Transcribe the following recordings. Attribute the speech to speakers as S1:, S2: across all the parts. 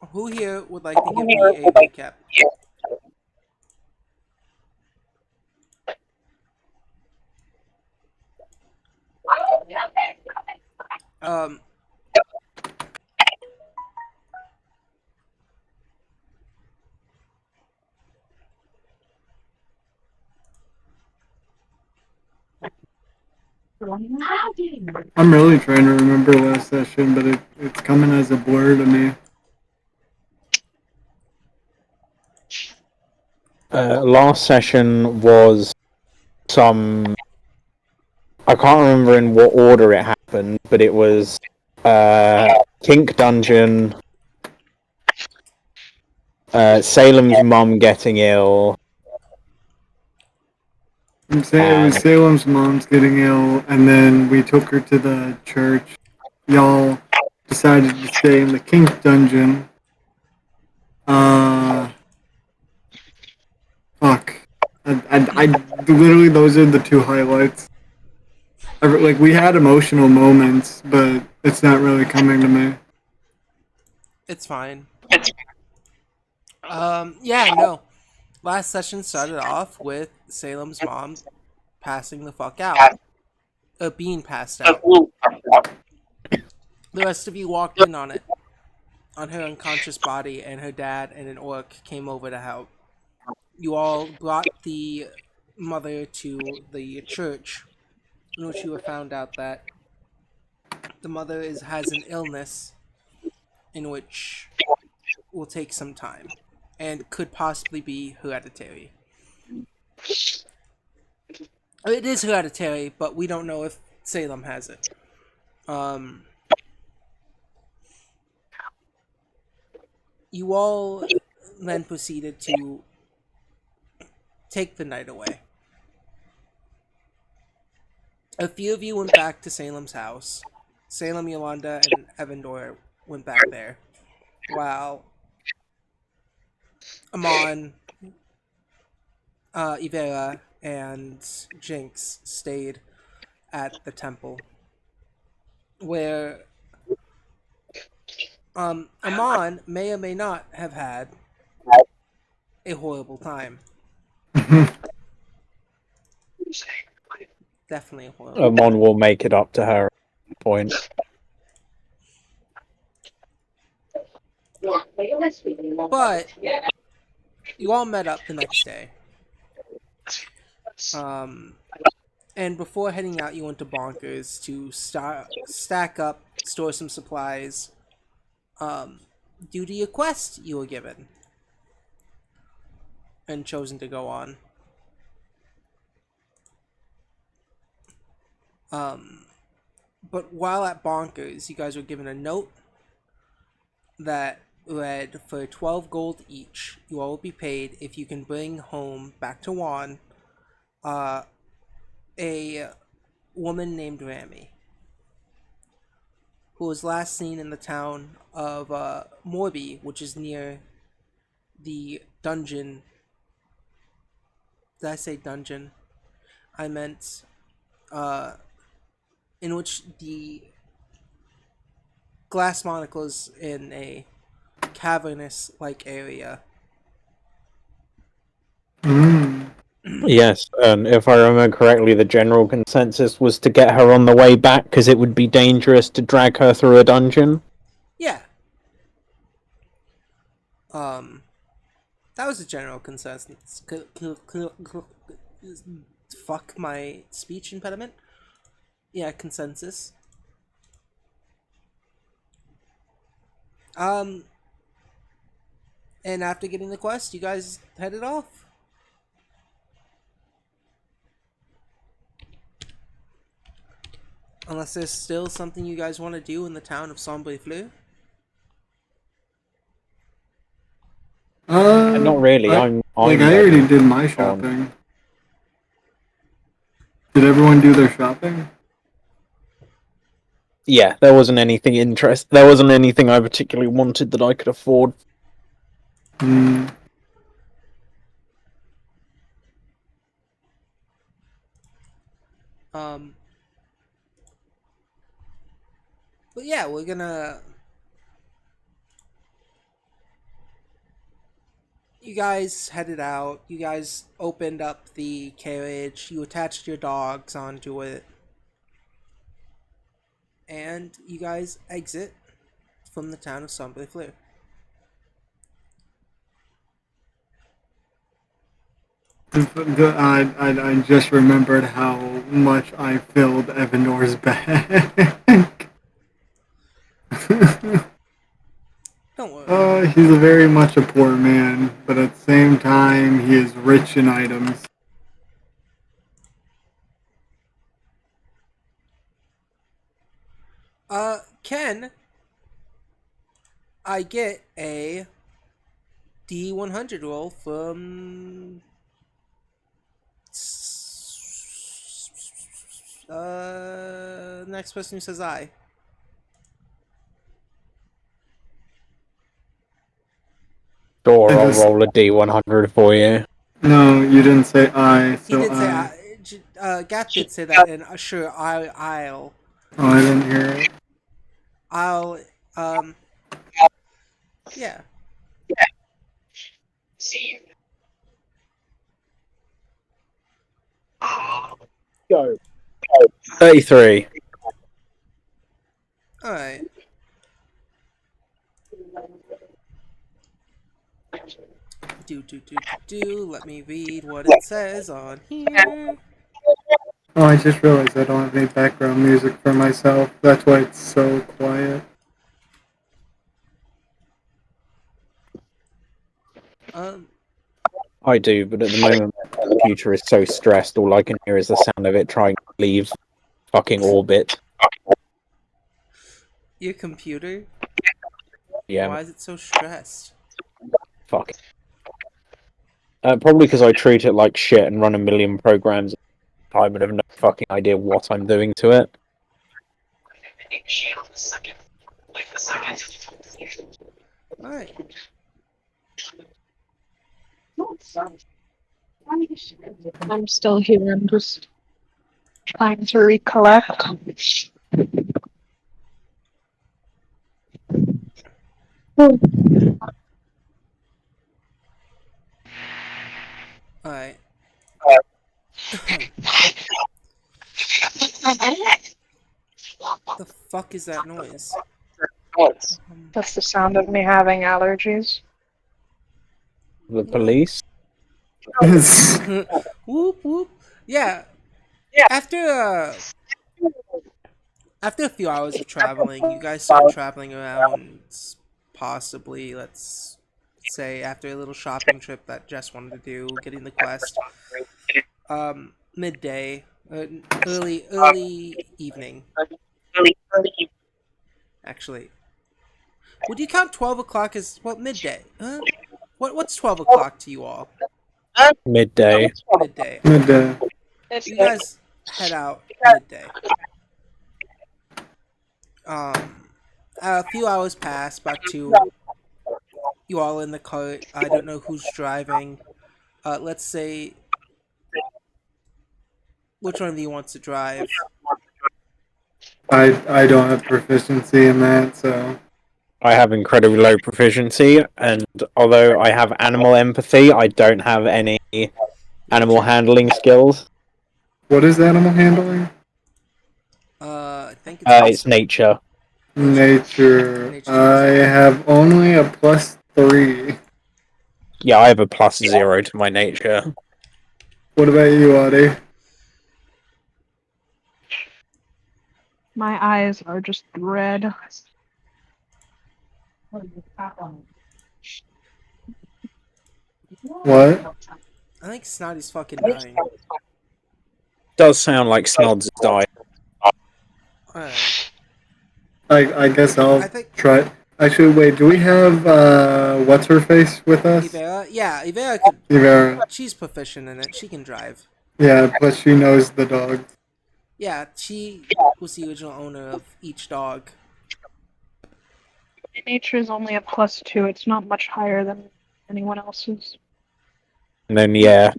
S1: Who here would like to give me a recap? Um,
S2: I'm really trying to remember last session, but it's coming as a blur to me.
S3: Last session was some. I can't remember in what order it happened, but it was Kink Dungeon, Salem's mum getting ill,
S2: I'm saying it was
S3: and
S2: Salem's mom's getting ill, and then we took her to the church. Y'all decided to stay in the kink dungeon. Uh, fuck. I literally those are the two highlights. Like we had emotional moments, but it's not really coming to me.
S1: it's fine. Yeah, no. Last session started off with Salem's mom passing the fuck out. Being passed out. The rest of you walked in on it. On her unconscious body, and her dad and an orc came over to help. You all brought the mother to the church, in which you found out that the mother has an illness in which will take some time and could possibly be hereditary. It is hereditary, but we don't know if Salem has it. Um, you all then proceeded to take the night away. A few of you went back to Salem's house. Salem, Yolanda, and Evandor went back there, while Amon, Ivera, and Jinx stayed at the temple, where Amon may or may not have had a horrible time. Definitely a horrible
S3: Mon
S1: time.
S3: will make it up to her at some point.
S1: But you all met up the next day. Um, and before heading out, you went to Bonkers to stack up, store some supplies, um, due to your quest you were given and chosen to go on. Um, but while at Bonkers, you guys were given a note that read, for 12 gold each, you all will be paid if you can bring home back to Juan uh, a woman named Rami, who was last seen in the town of Morby, which is near the dungeon. Did I say dungeon? I meant uh, in which the glass monocles in a cavernous like area.
S2: Mm.
S3: Yes, and if I remember correctly, the general consensus was to get her on the way back because it would be dangerous to drag her through a dungeon.
S1: Yeah. Um, that was a general consensus. Fuck my speech impediment. Yeah, consensus. Um, and after getting the quest, you guys headed off. Unless there's still something you guys want to do in the town of Sombre Fleur.
S3: Not really.
S2: I
S3: I'm
S2: I already
S3: ready.
S2: did my
S3: On.
S2: shopping. Did everyone do their shopping?
S3: Yeah, there wasn't anything There wasn't anything I particularly wanted that I could afford.
S2: Mm.
S1: Um, but yeah, we're gonna you guys headed out. You guys opened up the carriage. You attached your dogs onto it. And you guys exit from the town of Sombre Fleur.
S2: I just remembered how much I filled Evanor's bag.
S1: Don't worry.
S2: He's a very much a poor man, but at the same time, he is rich in items.
S1: Ken, I get a D100 roll from next person who says I.
S3: Sure,
S2: I
S3: I'll
S2: just
S3: roll a D100 for you.
S2: no, you didn't say I,
S1: He
S2: so
S1: did say
S2: I.
S1: I. Gath did say that, and sure, I'll.
S2: Oh, I didn't hear it.
S1: I'll. Um. Yeah.
S3: Go. 33.
S1: All right. Do. Let me read what it says on here.
S2: Oh, I just realized I don't have any background music for myself. That's why it's so quiet.
S1: Um.
S3: I do, but at the moment my computer is so stressed, all I can hear is the sound of it trying to leave fucking orbit.
S1: Your computer.
S3: Yeah,
S1: Why is it so stressed?
S3: fuck. Probably because I treat it like shit and run a million programs at a time and have no fucking idea what I'm doing to it.
S1: All right.
S4: I'm still here. I'm just trying to recollect.
S1: All right. The fuck is that noise?
S4: That's the sound of me having allergies.
S3: The police?
S1: Whoop whoop. Yeah. After after a few hours of traveling, you guys start traveling around. Possibly, let's say, after a little shopping trip that Jess wanted to do, getting the quest. Midday, early evening. Actually, would you count 12 o'clock as midday? Huh? What's 12 o'clock to you all?
S3: Midday.
S1: Midday.
S2: Midday.
S1: You guys head out midday. A few hours pass, about two. You all in the cart. I don't know who's driving. Let's say, which one of you wants to drive?
S2: I don't have proficiency in that, so
S3: I have incredibly low proficiency, and although I have animal empathy, I don't have any animal
S1: Nature.
S3: handling skills.
S2: what is animal handling?
S1: I think it's
S3: It's nature.
S2: Nature.
S1: Nature
S2: I
S1: wisdom.
S2: have only a +3.
S3: Yeah, I have a +0 to my nature.
S2: What about you, Audie?
S4: My eyes are just red.
S2: What?
S1: I think Snotty's fucking dying.
S3: Does sound like Snods is dying.
S1: Alright.
S2: I guess I'll
S1: I think
S2: try. Actually, wait. Do we have what's her face with us?
S1: Ivera. Yeah, Ivera could.
S2: Ivera.
S1: She's proficient in it. She can drive.
S2: Yeah, plus she knows the dog.
S1: Yeah, she was the original owner of each dog.
S4: My nature is only a +2. It's not much higher than anyone else's.
S3: And then, yeah,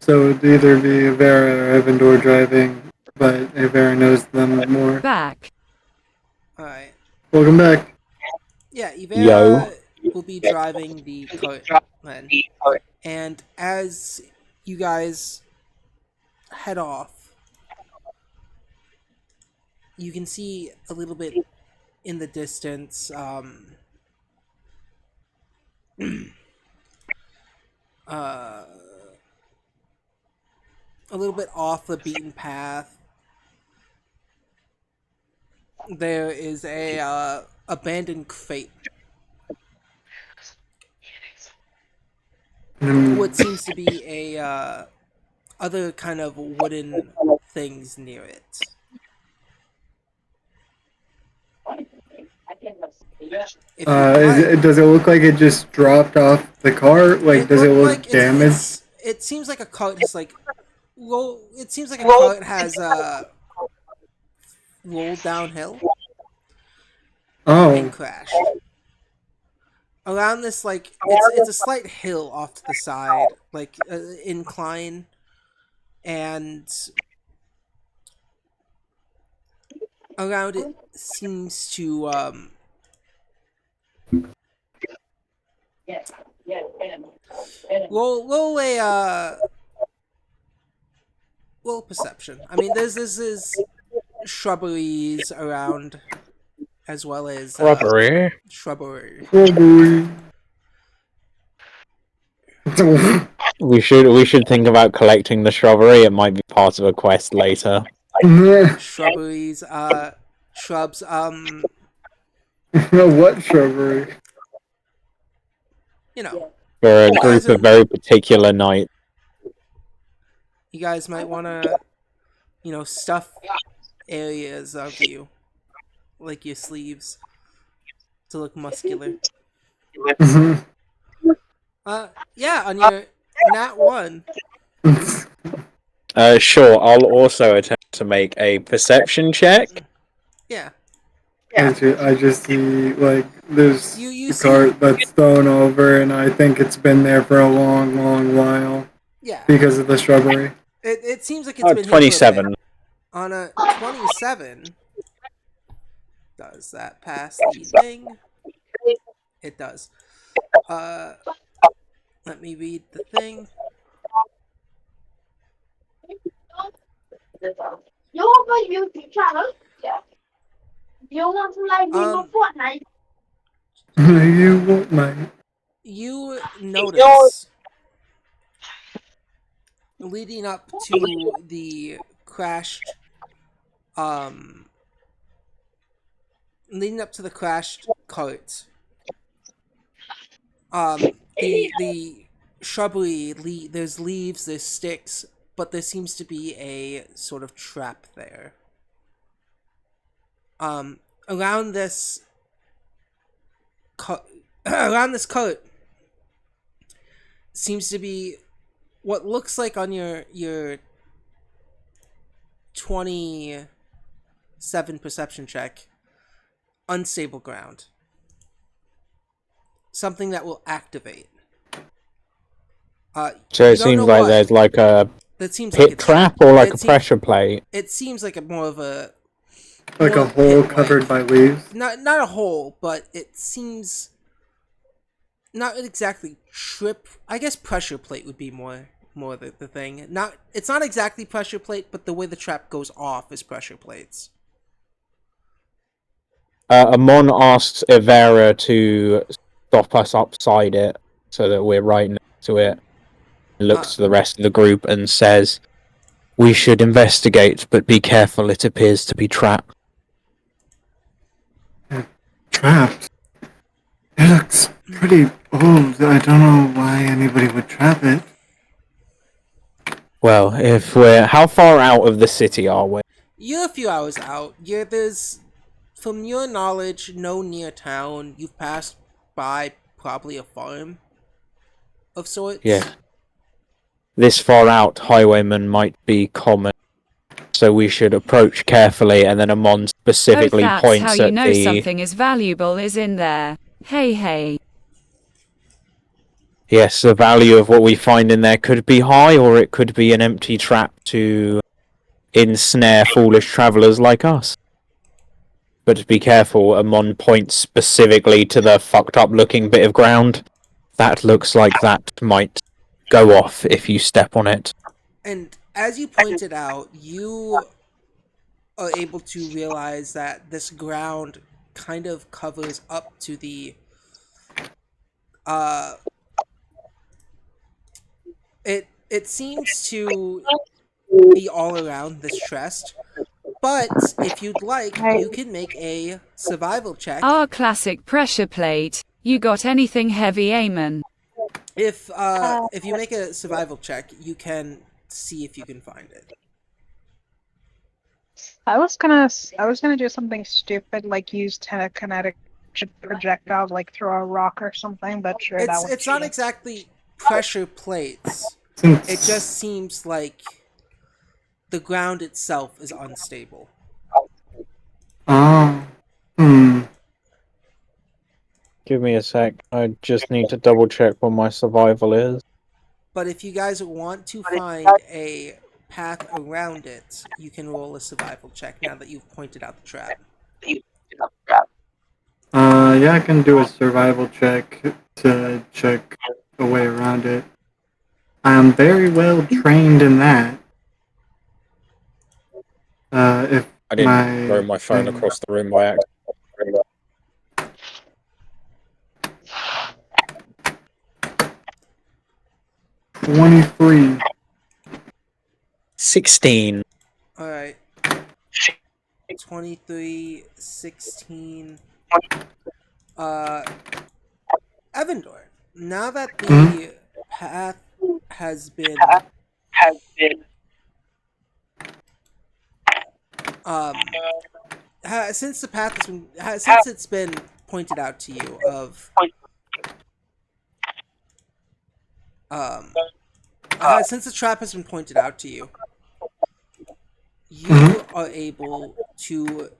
S2: So it'd either be Ivera or Evandor driving, but Ivera knows them more.
S5: Back.
S1: Alright.
S2: Welcome back.
S1: Yeah,
S3: Yo.
S1: will be driving the cart then. And as you guys head off, you can see a little bit in the distance uh, a little bit off the beaten path. There is a abandoned crate. What seems to be a other kind of wooden things near it. If you like,
S2: does it look like it just dropped off the car? Like, does it
S1: looked
S2: look
S1: like
S2: damaged?
S1: it seems like a cart has like roll. It seems like a cart has rolled downhill and
S2: Oh,
S1: crashed. Around this, like it's a slight hill off to the side, like incline, and around it seems to roll a roll perception. I mean, there's this is shrubberies around, as well as
S3: Robbery.
S1: shrubbery.
S2: oh boy.
S3: We should think about collecting the shrubbery. It might be part of a quest later.
S1: Shrubberies, shrubs.
S2: What shrubbery?
S1: You know,
S3: For a
S1: You guys
S3: group of
S1: are-
S3: very particular knights.
S1: you guys might want to, stuff areas of you, like your sleeves, to look muscular. Yeah, on your nat 1.
S3: Sure, I'll also attempt to make a perception check.
S1: Yeah,
S2: I just see, like, there's
S1: you
S2: the
S1: see,
S2: cart that's thrown over, and I think it's been there for a long, long while
S1: yeah.
S2: because of the shrubbery.
S1: It seems like it's been here for a
S3: 27.
S1: bit. On a 27, does that pass the thing? It does. Let me read the thing.
S5: You have a YouTube channel? Yeah. You want to like me
S1: Um,
S5: for Fortnite?
S2: You won't mind.
S1: You notice leading up to the crashed leading up to the crashed cart, the shrubbery, there's leaves, there's sticks, but there seems to be a sort of trap there. Around this around this cart seems to be what looks like on your 27 perception check, unstable ground. Something that will activate.
S3: So
S1: you
S3: it
S1: don't
S3: seems
S1: know
S3: like
S1: what.
S3: there's like a
S1: That seems like
S3: pit
S1: it's
S3: trap or like
S1: it
S3: a
S1: seems-
S3: pressure plate.
S1: It seems like a more of a
S2: Like
S1: more
S2: a hole
S1: pit-like.
S2: covered by leaves.
S1: Not a hole, but it seems not exactly trip. I guess pressure plate would be more the thing. It's not exactly pressure plate, but the way the trap goes off is pressure plates.
S3: Amon asks Ivera to stop us upside it so that we're right next to it. Looks to the rest of the group and says, "We should investigate, but be careful. It appears to be trapped."
S2: Trapped. It looks pretty old. I don't know why anybody would trap it.
S3: Well, how far out of the city are we?
S1: You're a few hours out. There's, from your knowledge, no near town. You've passed by probably a farm of sorts.
S3: Yeah. This far out, highwaymen might be common, so we should approach carefully. And then Amon specifically
S6: that's
S3: points
S6: how
S3: at
S6: you know
S3: the.
S6: something is valuable is in there. Hey, hey.
S3: Yes, the value of what we find in there could be high, or it could be an empty trap to ensnare foolish travellers like us. but be careful, Amon points specifically to the fucked up looking bit of ground. That looks like that might go off if you step on it.
S1: And as you pointed out, you are able to realize that this ground kind of covers up to the uh it seems to be all around this chest, but if you'd like,
S4: I
S1: you can make a survival check.
S6: Our classic pressure plate. You got anything heavy, Eamon?
S1: If you make a survival check, you can see if you can find it.
S4: I was gonna do something stupid like use telekinetic projectile, like throw a rock or something, but sure, that was
S1: It's not
S4: cheating.
S1: exactly pressure plates. It just seems like the ground itself is unstable.
S2: Ah. Hmm.
S3: Give me a sec. I just need to double check what my survival is.
S1: But if you guys want to find a path around it, you can roll a survival check now that you've pointed out the trap.
S2: Yeah, I can do a survival check to check a way around it. I am very well trained in that. If
S3: I didn't
S2: my
S3: throw my phone
S2: thing-
S3: across the room by accident.
S2: 23.
S3: 16.
S1: Alright. 23, 16. Evandor, now that the path has been since the path has been since it's been pointed out to you of since the trap has been pointed out to you, you are able to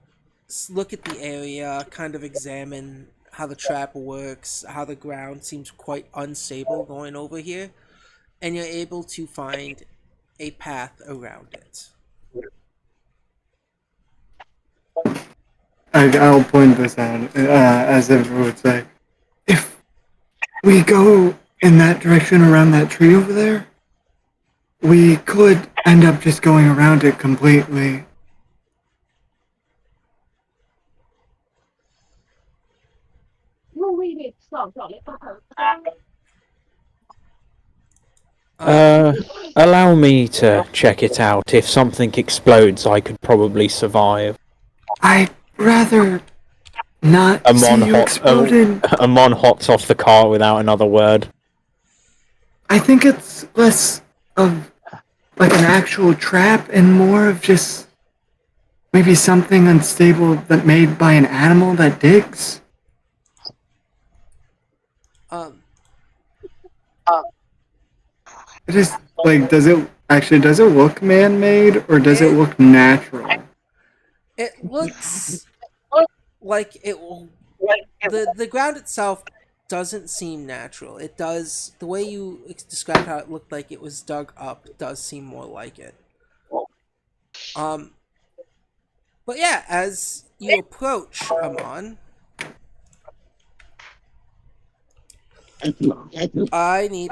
S1: look at the area, kind of examine how the trap works, how the ground seems quite unstable going over here, and you're able to find a path around it.
S2: I'll point this out, as if it would say, if we go in that direction around that tree over there, we could end up just going around it completely.
S5: No, wait, wait, stop.
S3: Allow me to check it out. If something explodes, I could probably survive.
S2: I'd rather not
S3: Amon
S2: see you
S3: hot.
S2: exploded.
S3: Amon hops off the car without another word.
S2: I think it's less of like an actual trap and more of just maybe something unstable that made by an animal that digs. It is like, does it look man-made or does it look natural?
S1: It looks like it will. The ground itself doesn't seem natural. It does. The way you described how it looked like it was dug up does seem more like it. But yeah, as you approach Amon, I need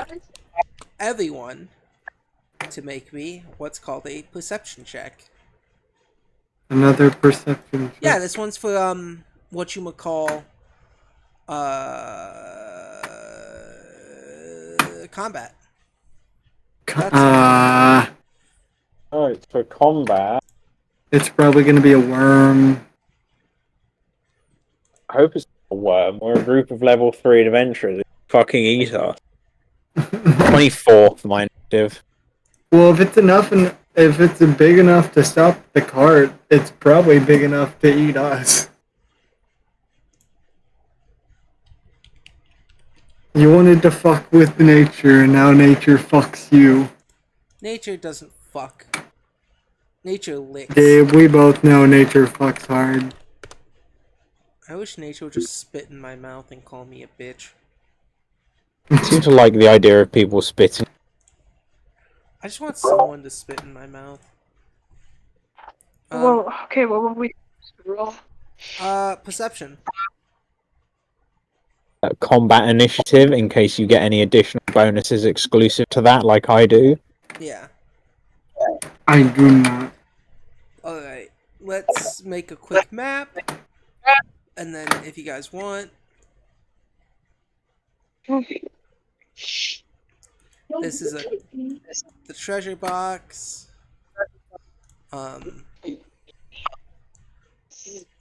S1: everyone to make me what's called a perception check.
S2: Another perception check.
S1: Yeah, this one's for what you would call combat.
S3: Alright, for combat,
S2: It's probably going to be a worm.
S3: I hope it's not a worm. We're a group of level 3 adventurers. They fucking eat us. 24 for my initiative.
S2: Well, if it's big enough to stop the cart, it's probably big enough to eat us. You wanted to fuck with nature, and now nature fucks you.
S1: Nature doesn't fuck. Nature licks.
S2: Gabe, we both know nature fucks hard.
S1: I wish nature would just spit in my mouth and call me a bitch.
S3: I seem to like the idea of people spitting.
S1: I just want someone to spit in my mouth.
S4: Well, okay, what will we roll?
S1: Perception.
S3: Combat initiative, in case you get any additional bonuses exclusive to that, like I do.
S1: Yeah.
S2: I do not.
S1: Alright. Let's make a quick map. And then if you guys want, this is the treasure box.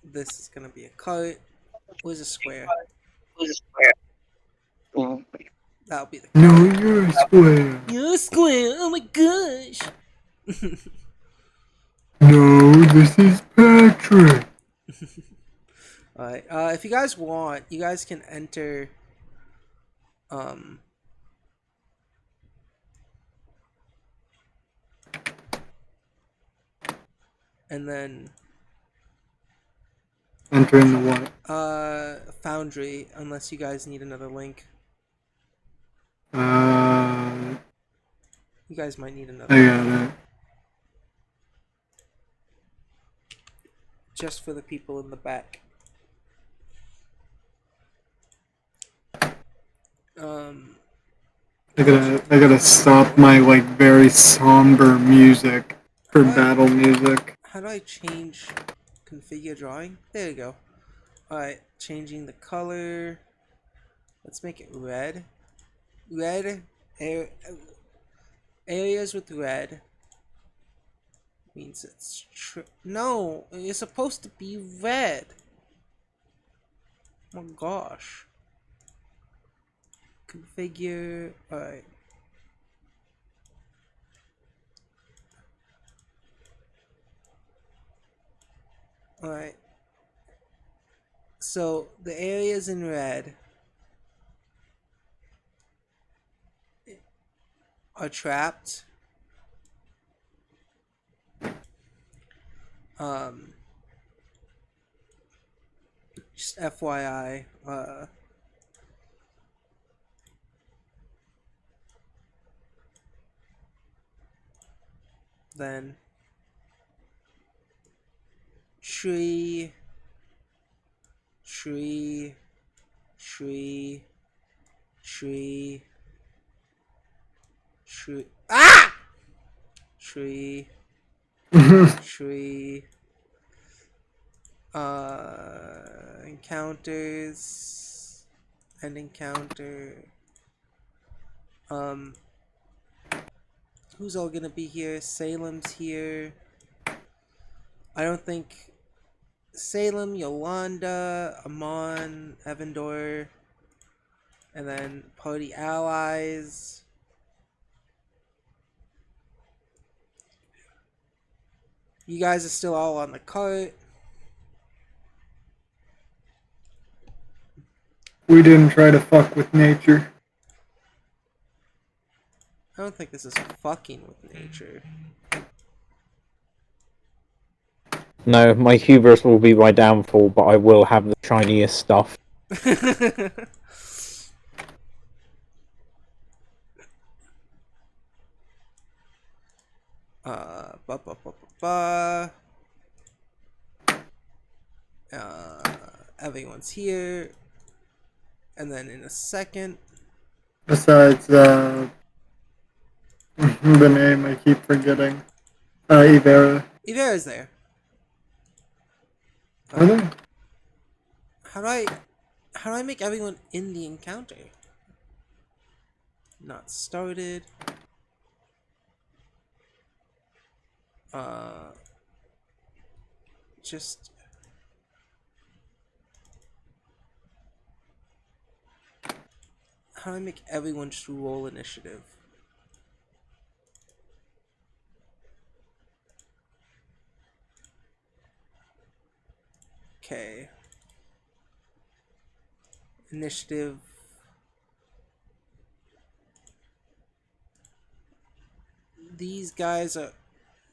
S1: This is gonna be a cart. Where's a square? That'll be the
S2: No,
S1: cart.
S2: you're a square.
S1: You're a square. Oh my gosh.
S2: No, this is Patrick.
S1: Alright. If you guys want, you guys can enter. Um. And then
S2: Enter in the what?
S1: Foundry, unless you guys need another link.
S2: I
S1: You guys might need another
S2: got
S1: link.
S2: it.
S1: Just for the people in the back.
S2: I gotta stop my like very somber music for battle music.
S1: How do I change configure drawing? There you go. Alright, changing the color. Let's make it red. Red areas with red means it's no, it's supposed to be red. Oh my gosh. Configure. Alright. Alright. So the areas in red are trapped. Just FYI. Then tree. Ah! Tree. Encounters. And encounter. Who's all gonna be here? Salem's here. I don't think Salem, Yolanda, Amon, Evandor, and then party allies. You guys are still all on the cart.
S2: We didn't try to fuck with nature.
S1: I don't think this is fucking with nature.
S3: No, my hubris will be my downfall, but I will have the shiniest stuff.
S1: Ba ba ba ba ba. Everyone's here. And then in a second.
S2: Besides, the name I keep forgetting. Ivera.
S1: Ivera's there.
S2: Are they?
S1: How do I make everyone in the encounter? Not started. Just how do I make everyone just roll initiative? Okay. Initiative. These guys are.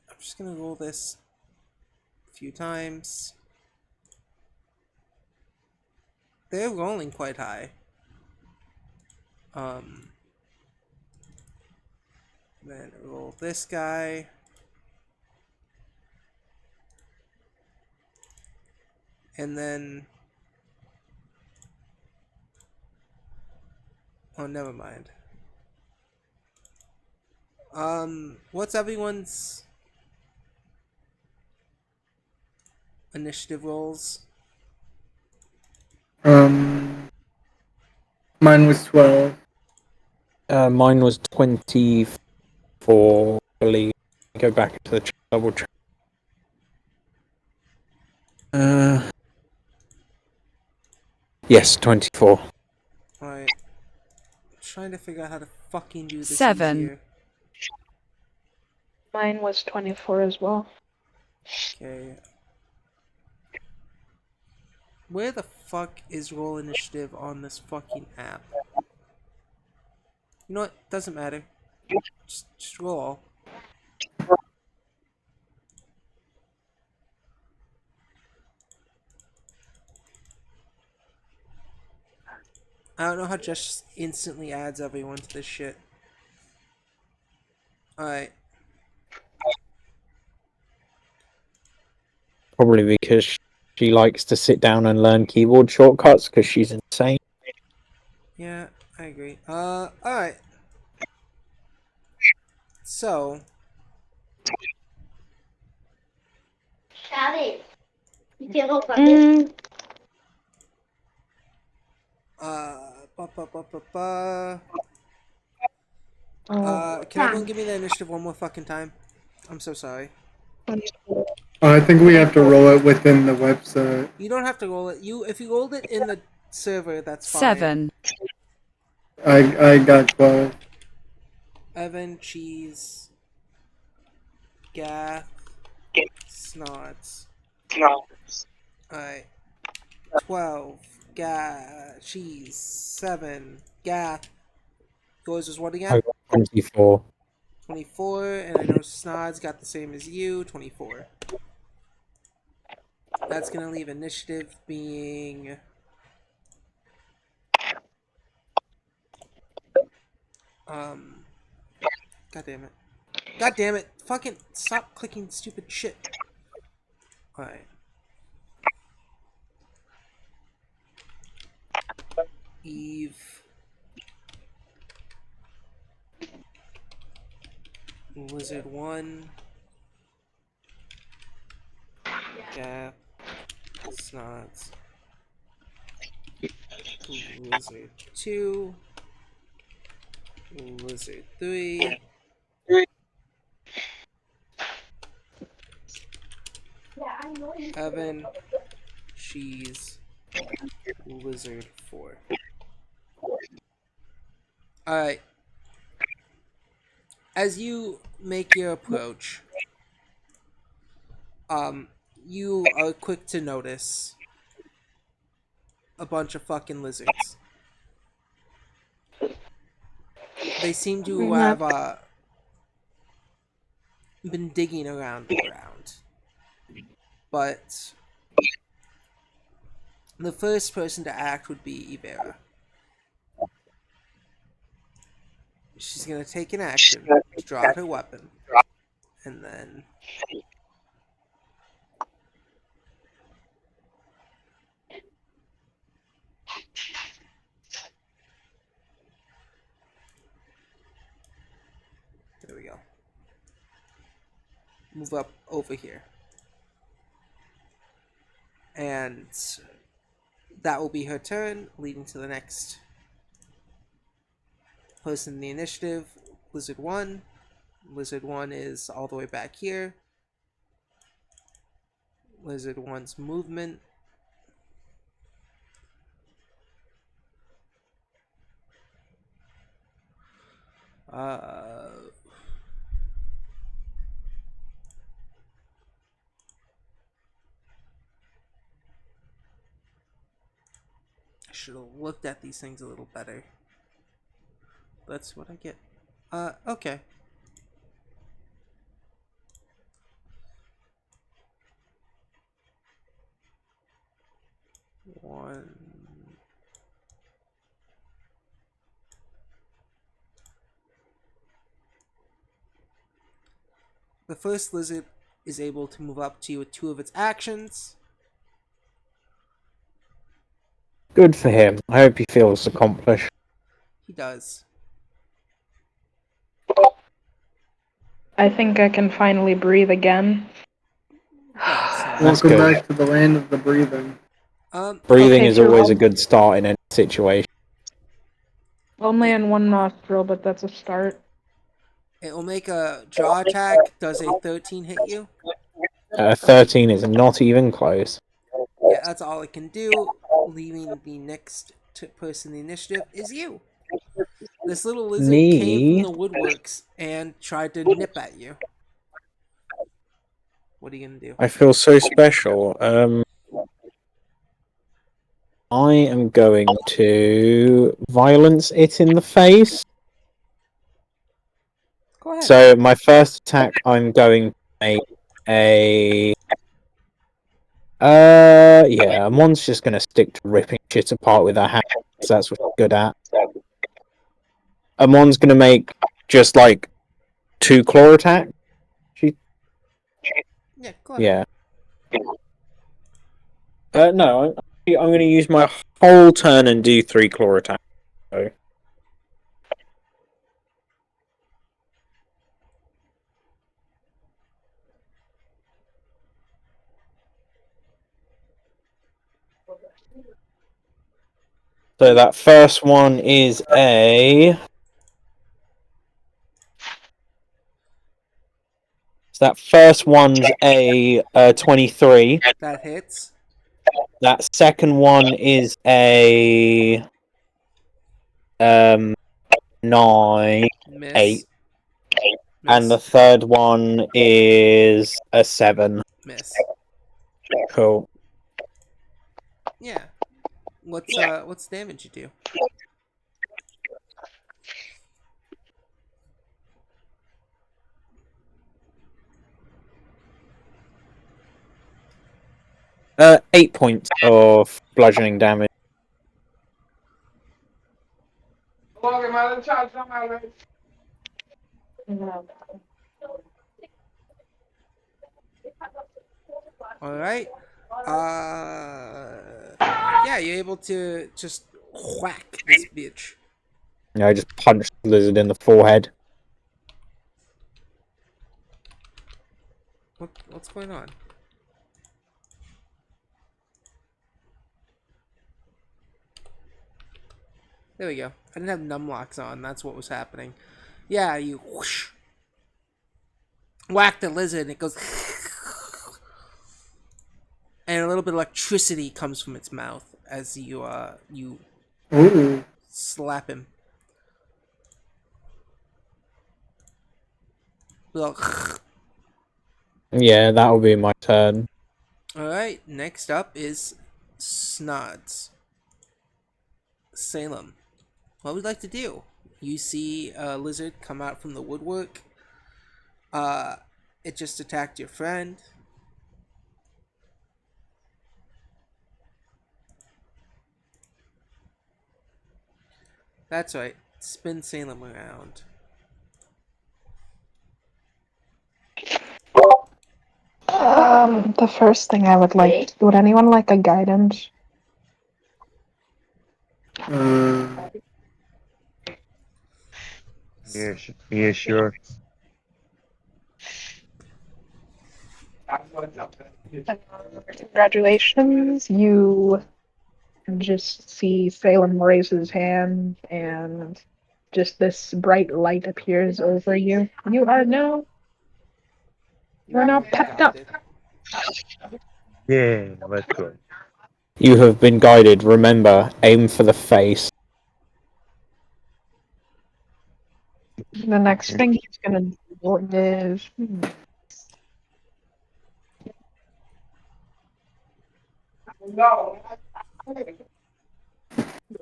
S1: I'm just gonna roll this a few times. They're rolling quite high. Then roll this guy. And then... Oh, never mind. What's everyone's initiative rolls?
S2: Mine was 12.
S3: Mine was 24, I believe. Go back to the double check. Yes, 24.
S1: Alright. Trying to figure out how to fucking do this
S6: 7.
S1: easier.
S4: Mine was 24 as well.
S1: Okay. Where the fuck is roll initiative on this fucking app? You know what? Doesn't matter. Just roll. I don't know how just instantly adds everyone to this shit. Alright.
S3: Probably because she likes to sit down and learn keyboard shortcuts because she's insane.
S1: Yeah, I agree. Alright. So,
S5: Daddy, 你接后反
S1: ba ba ba ba ba. Can everyone give me the initiative one more fucking time? I'm so sorry.
S2: I think we have to roll it within the website.
S1: You don't have to roll it. If you rolled it in the server, that's fine.
S6: 7.
S2: I got 12.
S1: Evan, Cheese, Gath, Snots. Alright. 12, Cheese, 7, Gath. Yours is what
S3: I
S1: again?
S3: got 24.
S1: 24, and I know Snod's got the same as you, 24. That's gonna leave initiative being... God damn it. God damn it! Fucking stop clicking stupid shit. Alright. Eve. Lizard 1. Gap. Snots. Lizard 2. Lizard 3. Evan. Cheese. Lizard 4. Alright. As you make your approach, you are quick to notice a bunch of fucking lizards. They seem to have been digging around the ground. But the first person to act would be Ivera. She's gonna take an action, draw out her weapon, and then there we go. Move up over here. And that will be her turn, leading to the next person in the initiative, Lizard 1. Lizard 1 is all the way back here. Lizard 1's movement. I should have looked at these things a little better. That's what I get. Okay. One. The first lizard is able to move up to you with 2 of its actions.
S3: Good for him. I hope he feels accomplished.
S1: He does.
S4: I think I can finally breathe again.
S1: That's nice.
S3: That's
S2: Welcome
S3: good.
S2: back to the land of the breathing.
S3: Breathing
S4: Okay,
S3: is
S4: through
S3: always a good start in any situation.
S4: only in one nostril, but that's a start.
S1: it will make a draw attack. Does a 13 hit you?
S3: 13 is not even close.
S1: Yeah, that's all it can do. Leaving the next person in the initiative is you. This little lizard came from
S3: Me?
S1: the woodworks and tried to nip at you. What are you gonna do?
S3: I feel so special. I am going to violence it in the face.
S1: Go ahead.
S3: So my first attack, I'm going to make a. Yeah, Mon's just gonna stick to ripping shit apart with her hands. That's what she's good at. Amon's gonna make just like 2 claw attack.
S1: Yeah, go ahead.
S3: Yeah. No, I'm gonna use my whole turn and do 3 claw attack. So. So that first one is a. So that first one's a 23.
S1: That hits.
S3: That second one is a 9,
S1: Miss.
S3: 8, and the
S1: Miss.
S3: third one is a 7.
S1: Miss.
S3: Cool.
S1: Yeah. What's damage you do?
S3: Uh, 8 points of bludgeoning damage.
S1: All right. Yeah, you're able to just whack this bitch.
S3: I just punched the lizard in the forehead.
S1: What's going on? There we go. I didn't have numlocks on. That's what was happening. Yeah, you whoosh, whack the lizard and it goes and a little bit of electricity comes from its mouth as you
S2: Ooh.
S1: slap him. All
S3: Yeah, that will be my turn.
S1: right. Next up is Snods. Salem. What would you like to do? You see a lizard come out from the woodwork. It just attacked your friend. That's right. Spin Salem around.
S4: The first thing I would like. Would anyone like a guidance?
S2: Uh,
S7: Yeah, sure.
S4: Congratulations, you just see Salem raise his hand, and just this bright light appears over you. You are now pepped up.
S1: Guided.
S7: Yeah, let's go.
S3: You have been guided. Remember, aim for the face.
S4: The next thing he's gonna do is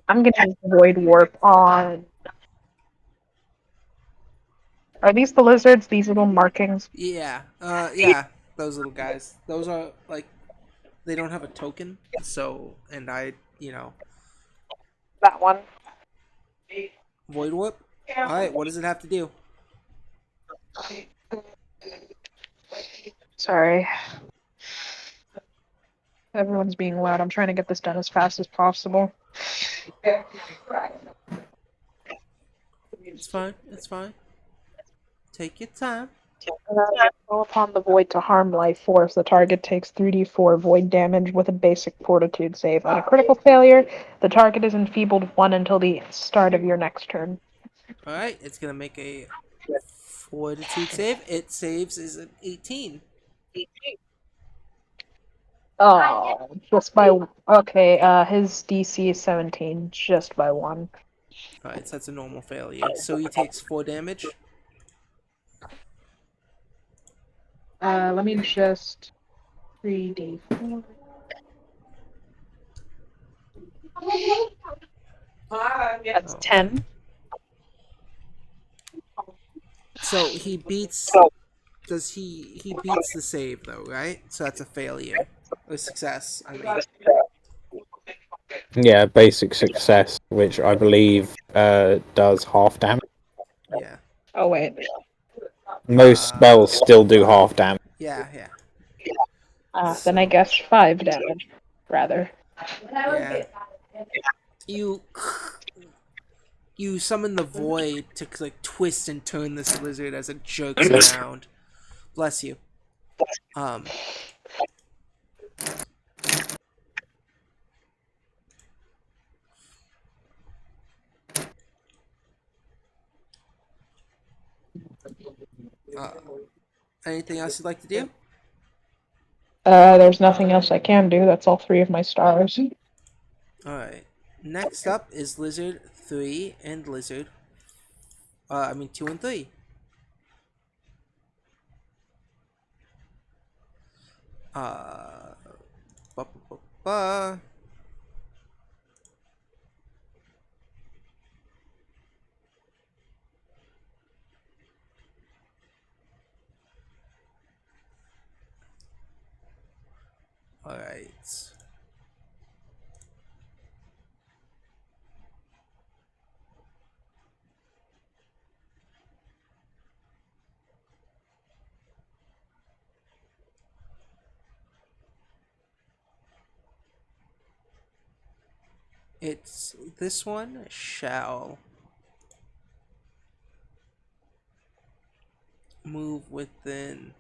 S4: I'm gonna use void warp on. Are these the lizards? These little markings?
S1: Yeah. Yeah. Those little guys. Those are like they don't have a token. So and
S4: That one.
S1: void warp. All right. What does it have to do?
S4: Sorry. Everyone's being loud. I'm trying to get this done as fast as possible.
S1: It's fine. It's fine. Take your time.
S4: Call upon the void to harm life force. The target takes 3d4 void damage with a basic fortitude save. On a critical failure, the target is enfeebled 1 until the start of your next turn.
S1: All right. It's gonna make a fortitude save. It saves is an 18.
S4: Oh, just by okay. His DC is 17, just by 1.
S1: All right. So that's a normal failure. So he takes 4 damage.
S4: Let me just 3d4. That's
S1: Oh, okay.
S4: 10.
S1: So he beats. Does he beats the save though, right? So that's a failure or success. I mean,
S3: Yeah, basic success, which I believe does half damage.
S1: yeah.
S4: Oh wait.
S3: Most spells still do half damage.
S1: Yeah, yeah.
S4: Then I
S1: So
S4: guess 5 damage, rather.
S1: yeah, you you summon the void to like twist and turn this lizard as it jerks around. Bless you. Um. Uh, anything else you'd like to do?
S4: There's nothing else I can do. That's all 3 of my stars.
S1: All right. Next up is lizard 3 and lizard. I mean 2 and 3. Uh. Ba, ba, ba, ba. All right. It's this one shall move within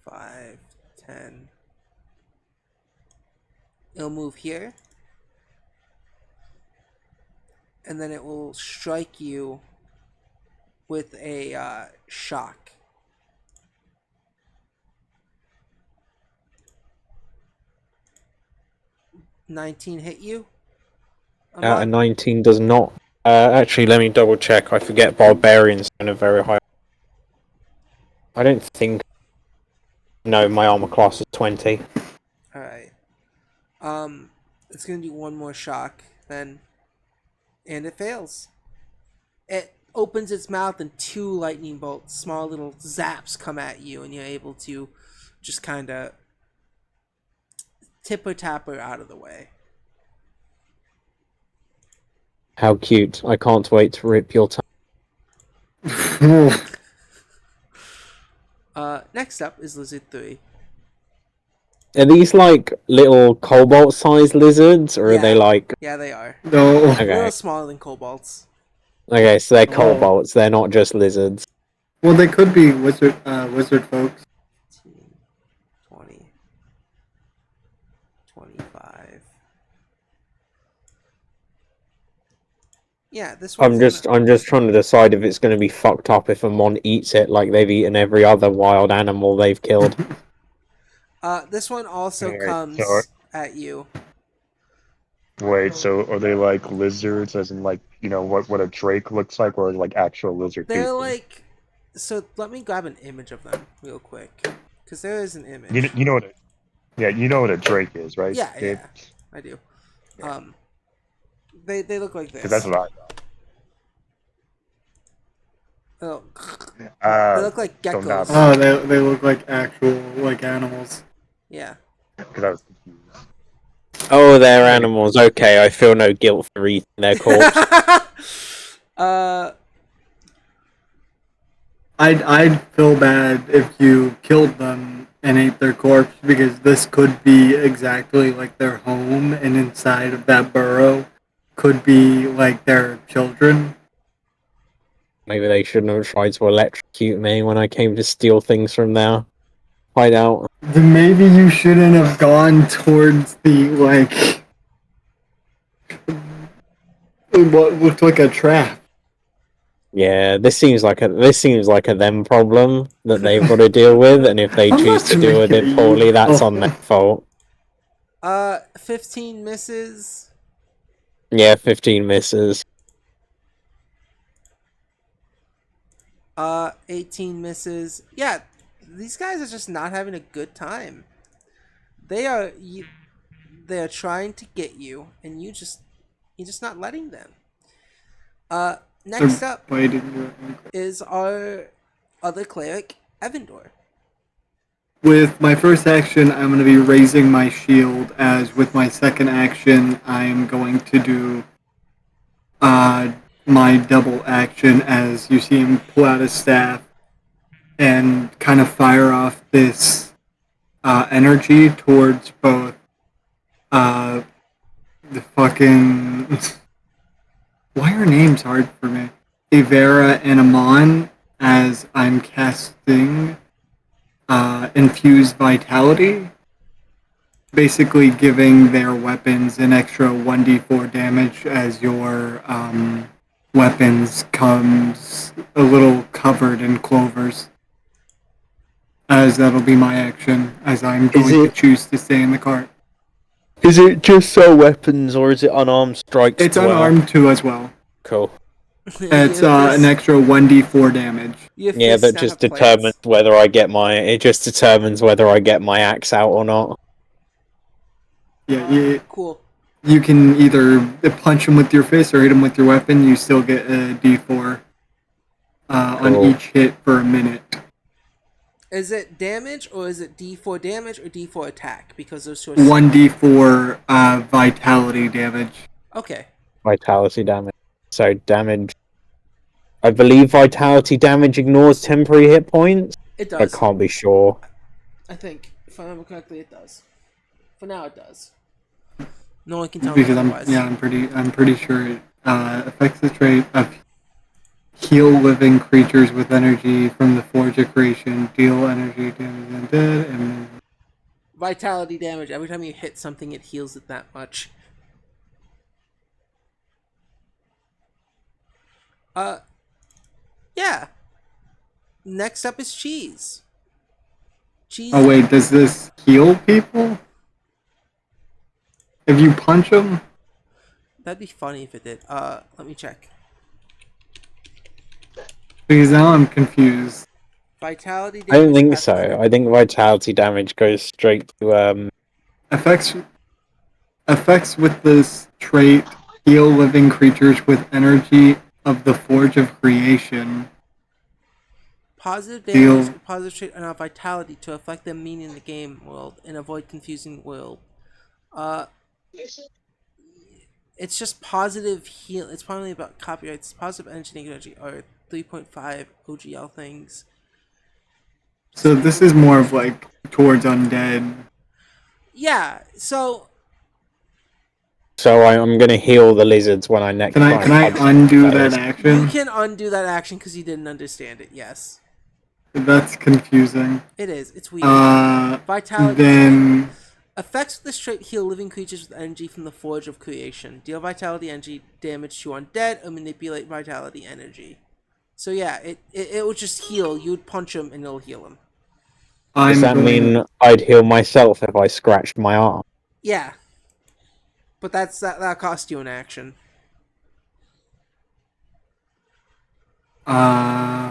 S1: 5, 10. It'll move here, and then it will strike you with a shock. 19 hit you?
S3: A
S1: Amon?
S3: 19 does not. Actually, let me double check. I forget barbarians and a very high. I don't think. No, my armor class is 20.
S1: Alright. It's gonna do one more shock, then, and it fails. It opens its mouth and 2 lightning bolts, small little zaps, come at you, and you're able to just kind of tipper tapper out of the way.
S3: How cute! I can't wait to rip your tongue.
S1: Next up is lizard 3.
S3: Are these like little cobalt-sized lizards, or are they
S1: Yeah.
S3: like?
S1: Yeah, they are.
S2: No.
S1: A
S3: Okay,
S1: little smaller than kobolds.
S3: okay, so they're
S2: Oh.
S3: cobalts. They're not just lizards.
S2: Well, they could be wizard folks.
S1: 15, 20, 25. Yeah, this one's
S3: I'm just trying to decide if it's going to be fucked up if a mon eats it like they've eaten every other wild animal they've killed.
S1: This one also
S7: Alright,
S1: comes at you.
S7: wait, so are they like lizards, as in like, you know, what a drake looks like, or like actual lizard
S1: They're
S7: people?
S1: like, so let me grab an image of them real quick, because there is an
S7: You,
S1: image.
S7: you know what? Yeah, you know what a drake is, right,
S1: Yeah,
S7: Gabe?
S1: yeah, I do.
S7: Yeah.
S1: They look like
S7: Because that's
S1: this.
S7: what
S1: Oh,
S7: I.
S1: they look like
S7: So now,
S1: geckos.
S2: Oh, they look like actual like animals.
S1: Yeah.
S7: because I was confused.
S3: Oh, they're animals. Okay, I feel no guilt for eating their corpse.
S1: uh,
S2: I'd feel bad if you killed them and ate their corpse because this could be exactly like their home, and inside of that burrow could be like their children.
S3: Maybe they shouldn't have tried to electrocute me when I came to steal things from their hideout.
S2: Then maybe you shouldn't have gone towards the like what looked like a trap.
S3: Yeah, this seems like a them problem that they've got to deal with, and if they
S2: I'm
S3: choose
S2: not
S3: to deal with
S2: making
S3: it poorly,
S2: you-
S3: that's
S2: oh.
S3: on their fault.
S1: 15 misses.
S3: Yeah, 15 misses.
S1: 18 misses. Yeah, these guys are just not having a good time. They are trying to get you, and you're just not letting them. Next
S2: They're
S1: up
S2: biting you.
S1: is our other cleric, Evandor.
S2: With my first action, I'm going to be raising my shield. As with my second action, I'm going to do my double action as you see him pull out his staff and kind of fire off this energy towards both the fucking. Why are names hard for me? Avera and Amon as I'm casting Infused Vitality, basically giving their weapons an extra 1d4 damage as your weapons comes a little covered in clovers. As that'll be my action, as I'm going to choose to stay in the cart.
S3: Is it just so weapons, or is it unarmed strikes?
S2: It's unarmed too as well.
S3: Cool.
S2: It's an extra 1d4 damage.
S3: Yeah, that just determines whether I get my. It just determines whether I get my axe out or not.
S2: Yeah,
S1: cool.
S2: You can either punch him with your fist or hit him with your weapon. You still get a d4 on each hit for a minute.
S1: Is it damage, or is it D4 damage or D4 attack? Because those two are
S2: 1d4 vitality damage.
S1: Okay.
S3: Vitality damage. So damage. I believe vitality damage ignores temporary hit points.
S1: It does.
S3: I can't be sure.
S1: I think, if I remember correctly, it does. For now, it does. No one can tell me
S2: Because
S1: otherwise.
S2: I'm pretty sure it affects the trait of heal living creatures with energy from the Forge of Creation, deal energy damage undead, and
S1: Vitality damage. Every time you hit something, it heals it that much. Yeah. Next up is Cheese. Cheese.
S2: Oh wait, does this heal people? If you punch them?
S1: That'd be funny if it did. Let me check.
S2: Because now I'm confused.
S1: Vitality damage.
S3: I don't think so. I think vitality damage goes straight to
S2: Effects with this trait heal living creatures with energy of the Forge of Creation.
S1: Positive damage, positive trait, and vitality to affect them meaning in the game world and avoid confusing world. It's just positive heal. It's probably about copyrights. Positive energy, negative energy are 3.5 OGL things.
S2: So this is more of like towards undead.
S1: Yeah. So
S3: I'm gonna heal the lizards when I next.
S2: Can I undo that action?
S1: you can undo that action because you didn't understand it. Yes.
S2: That's confusing.
S1: It is. It's weird. Vitality.
S2: Then
S1: effects of this trait heal living creatures with energy from the Forge of Creation. Deal vitality energy damage to undead or manipulate vitality energy. So yeah, it will just heal. You'd punch him and it'll heal him.
S3: Does that mean I'd heal myself if I scratched my arm?
S1: Yeah. But that cost you an action.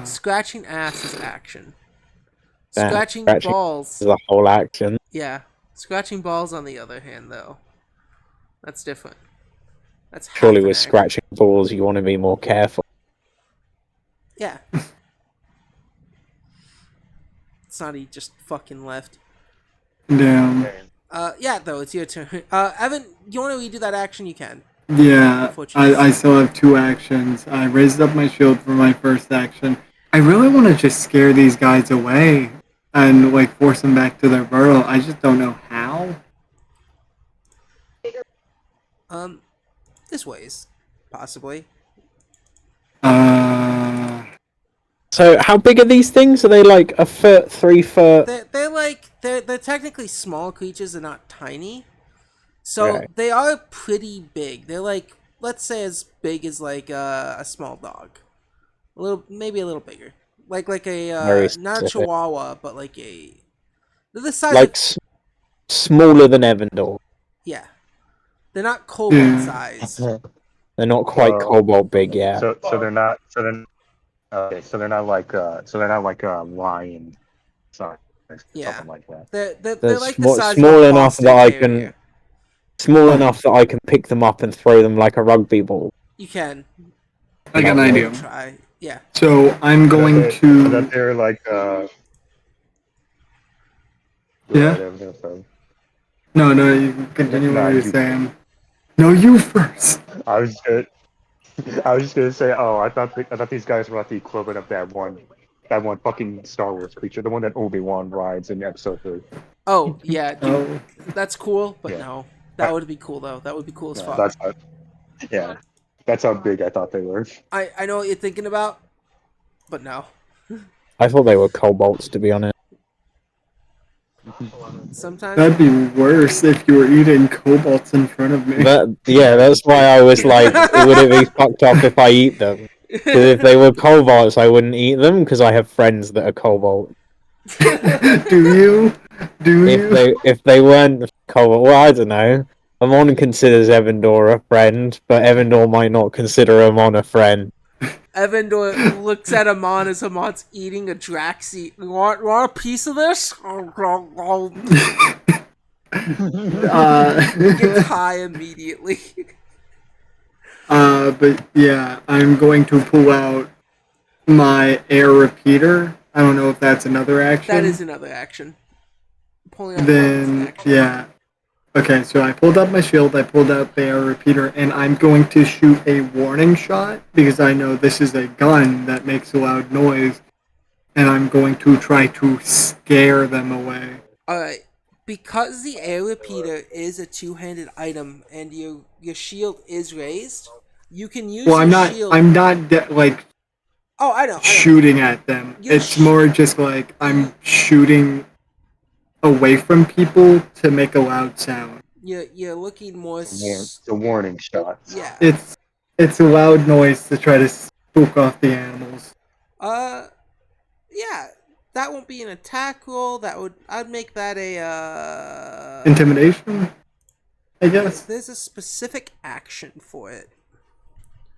S1: Scratching ass is action. Scratching balls
S3: is a whole action.
S1: Yeah. Scratching balls, on the other hand, though, that's different. That's
S3: surely with scratching balls, you want to be more careful.
S1: Yeah. It's not he just fucking left.
S2: Damn.
S1: Yeah, though, it's your turn. Evan, you want to redo that action? You can.
S2: Yeah, I still have two actions. I raised up my shield for my first action. I really want to just scare these guys away. and like force them back to their burrow. I just don't know how.
S1: This ways, possibly.
S2: Uh,
S3: So how big are these things? Are they like a foot, 3 foot?
S1: They're technically small creatures. They're not tiny. So
S3: Okay.
S1: they are pretty big. They're like, let's say, as big as like a small dog, maybe a little bigger, like a
S3: Very
S1: not a
S3: specific.
S1: Chihuahua, but like they're the size
S3: Like
S1: of,
S3: smaller than Evandor.
S1: yeah. They're not cobalt
S2: yeah.
S1: size.
S3: They're not quite
S7: Well,
S3: cobalt big yet.
S7: so they're not okay. So they're not like a lion size or
S1: Yeah,
S7: something like that.
S1: they're
S3: They're
S1: like the
S3: small,
S1: size of a
S3: small enough that
S1: Boston
S3: I can
S1: Terrier.
S3: small
S2: Oh,
S3: enough that I can pick them up and throw them like a rugby ball.
S1: You can
S2: I got an
S1: you
S3: Lovely.
S1: can
S2: idea.
S1: try. Yeah.
S2: So I'm
S7: So that
S2: going
S7: they so that
S2: to.
S7: they're like go
S2: Yeah.
S7: ahead, everything. So
S2: No, no, you can continue what
S7: nah,
S2: you're
S7: you.
S2: saying. No, you first.
S7: I was just gonna I was just gonna say, oh, I thought these guys were like the equivalent of that one fucking Star Wars creature, the one that Obi-Wan rides in Episode 3.
S1: Oh yeah, dude,
S2: Oh,
S1: that's cool. But
S7: Yeah,
S1: no, that
S7: that,
S1: would be cool though. That would be cool as
S7: yeah,
S1: fuck.
S7: yeah, that's how big I thought they were.
S1: I know what you're thinking about, but no.
S3: I thought they were cobalts, to be honest.
S1: Sometimes
S2: that'd be worse if you were eating cobalts in front of me.
S3: Yeah, that's why I was like, would it be fucked up if I eat them? Because if they were cobalts, I wouldn't eat them because I have friends that are cobalt.
S2: Do you? Do you?
S3: If they weren't cobalt, well, I don't know. Amon considers Evandor a friend, but Evandor might not consider Amon a friend.
S1: Evandor looks at Amon as Amon's eating a Draxi. Want a piece of this? Gets
S2: Uh,
S1: high immediately.
S2: but yeah, I'm going to pull out my air repeater. I don't know if that's another
S1: That is
S2: action.
S1: another action. Pulling out the weapon's an
S2: Then
S1: action.
S2: yeah. Okay, so I pulled out my shield, I pulled out the air repeater, and I'm going to shoot a warning shot because I know this is a gun that makes a loud noise, and I'm going to try to scare them away.
S1: Alright. Because the air repeater is a two-handed item and your shield is raised, you can use
S2: Well,
S1: your shield.
S2: I'm not like
S1: Oh, I know.
S2: shooting at them.
S1: Your
S2: It's more just like I'm shooting away from people to make a loud sound.
S1: You're looking more.
S7: The warning shots.
S1: Yeah.
S2: It's a loud noise to try to spook off the animals.
S1: Yeah. That won't be an attack roll. I'd make that a
S2: Intimidation, I guess.
S1: There's a specific action for it.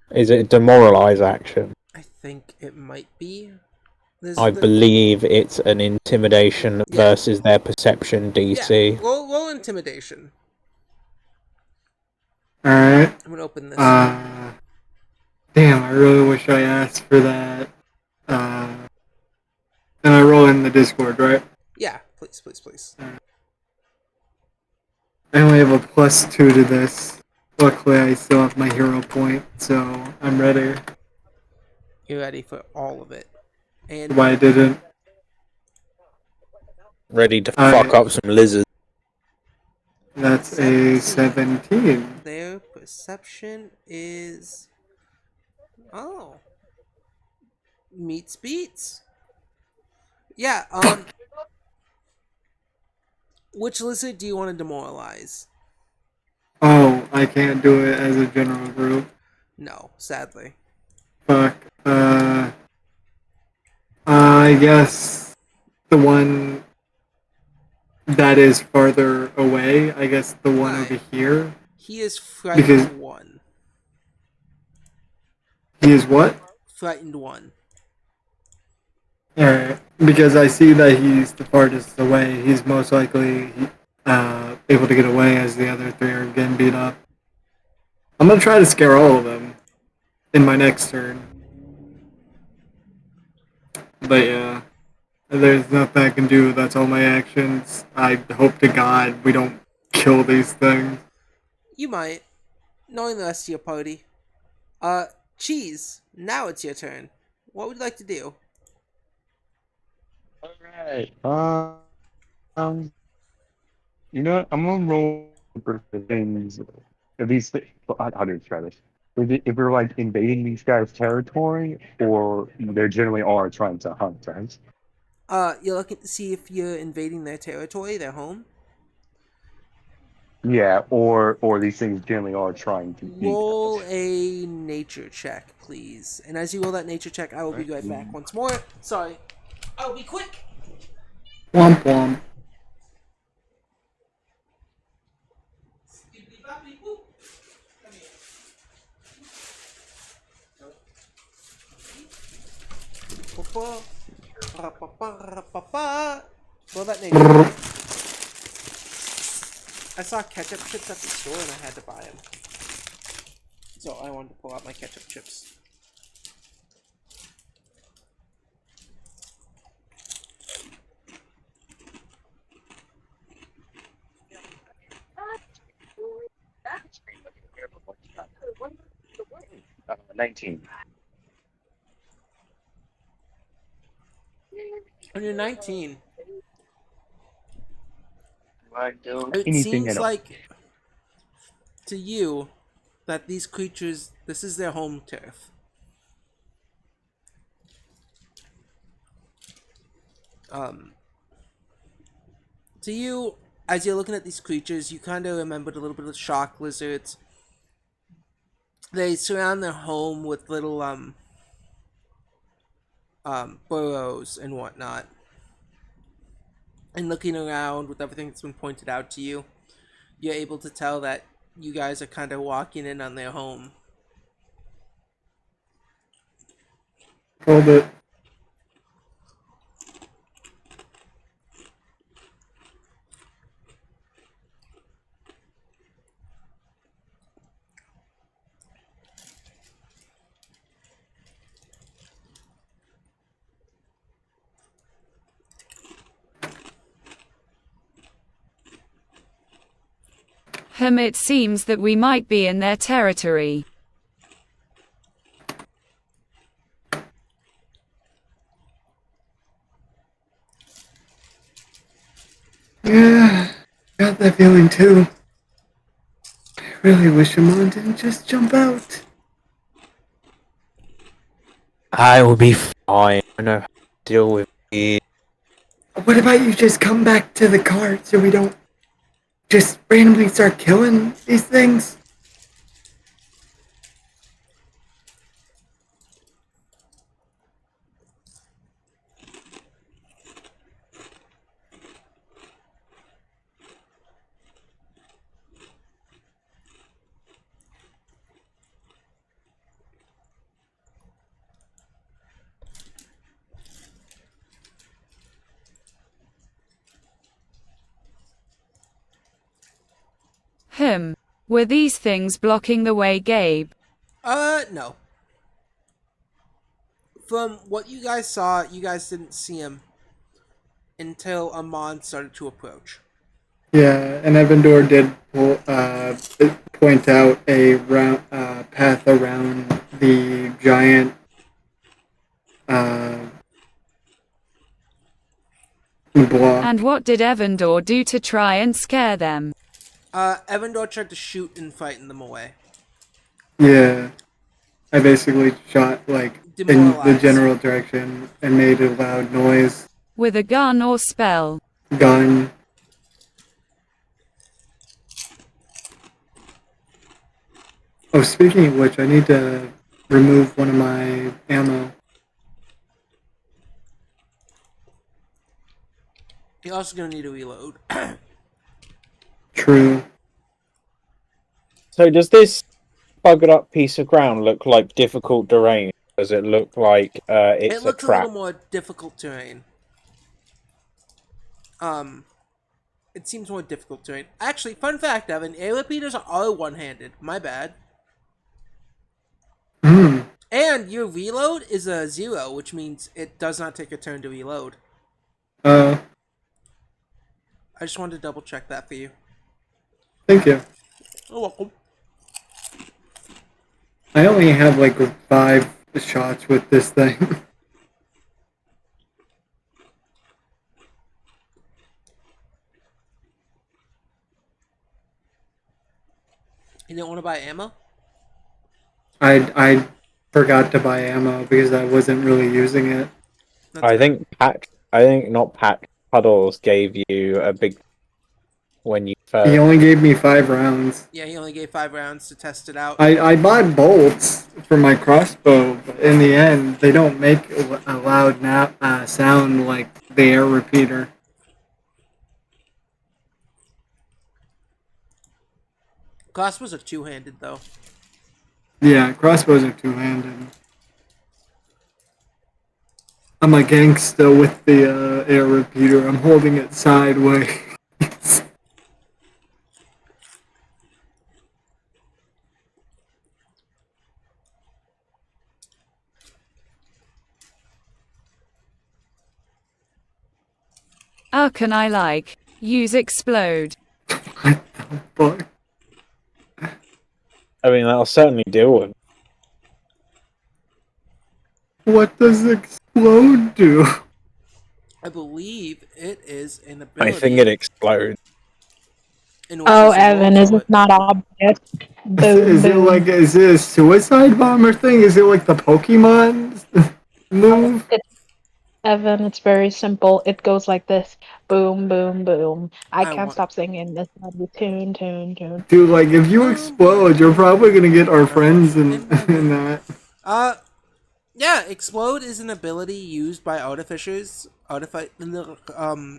S3: Is it a demoralize action?
S1: I think it might be.
S3: I believe it's an intimidation versus their perception DC.
S1: Yeah, roll intimidation.
S2: Alright.
S1: I'm gonna open this.
S2: Damn, I really wish I asked for that. And I roll in the Discord, right?
S1: Yeah, please.
S2: I only have a +2 to this. Luckily, I still have my hero point, so I'm ready.
S1: You're ready for all of it. And
S2: Why I didn't.
S3: Ready to fuck up some lizards.
S2: That's a 17.
S1: Their perception is... Oh. Meets beats. Yeah, which lizard do you want to demoralize?
S2: Oh, I can't do it as a general group.
S1: No, sadly.
S2: Fuck. I guess the one that is farther away. I guess the one over here.
S1: He is frightened one.
S2: He is what?
S1: Frightened one.
S2: Alright. Because I see that he's the farthest away. He's most likely able to get away as the other three are getting beat up. I'm gonna try to scare all of them in my next turn. But yeah, there's nothing I can do. That's all my actions. I hope to God we don't kill these things.
S1: You might, knowing the rest of your party. Cheese, now it's your turn. What would you like to do?
S7: All right. You know what? I'm gonna roll for things. At least, how do you describe this? If we're like invading these guys' territory, or they generally are trying to hunt us.
S1: You're looking to see if you're invading their territory, their home.
S7: Yeah, or these things generally are trying to eat
S1: Roll
S7: us.
S1: a nature check, please. And as you roll that nature check, I will be right back once more. Sorry. I'll be quick.
S2: Womp womp.
S1: Roll that nature check. I saw ketchup chips at the store and I had to buy them. So I wanted to pull out my ketchup chips.
S5: That's
S7: 19.
S1: When you're 19,
S7: I do
S1: it
S7: anything
S1: seems
S7: at all.
S1: like to you that these creatures, this is their home turf. Um, to you, as you're looking at these creatures, you kind of remembered a little bit of shock lizards. They surround their home with little burrows and whatnot. And looking around with everything that's been pointed out to you, you're able to tell that you guys are kind of walking in on their home.
S2: Hold it.
S6: It seems that we might be in their territory.
S2: Yeah, got that feeling too. I really wish Amon didn't just jump out.
S3: I will be fine. I know how to deal with it.
S2: What about you just come back to the cart so we don't just randomly start killing these things?
S6: Were these things blocking the way, Gabe?
S1: No. From what you guys saw, you guys didn't see him until Amon started to approach.
S2: Yeah, and Evandor did point out a path around the giant uh, block.
S6: And what did Evandor do to try and scare them?
S1: Evandor tried to shoot and frighten them away.
S2: Yeah, I basically shot like in the
S1: Demoralize.
S2: general direction and made a loud noise.
S6: With a gun or spell?
S2: Gun. Oh, speaking of which, I need to remove one of my ammo.
S1: You're also gonna need to reload.
S2: True.
S3: So does this buggered up piece of ground look like difficult terrain? Does it look like it's
S1: It
S3: a
S1: looks a little
S3: trap?
S1: more difficult terrain. It seems more difficult terrain. Actually, fun fact, Evan, air repeaters are one-handed. My bad.
S2: Hmm.
S1: And your reload is a 0, which means it does not take a turn to reload.
S2: Uh,
S1: I just wanted to double check that for you.
S2: thank you.
S1: You're welcome.
S2: I only have like 5 shots with this thing.
S1: You didn't want to buy ammo?
S2: I forgot to buy ammo because I wasn't really using it.
S1: That's fair.
S3: I think not Patch Puddles gave you a big when you
S2: He
S3: first.
S2: only gave me 5 rounds.
S1: Yeah, he only gave 5 rounds to test it out.
S2: I bought bolts for my crossbow, but in the end, they don't make a loud sound like the air repeater.
S1: Crossbows are two-handed, though.
S2: Yeah, crossbows are two-handed. I'm a gangsta with the air repeater. I'm holding it sideways.
S6: How can I use explode?
S2: What the fuck?
S3: I mean, that'll certainly deal with.
S2: What does explode do?
S1: I believe it is an
S3: I think
S1: ability
S3: it explodes.
S1: in which
S4: Oh,
S1: there's a roll
S4: Evan, is
S1: for
S4: it
S1: it.
S4: not obvious? Boom, boom.
S2: Is it a suicide bomber thing? Is it like the Pokemon move?
S4: Evan, it's very simple. It goes like this. Boom, boom, boom. I
S1: I
S4: can't
S1: want
S4: stop singing this. Tune, tune, tune.
S2: Dude, like if you
S1: boom, boom,
S2: explode, you're
S1: boom,
S2: probably gonna get our
S1: I want
S2: friends
S1: you in my
S2: in
S1: room.
S2: that.
S1: Yeah, explode is an ability used by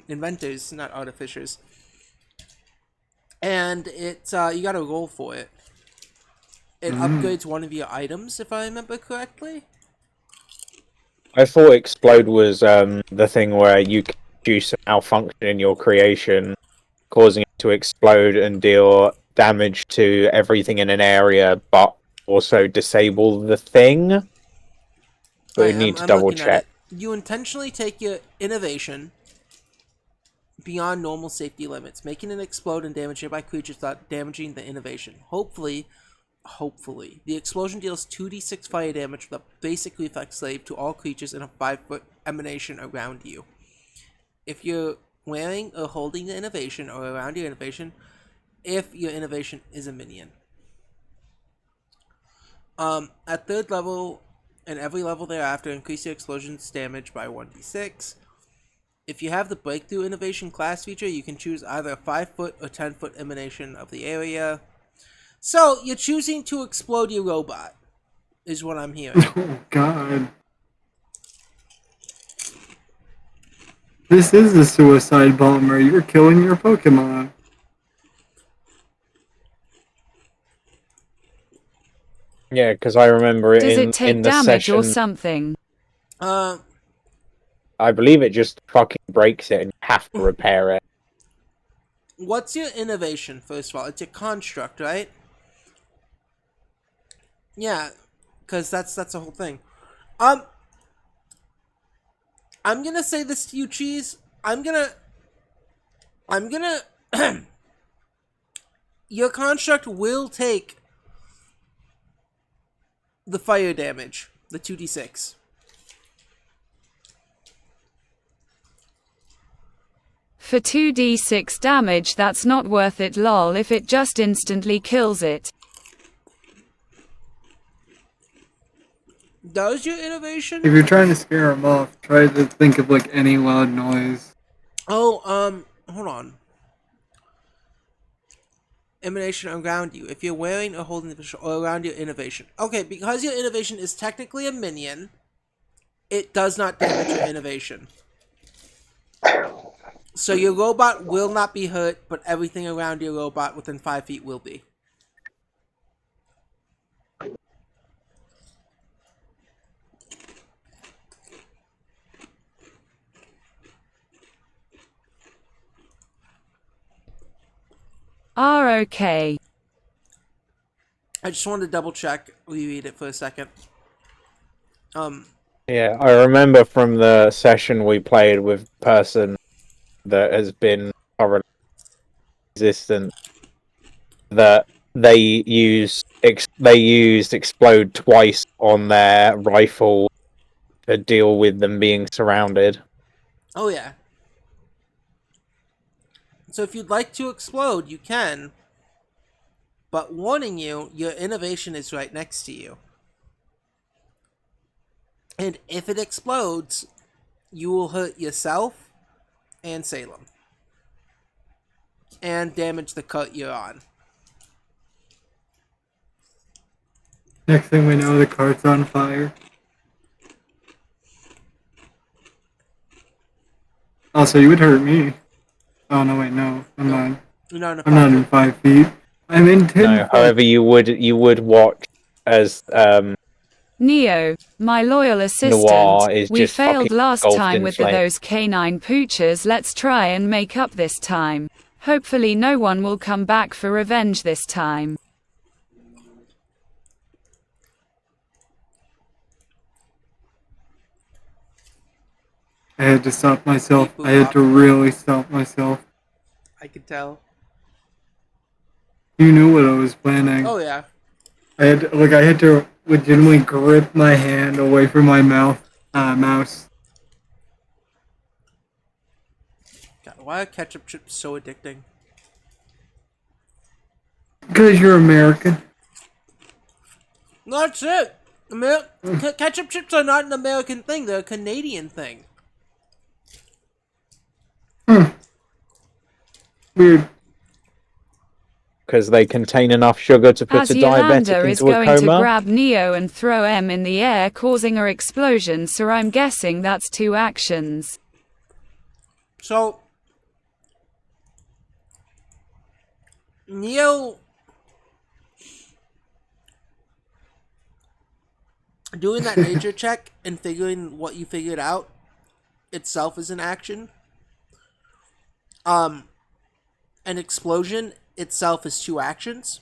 S1: inventors, not artificers. And it's you gotta roll for it. It upgrades one of your items, if I remember correctly.
S3: I thought explode was the thing where you can produce a malfunction in your creation, causing it to explode and deal damage to everything in an area, but also disable the thing. But we
S1: Alright,
S3: need to
S1: I'm
S3: double
S1: looking at
S3: check.
S1: it. You intentionally take your innovation beyond normal safety limits, making it explode and damage nearby creatures without damaging the innovation. Hopefully, the explosion deals 2d6 fire damage with a basic reflex save to all creatures in a 5-foot emanation around you. If you're wearing or holding the innovation or around your innovation, if your innovation is a minion. At third level and every level thereafter, increase your explosion's damage by 1d6. If you have the Breakthrough Innovation class feature, you can choose either a 5-foot or 10-foot emanation of the area. So, you're choosing to explode your robot, is what I'm hearing.
S2: Oh god. This is a suicide bomber. You're killing your Pokemon.
S3: Yeah, because I remember it
S6: Does it
S3: in
S6: take
S3: the
S6: damage or
S3: session.
S6: something?
S1: Uh,
S3: I believe it just fucking breaks it and you have to repair it.
S1: what's your innovation, first of all? It's a construct, right? Yeah, because that's the whole thing. I'm gonna say this to you, Cheese. I'm gonna your construct will take the fire damage, the 2d6.
S6: For 2d6 damage, that's not worth it lol if it just instantly kills it.
S1: Does your
S2: If
S1: innovation?
S2: you're trying to scare him off, try to think of like any loud noise.
S1: Oh, hold on. Emanation around you. If you're wearing or holding the or around your innovation. Okay, because your innovation is technically a minion, it does not damage your innovation. So your robot will not be hurt, but everything around your robot within 5 feet will be.
S6: Okay.
S1: I just wanted to double check, reread it for a second.
S3: Yeah, I remember from the session we played with the person that has been currently existent that they used explode twice on their rifle to deal with them being surrounded.
S1: Oh yeah. So if you'd like to explode, you can. But warning you, your innovation is right next to you. And if it explodes, you will hurt yourself and Salem. And damage the cut you're on.
S2: Next thing we know, the cart's on fire. Also, you would hurt me. Oh no, wait, no, I'm
S1: No.
S2: not.
S1: You're not in a
S2: I'm not in 5 feet. I'm in 10
S3: No,
S2: feet.
S3: however, you would watch as
S6: Neo, my loyal assistant,
S3: Noir is
S6: we
S3: just
S6: failed
S3: fucking
S6: last
S3: engulfed
S6: time
S3: in
S6: with
S3: flames.
S6: those canine poochers. Let's try and make up this time. Hopefully no one will come back for revenge this time.
S2: I had to stop myself. I had to really stop myself.
S1: I could tell.
S2: You knew what I was planning.
S1: Oh yeah.
S2: I had to legitimately grip my hand away from my mouse.
S1: God, why are ketchup chips so addicting?
S2: Because you're American.
S1: That's it. Ketchup chips are not an American thing. They're a Canadian thing.
S2: Weird.
S3: Because they contain enough sugar to put
S6: As
S3: a
S6: Yolanda
S3: diabetic
S6: is
S3: into a
S6: going to
S3: coma.
S6: grab Neo and throw M in the air, causing a explosion, so I'm guessing that's 2 actions.
S1: So, Neo doing that nature check and figuring what you figured out itself is an action. An explosion itself is 2 actions.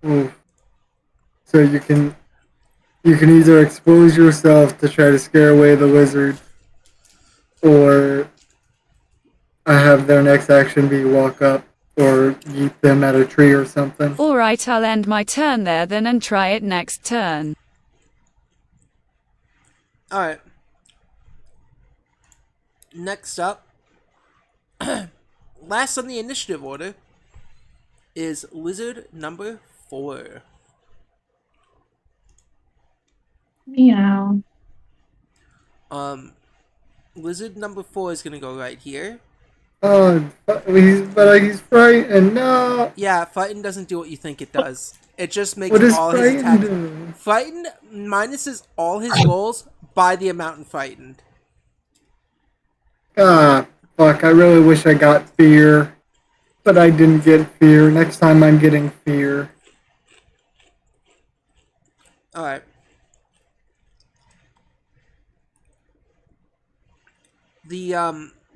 S2: Ooh. So you can either expose yourself to try to scare away the lizard, or have their next action be walk up or yeet them at a tree or something.
S6: Alright, I'll end my turn there then and try it next turn.
S1: Alright. Next up, last on the initiative order, is lizard number 4.
S4: Meow.
S1: Lizard number 4 is gonna go right here.
S2: Oh, he's frightened. No.
S1: Yeah, frightened doesn't do what you think it does. It just makes
S2: What does
S1: all his
S2: frightened
S1: attacks.
S2: do?
S1: Frightened minuses all his rolls by the amount in frightened.
S2: Ah, fuck. I really wish I got fear, but I didn't get fear. Next time I'm getting fear.
S1: Alright. The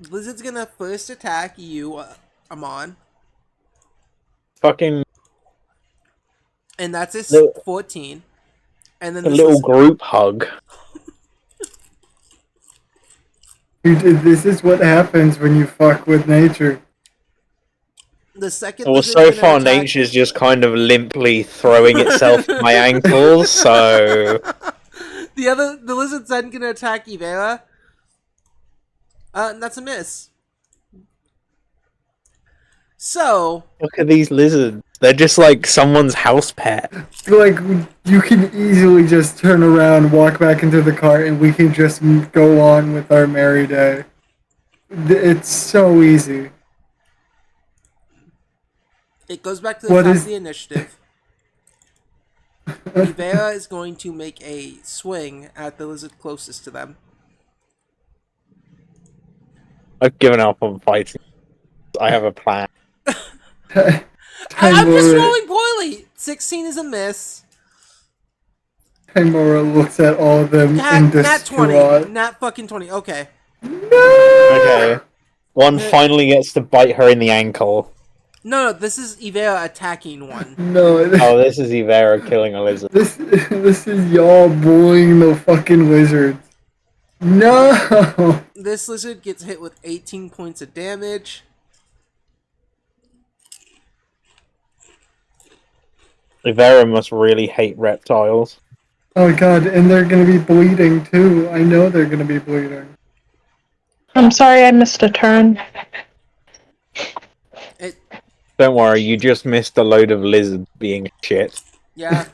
S1: lizard's gonna first attack you, Amon,
S3: Fucking
S1: and that's his
S3: Little-
S1: 14. And then
S3: a
S1: this
S3: little
S1: lizard,
S3: group hug.
S2: Dude, this is what happens when you fuck with nature.
S1: the second
S3: Well,
S1: lizard's
S3: so
S1: gonna
S3: far
S1: attack...
S3: nature's just kind of limply throwing itself to my ankles, so...
S1: the lizard's then gonna attack Ivera. And that's a miss. So,
S3: Look at these lizards. They're just like someone's house pet.
S2: Like, you can easily just turn around, walk back into the car, and we can just go on with our merry day. It's so easy.
S1: it goes back to the
S2: What
S1: top
S2: is-
S1: of the initiative. Ivera is going to make a swing at the lizard closest to them.
S3: I've given up on fighting. I have a plan.
S1: I'm just
S2: Timora,
S1: rolling poorly! 16 is a miss.
S2: Timora looks at all of them in
S1: Nat 20.
S2: distraught.
S1: Nat fucking 20. Okay.
S3: Okay. One finally gets to bite her in the ankle.
S1: No, this is Ivera attacking one.
S2: No,
S3: Oh, this is Ivera killing a lizard.
S2: this is y'all bullying the fucking lizards. No!
S1: This lizard gets hit with 18 points of damage.
S3: Ivera must really hate reptiles.
S2: Oh god, and they're gonna be bleeding too. I know they're gonna be bleeding.
S4: I'm sorry I missed a turn.
S1: It
S3: Don't worry, you just missed a load of lizards being shit.
S1: Yeah.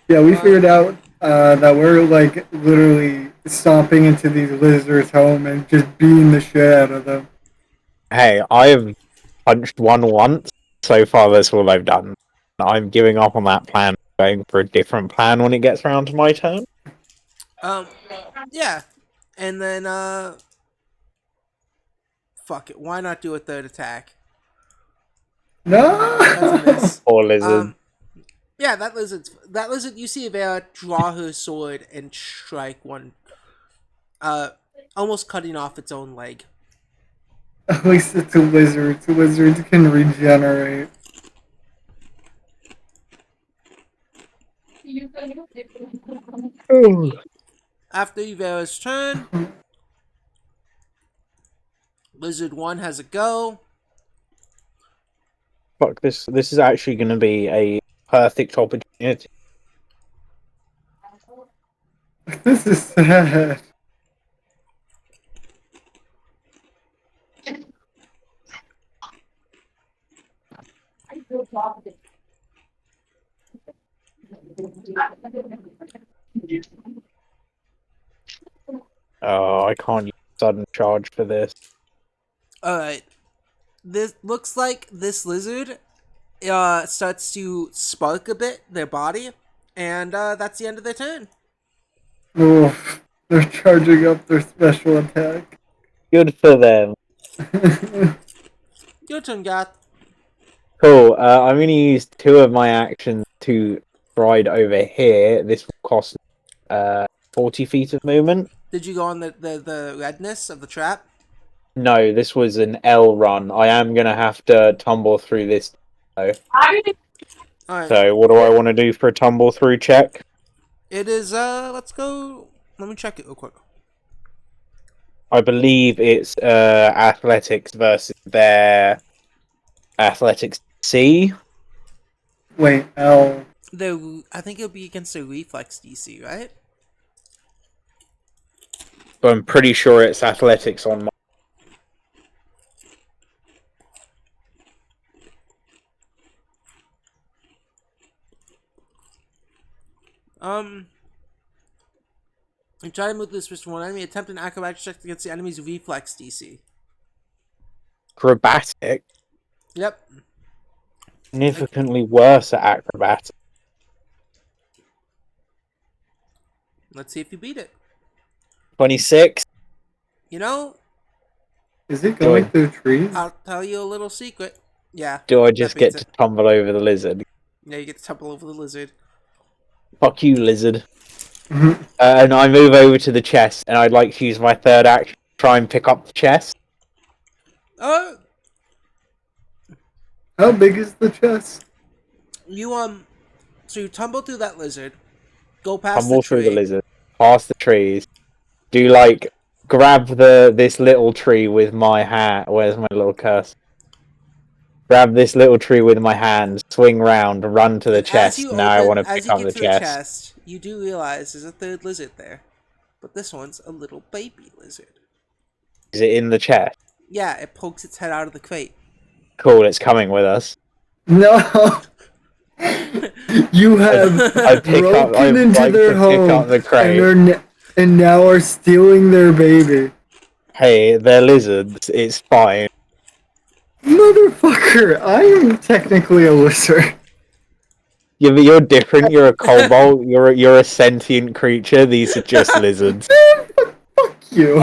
S2: Yeah, we figured out that we're like literally stomping into these lizards' home and just beating the shit out of them.
S3: Hey, I've punched one once. So far, that's all I've done. I'm giving up on that plan, going for a different plan when it gets around to my turn.
S1: Um. Yeah. And then fuck it. Why not do a third attack? That's a
S2: No.
S1: miss.
S3: Or lizard.
S1: Yeah, that lizard. You see Vera draw her sword and strike one, almost cutting off its own leg.
S2: At least it's a lizard. Lizards can regenerate.
S1: After Vera's turn, Lizard One has a go.
S3: Fuck, this is actually going to be a perfect opportunity.
S2: This is sad.
S3: Oh, I can't use sudden charge for this.
S1: All right. This looks like this lizard starts to spark a bit their body, and that's the end of their turn.
S2: Oof. They're charging up their special attack.
S3: Good for them.
S1: Your turn, Gath.
S3: Cool. I'm going to use 2 of my actions to ride over here. This will cost 40 feet of movement.
S1: Did you go on the redness of the trap?
S3: No, this was an L run. I am going to have to tumble through this. Though.
S1: All right.
S3: So, what do I want to do for a tumble through check?
S1: It is let's go. Let me check it real quick.
S3: I believe it's athletics versus their athletics C.
S2: Wait, L.
S1: I think it'll be against a reflex DC, right?
S3: But I'm pretty sure it's athletics on my.
S1: You try to move this with one enemy. Attempt an acrobatics check against the enemy's reflex DC.
S3: Acrobatic?
S1: Yep.
S3: Significantly worse at acrobatics.
S1: Let's see if you beat it.
S3: 26.
S1: You know,
S2: Is it going through trees?
S1: I'll tell you a little secret. Yeah.
S3: Do I
S1: that
S3: just
S1: beats
S3: get to
S1: it.
S3: tumble over the lizard?
S1: Yeah, you get to tumble over the lizard.
S3: Fuck you, lizard. And I move over to the chest, and I'd like to use my third action to try and pick up the chest.
S1: Oh,
S2: How big is the chest?
S1: you so you tumble through that lizard, go past
S3: Tumble
S1: the
S3: through
S1: tree.
S3: the lizard, past the trees. Do like grab this little tree with my hand. Where's my little cursor? Grab this little tree with my hand, swing round, run to the
S1: And
S3: chest. Now I want to
S1: as
S3: pick
S1: you
S3: up
S1: get
S3: the
S1: to the
S3: chest.
S1: chest, you do realize there's a third lizard there, but this one's a little baby lizard.
S3: Is it in the chest?
S1: Yeah, it pokes its head out of the crate.
S3: Cool, it's coming with us.
S2: No! You have
S3: I pick up. I
S2: broken into
S3: like
S2: their
S3: to pick
S2: home
S3: up the crate.
S2: and now are stealing their baby.
S3: Hey, they're lizards. It's fine.
S2: Motherfucker, I am technically a lizard.
S3: Yeah, but you're different. You're a kobold. You're a sentient creature. These are just lizards.
S2: Fuck you.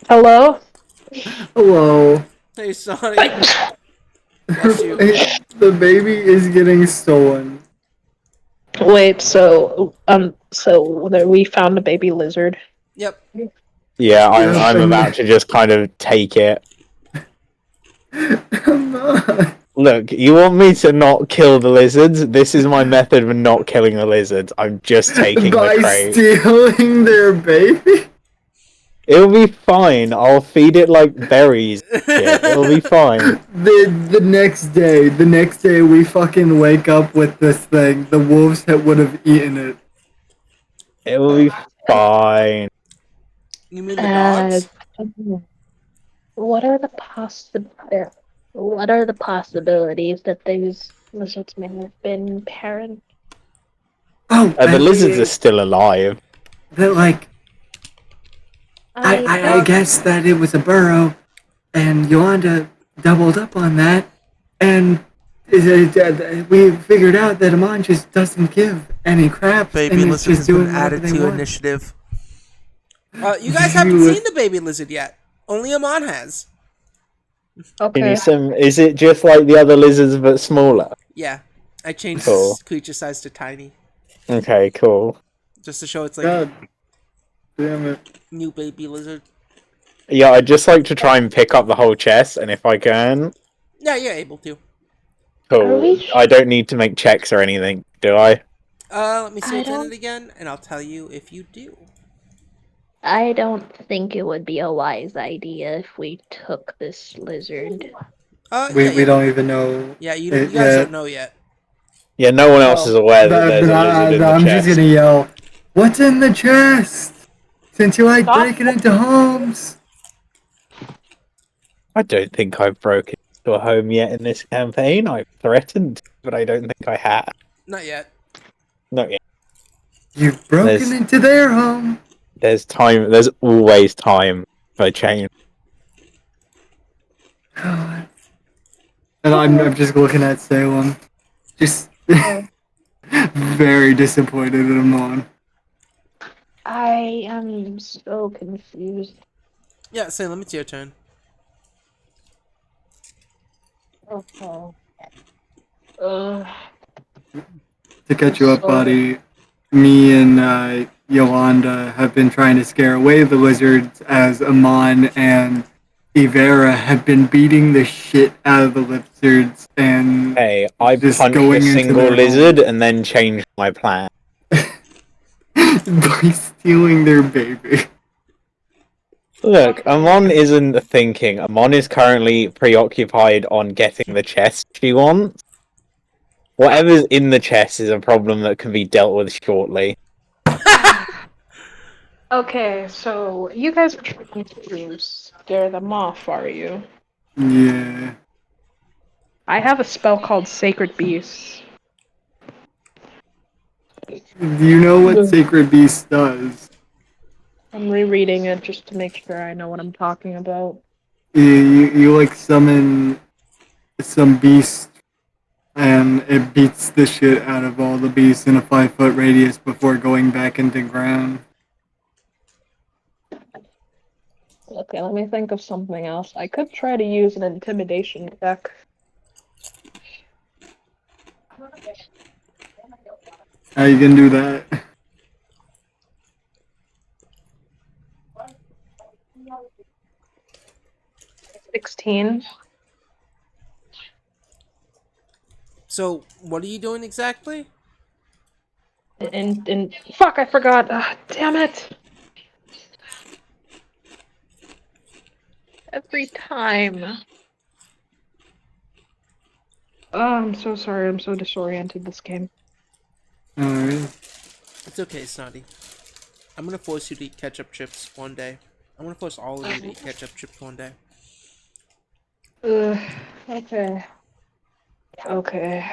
S4: Hello?
S2: Hello.
S1: Hey, sorry. Bless you.
S2: The baby is getting stolen.
S4: Wait, so we found a baby lizard.
S1: Yep.
S3: Yeah, I'm about to just kind of take it.
S2: I'm not.
S3: Look, you want me to not kill the lizards? This is my method of not killing the lizards. I'm just taking
S2: By
S3: the crate.
S2: stealing their baby?
S3: It'll be fine. I'll feed it like berries. Shit. It'll be fine.
S2: The next day we fucking wake up with this thing. The wolves would have eaten it.
S3: It will be fine.
S1: You mean the dogs?
S4: What are the possibilities? What are the possibilities that these lizards may have been parent?
S2: Oh,
S3: The lizards are still alive.
S2: that like
S4: I
S2: I
S4: thought
S2: guess that it was a burrow, and Yolanda doubled up on that, and we figured out that Amon just doesn't give any craps
S1: Baby
S2: and is
S1: lizard
S2: just
S1: has been
S2: doing whatever
S1: added
S2: they
S1: to
S2: want.
S1: initiative. You guys haven't seen the baby lizard yet. Only Amon has.
S3: Can
S4: okay.
S3: you sim? Is it just like the other lizards but smaller?
S1: Yeah, I changed
S3: Cool.
S1: its creature size to tiny,
S3: Okay, cool.
S1: just to show it's like
S2: God damn it!
S1: new baby lizard.
S3: Yeah, I'd just like to try and pick up the whole chest, and if I can,
S1: Yeah, you're able to.
S4: Are
S3: cool.
S4: we?
S3: I don't need to make checks or anything, do I?
S1: Let me see
S4: I
S1: what's in it
S4: don't.
S1: again, and I'll tell you if you do.
S4: I don't think it would be a wise idea if we took this lizard.
S1: Yeah,
S2: We
S1: you
S2: don't even know
S1: yeah, you
S2: it
S1: guys
S2: yet.
S1: don't know yet.
S3: Yeah, no one else
S4: Oh.
S3: is aware that
S2: But,
S3: there's
S2: but
S3: a lizard in the
S2: I'm just
S3: chest.
S2: gonna yell, "What's in the chest?" Since you like
S4: Stop.
S2: breaking into homes.
S3: I don't think I've broken into a home yet in this campaign. I've threatened, but I don't think I have.
S1: Not yet.
S3: Not yet.
S2: You've broken into their home.
S3: There's time. There's always time for change.
S2: God. And I'm just looking at Salem, just very disappointed in Amon.
S4: I am so confused.
S1: Yeah, Salem, it's your turn.
S4: Okay. Uh,
S2: To catch you up, buddy, me and Yolanda have been trying to scare away the lizards as Amon and Ivera have been beating the shit out of the lizards and
S3: Hey, I
S2: just
S3: punched a
S2: going into
S3: single
S2: their
S3: lizard and then changed my plan.
S2: by stealing their baby.
S3: Look, Amon isn't thinking. Amon is currently preoccupied on getting the chest she wants. Whatever's in the chest is a problem that can be dealt with shortly.
S4: okay, so you guys are trying to scare them off, are you?
S2: Yeah.
S4: I have a spell called Sacred Beast.
S2: Do you know what Sacred Beast does?
S4: I'm rereading it just to make sure I know what I'm talking about.
S2: You like summon some beast and it beats the shit out of all the beasts in a 5-foot radius before going back into ground.
S4: Okay, let me think of something else. I could try to use an intimidation check.
S2: How you gonna do that?
S4: 16.
S1: So, what are you doing exactly?
S4: And fuck, I forgot. Damn it. Every time. Oh, I'm so sorry. I'm so disoriented this game.
S2: Alright.
S1: It's okay, Snotty. I'm gonna force you to eat ketchup chips one day. I'm gonna force all of you to eat ketchup chips one day.
S4: Okay. Okay.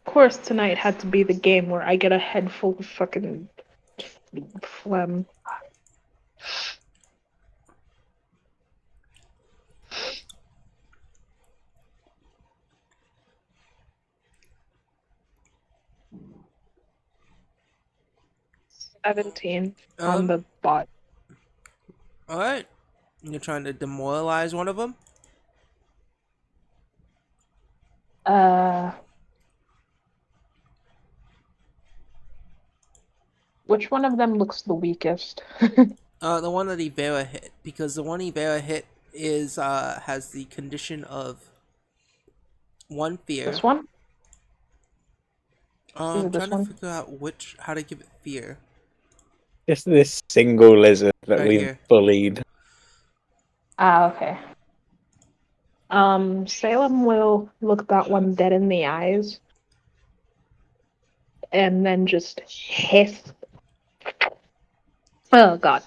S4: Of course, tonight had to be the game where I get a head full of fucking phlegm. $17 on the bot.
S1: Alright. You're trying to demoralize one of them?
S4: Which one of them looks the weakest?
S1: The one that Ivera hit. Because the one Ivera hit is, has the condition of one fear.
S4: This one?
S1: I'm
S4: this
S1: trying to
S4: one?
S1: figure out how to give it fear.
S3: Just this single lizard that
S1: Right
S3: we've
S1: here.
S3: bullied.
S4: Okay. Salem will look that one dead in the eyes and then just hiss. Oh god.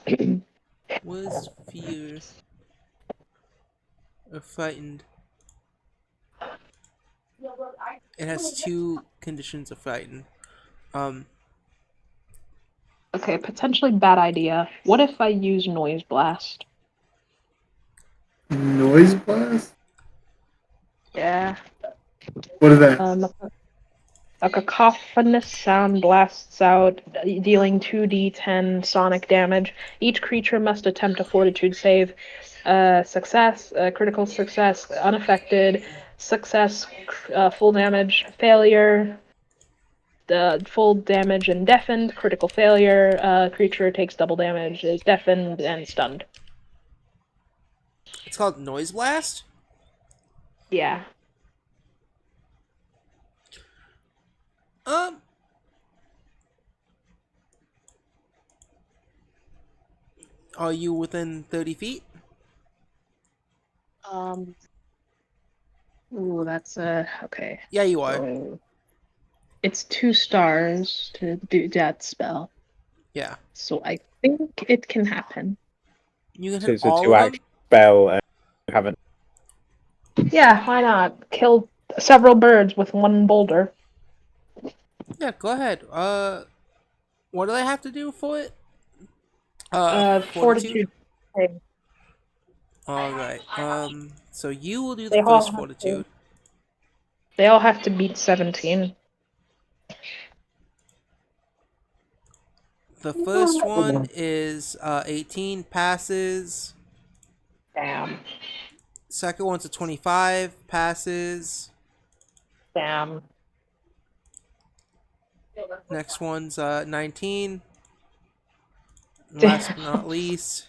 S1: What is fear? or frightened. It has two conditions of frightened. Um,
S4: Okay, potentially bad idea. What if I use noise blast?
S2: Noise blast?
S4: Yeah.
S2: What is that?
S4: A cacophonous sound blasts out, dealing 2d10 sonic damage. Each creature must attempt a fortitude save. Success, critical success, unaffected. Success, full damage. Failure, full damage and deafened. Critical failure, creature takes double damage, is deafened and stunned.
S1: it's called Noise Blast.
S4: Yeah.
S1: Um, are you within 30 feet?
S4: Um. Ooh, that's okay.
S1: Yeah, you are.
S4: So it's 2 stars to do that spell.
S1: Yeah.
S4: So I think it can happen.
S1: You can
S3: So
S1: hit
S3: it's a
S1: all
S3: two
S1: of
S3: action
S1: them?
S3: spell, and you haven't.
S4: Yeah, why not? Kill several birds with one boulder.
S1: Yeah, go ahead. What do I have to do for it? Fortitude?
S4: Fortitude. Save.
S1: Alright. So you will do the
S4: They all
S1: first
S4: have
S1: fortitude.
S4: to. They all have to beat 17.
S1: The first one is 18, passes.
S4: Damn.
S1: Second one's a 25, passes.
S4: Damn.
S1: Next one's 19. Last but
S4: Damn.
S1: not least,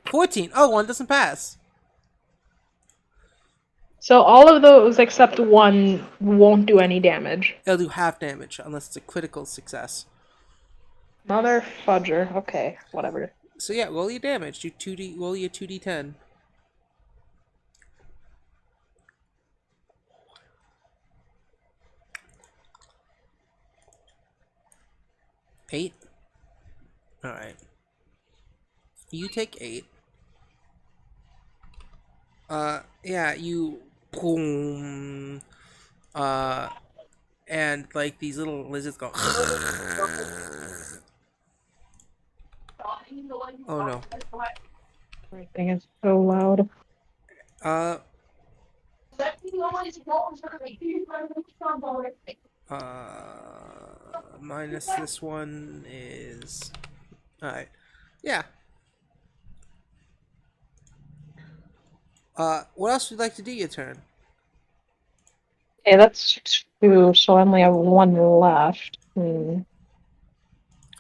S1: 14. Oh, one doesn't pass.
S4: So all of those except one won't do any damage.
S1: It'll do half damage unless it's a critical success.
S4: Mother fudger. Okay, whatever.
S1: So yeah, roll your damage. Do 2d. Roll your 2d10. Eight. All right. You take 8. Yeah, you boom. And like these little lizards go. Oh no.
S4: Everything is so loud.
S1: Uh, minus this one is. Alright. Yeah. What else would you like to do your turn?
S4: Okay, that's 2, so I only have 1 left. What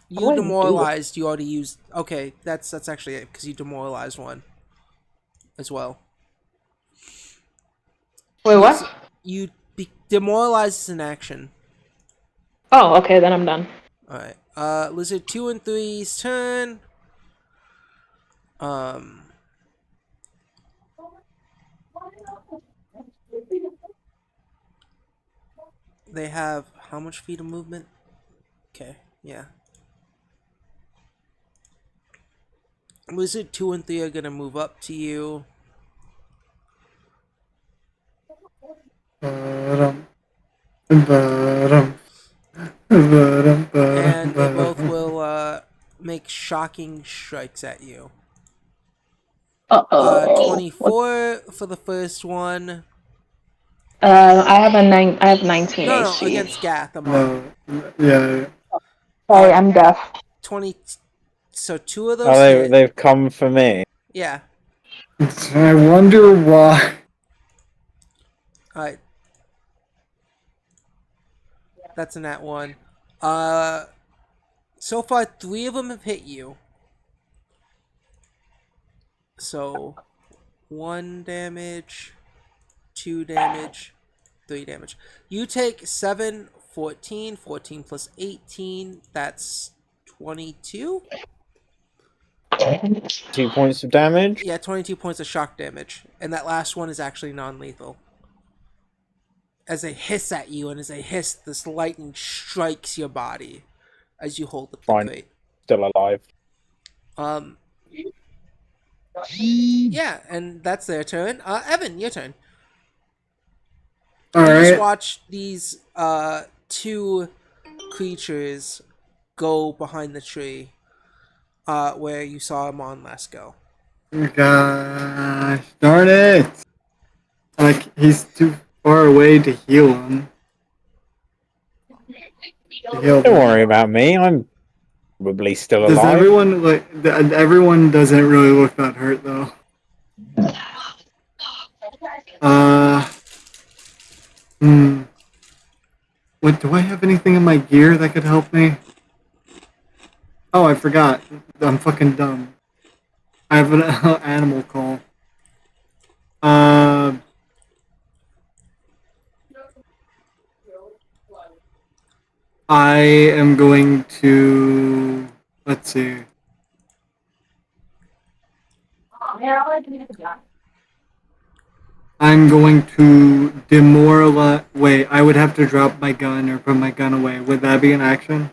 S1: You
S4: do I do?
S1: demoralized. You already used. Okay, that's actually it because you demoralized one as well.
S4: Wait, what?
S1: You demoralized an action.
S4: Oh, okay, then I'm done.
S1: All right. Lizard 2 and 3's turn. Um. They have how much feet of movement? Okay. Yeah. Lizard 2 and 3 are gonna move up to you.
S2: Ba-dum, ba-dum, ba-dum, ba-dum,
S1: And they both
S2: ba-dum.
S1: will make shocking strikes at you.
S4: Uh-oh. What?
S1: 24 for the first one.
S4: I have 19
S1: No,
S4: AC.
S1: against Gath, I'm on.
S2: No, yeah.
S4: Sorry, I'm deaf.
S1: 20. So two of
S3: Oh,
S1: those hit.
S3: they've come for me.
S1: Yeah.
S2: I wonder why.
S1: Alright. That's a nat 1. So far, 3 of them have hit you. So, 1 damage, 2 damage, 3 damage. You take 7, 14. 14 plus 18. That's 22?
S3: 2 points of damage.
S1: Yeah, 22 points of shock damage. And that last one is actually non-lethal. As they hiss at you, and as they hiss, this lightning strikes your body as you hold up the
S3: Fine.
S1: crate.
S3: Still alive.
S1: Um, Yeah, and that's their turn. Evan, your turn.
S2: All
S1: You just
S2: right.
S1: watch these two creatures go behind the tree where you saw Amon last go.
S2: Gosh darn it! Like he's too far away to heal him. To heal
S3: Don't
S2: them.
S3: worry about me. I'm probably still
S2: Does
S3: alive.
S2: everyone like? Everyone doesn't really look that hurt though. Uh. Hmm. What? Do I have anything in my gear that could help me? Oh, I forgot. I'm fucking dumb. I have an animal call. Uh. I am going to. Let's see. I'm going to demoralize. Wait, I would have to drop my gun or put my gun away. Would that be an action?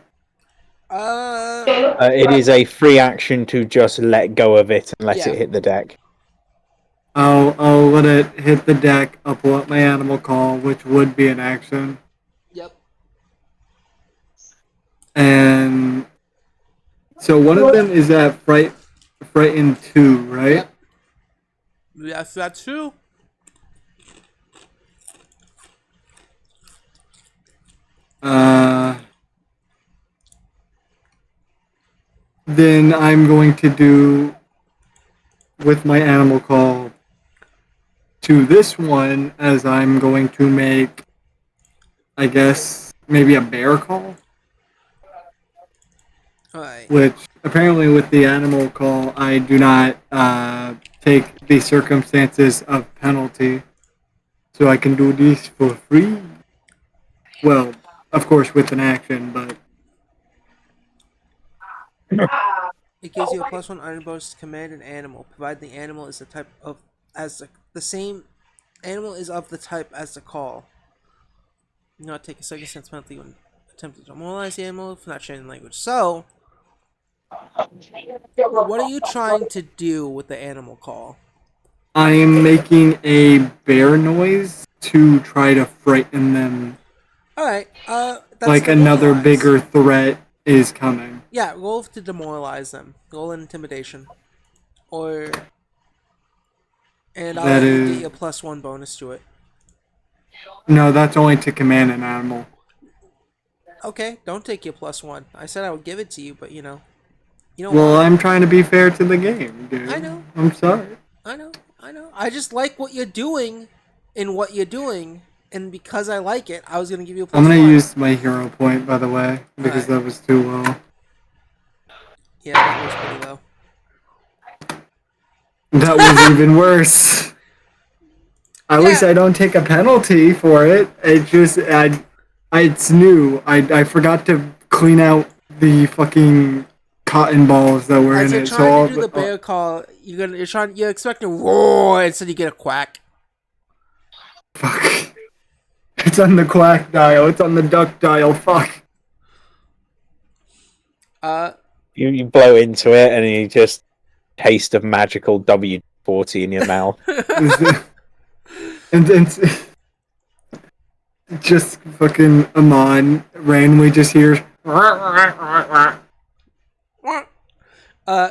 S1: Uh,
S3: It is a free action to just let go of it and let
S1: yeah.
S3: it hit the deck.
S2: I'll let it hit the deck. I'll pull up my animal call, which would be an action.
S1: Yep.
S2: And so one of them is at frightened 2, right?
S1: Yep. Yes, that's true.
S2: Uh, then I'm going to do with my animal call to this one as I'm going to make, I guess, maybe a bear call.
S1: Alright.
S2: Which apparently with the animal call, I do not take the circumstances of penalty, so I can do this for free. Well, of course with an action, but
S1: It gives you a +1 iron bonus to command an animal, provided the animal is the type of as the same animal is of the type as the call. You not take a second sense penalty when attempting to demoralize the animal for not sharing the language. So, what are you trying to do with the animal call?
S2: I am making a bear noise to try to frighten them.
S1: Alright, that's
S2: Like another bigger threat is coming.
S1: Yeah, roll to demoralize them. Roll an intimidation. And I'll
S2: That
S1: let you get
S2: is
S1: your +1 bonus to it.
S2: no, that's only to command an animal.
S1: Okay, don't take your +1. I said I would give it to you, but you know. You don't
S2: Well,
S1: want it.
S2: I'm trying to be fair to the game, dude.
S1: I know.
S2: I'm sorry.
S1: I know. I just like what you're doing and what you're doing, and because I like it, I was gonna give you a +1.
S2: I'm gonna use my hero point, by the way, because
S1: Alright.
S2: that was too low.
S1: Yeah, that was pretty low.
S2: That was even worse. At least I don't take a penalty for it. It just, it's new. I forgot to clean out the fucking cotton balls that were
S1: As
S2: in
S1: you're
S2: it. So
S1: trying to do the bear call, you're expecting a roar instead you get a quack.
S2: fuck. It's on the quack dial. It's on the duck dial. Fuck.
S3: You blow into it and you just taste of magical W40 in your mouth.
S2: And then just fucking Amon randomly just hears.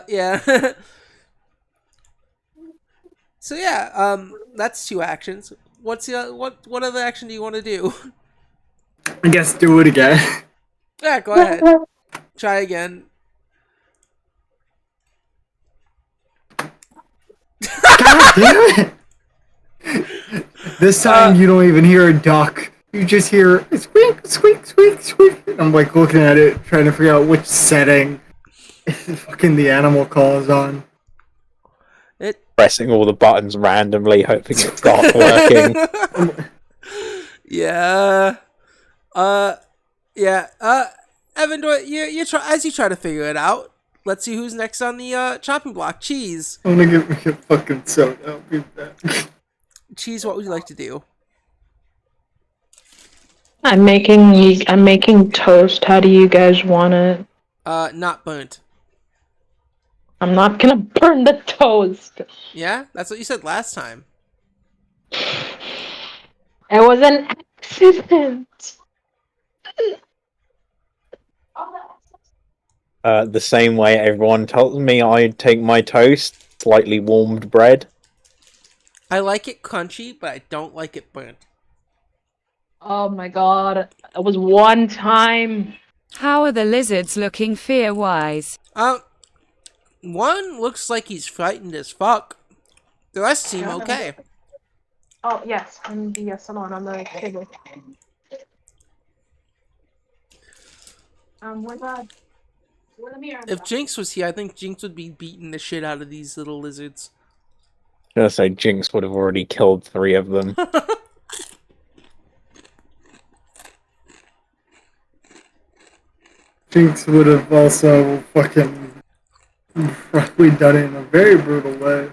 S1: Yeah. So yeah, that's 2 actions. What's the what other action do you want to do?
S2: I guess do it again.
S1: Yeah, go ahead. Try again.
S2: God damn it! This time you don't even hear a duck. You just hear squeak, squeak, squeak, squeak. I'm like looking at it, trying to figure out which setting fucking the animal call is on.
S3: Pressing all the buttons randomly, hoping it starts working.
S1: Yeah. Yeah. Evan, you try as you try to figure it out. Let's see who's next on the chopping block. Cheese.
S2: I'm gonna get me a fucking soda. I'll be back.
S1: Cheese, what would you like to do?
S4: I'm making toast. How do you guys want it?
S1: Not burnt.
S4: I'm not gonna burn the toast.
S1: Yeah, that's what you said last time.
S4: It was an accident.
S3: The same way everyone tells me I take my toast, slightly warmed bread.
S1: I like it crunchy, but I don't like it burnt.
S4: Oh my god. It was one time.
S6: How are the lizards looking fear-wise?
S1: One looks like he's frightened as fuck. The rest seem
S4: Yeah,
S1: okay.
S4: oh, yes. I'm the salon on the table. Where's the mirror?
S1: If Jinx was here, I think Jinx would be beating the shit out of these little lizards.
S3: I'm gonna say Jinx would have already killed 3 of them.
S2: Jinx would have also fucking probably done it in a very brutal way.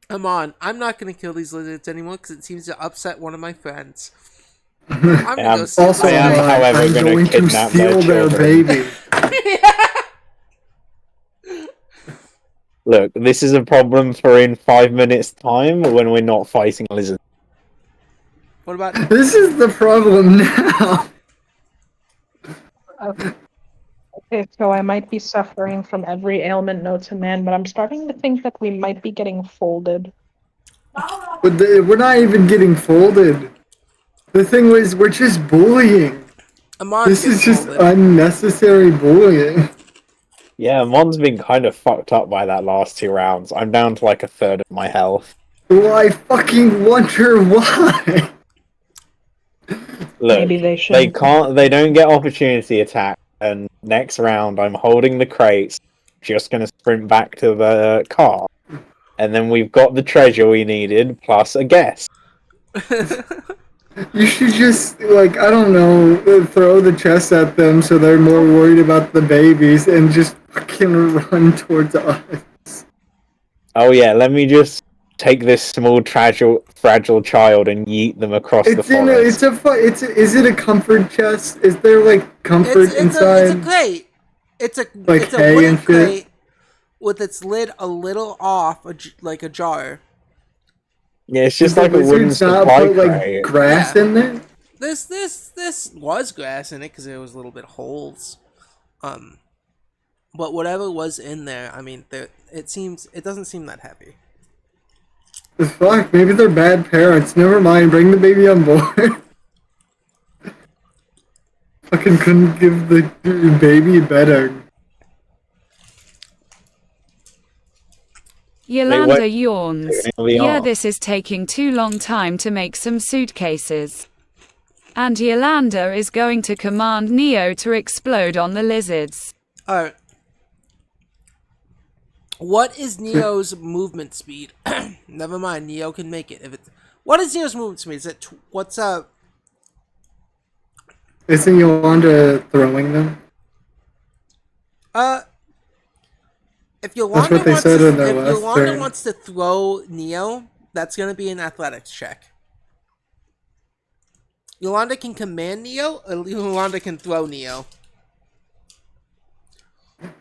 S1: Come on, I'm not gonna kill these lizards anymore because it seems to upset one of my friends. I'm gonna go steal
S2: Also,
S3: I am,
S1: this
S3: however,
S2: I'm
S3: gonna
S2: going to
S3: kidnap their
S2: steal their
S3: children.
S2: baby.
S3: Look, this is a problem for in 5 minutes' time when we're not fighting lizards.
S1: What about?
S2: This is the problem now.
S4: Okay, so I might be suffering from every ailment known to man, but I'm starting to think that we might be getting folded.
S2: But we're not even getting folded. The thing was, we're just bullying.
S1: Amon's
S2: This is
S1: getting
S2: just
S1: folded.
S2: unnecessary bullying.
S3: Yeah, Mon's been kind of fucked up by that last 2 rounds. I'm down to like a third of my health.
S2: Well, I fucking wonder why.
S3: Look,
S4: Maybe they
S3: they
S4: shouldn't.
S3: can't. They don't get opportunity attack. And next round, I'm holding the crates, just gonna sprint back to the car, and then we've got the treasure we needed plus a guest.
S2: You should just, like, I don't know, throw the chest at them so they're more worried about the babies and just fucking run towards us.
S3: Oh yeah, let me just take this small fragile child and yeet them across the forest.
S2: Is it a comfort chest? Is there, like, comfort
S1: It's a
S2: inside?
S1: crate.
S2: Like
S1: It's a
S2: hay
S1: wooden
S2: and shit?
S1: crate with its lid a little off, like a jar.
S3: Yeah, it's
S2: Did
S3: just
S2: the
S3: like a wooden
S2: wizards not
S3: supply
S2: put, like,
S3: crate.
S2: grass
S1: Yeah.
S2: in there?
S1: This was grass in it because there was a little bit holes. But whatever was in there, I mean, it doesn't seem that heavy.
S2: Fuck, maybe they're bad parents. Never mind, bring the baby on board. Fucking couldn't give the baby better.
S3: They went
S6: Yolanda yawns.
S3: to the
S6: Yeah,
S3: arm.
S6: this is taking too long time to make some suitcases. And Yolanda is going to command Neo to explode on the lizards.
S1: Alright. What is Neo's movement speed? Never mind, Neo can make it. What is Neo's movement speed? Is it what's up?
S2: Isn't Yolanda throwing them?
S1: If Yolanda
S2: That's what they
S1: wants
S2: said
S1: to,
S2: in their
S1: if
S2: last
S1: Yolanda
S2: turn.
S1: wants to throw Neo, that's gonna be an athletics check. Yolanda can command Neo, or Yolanda can throw Neo.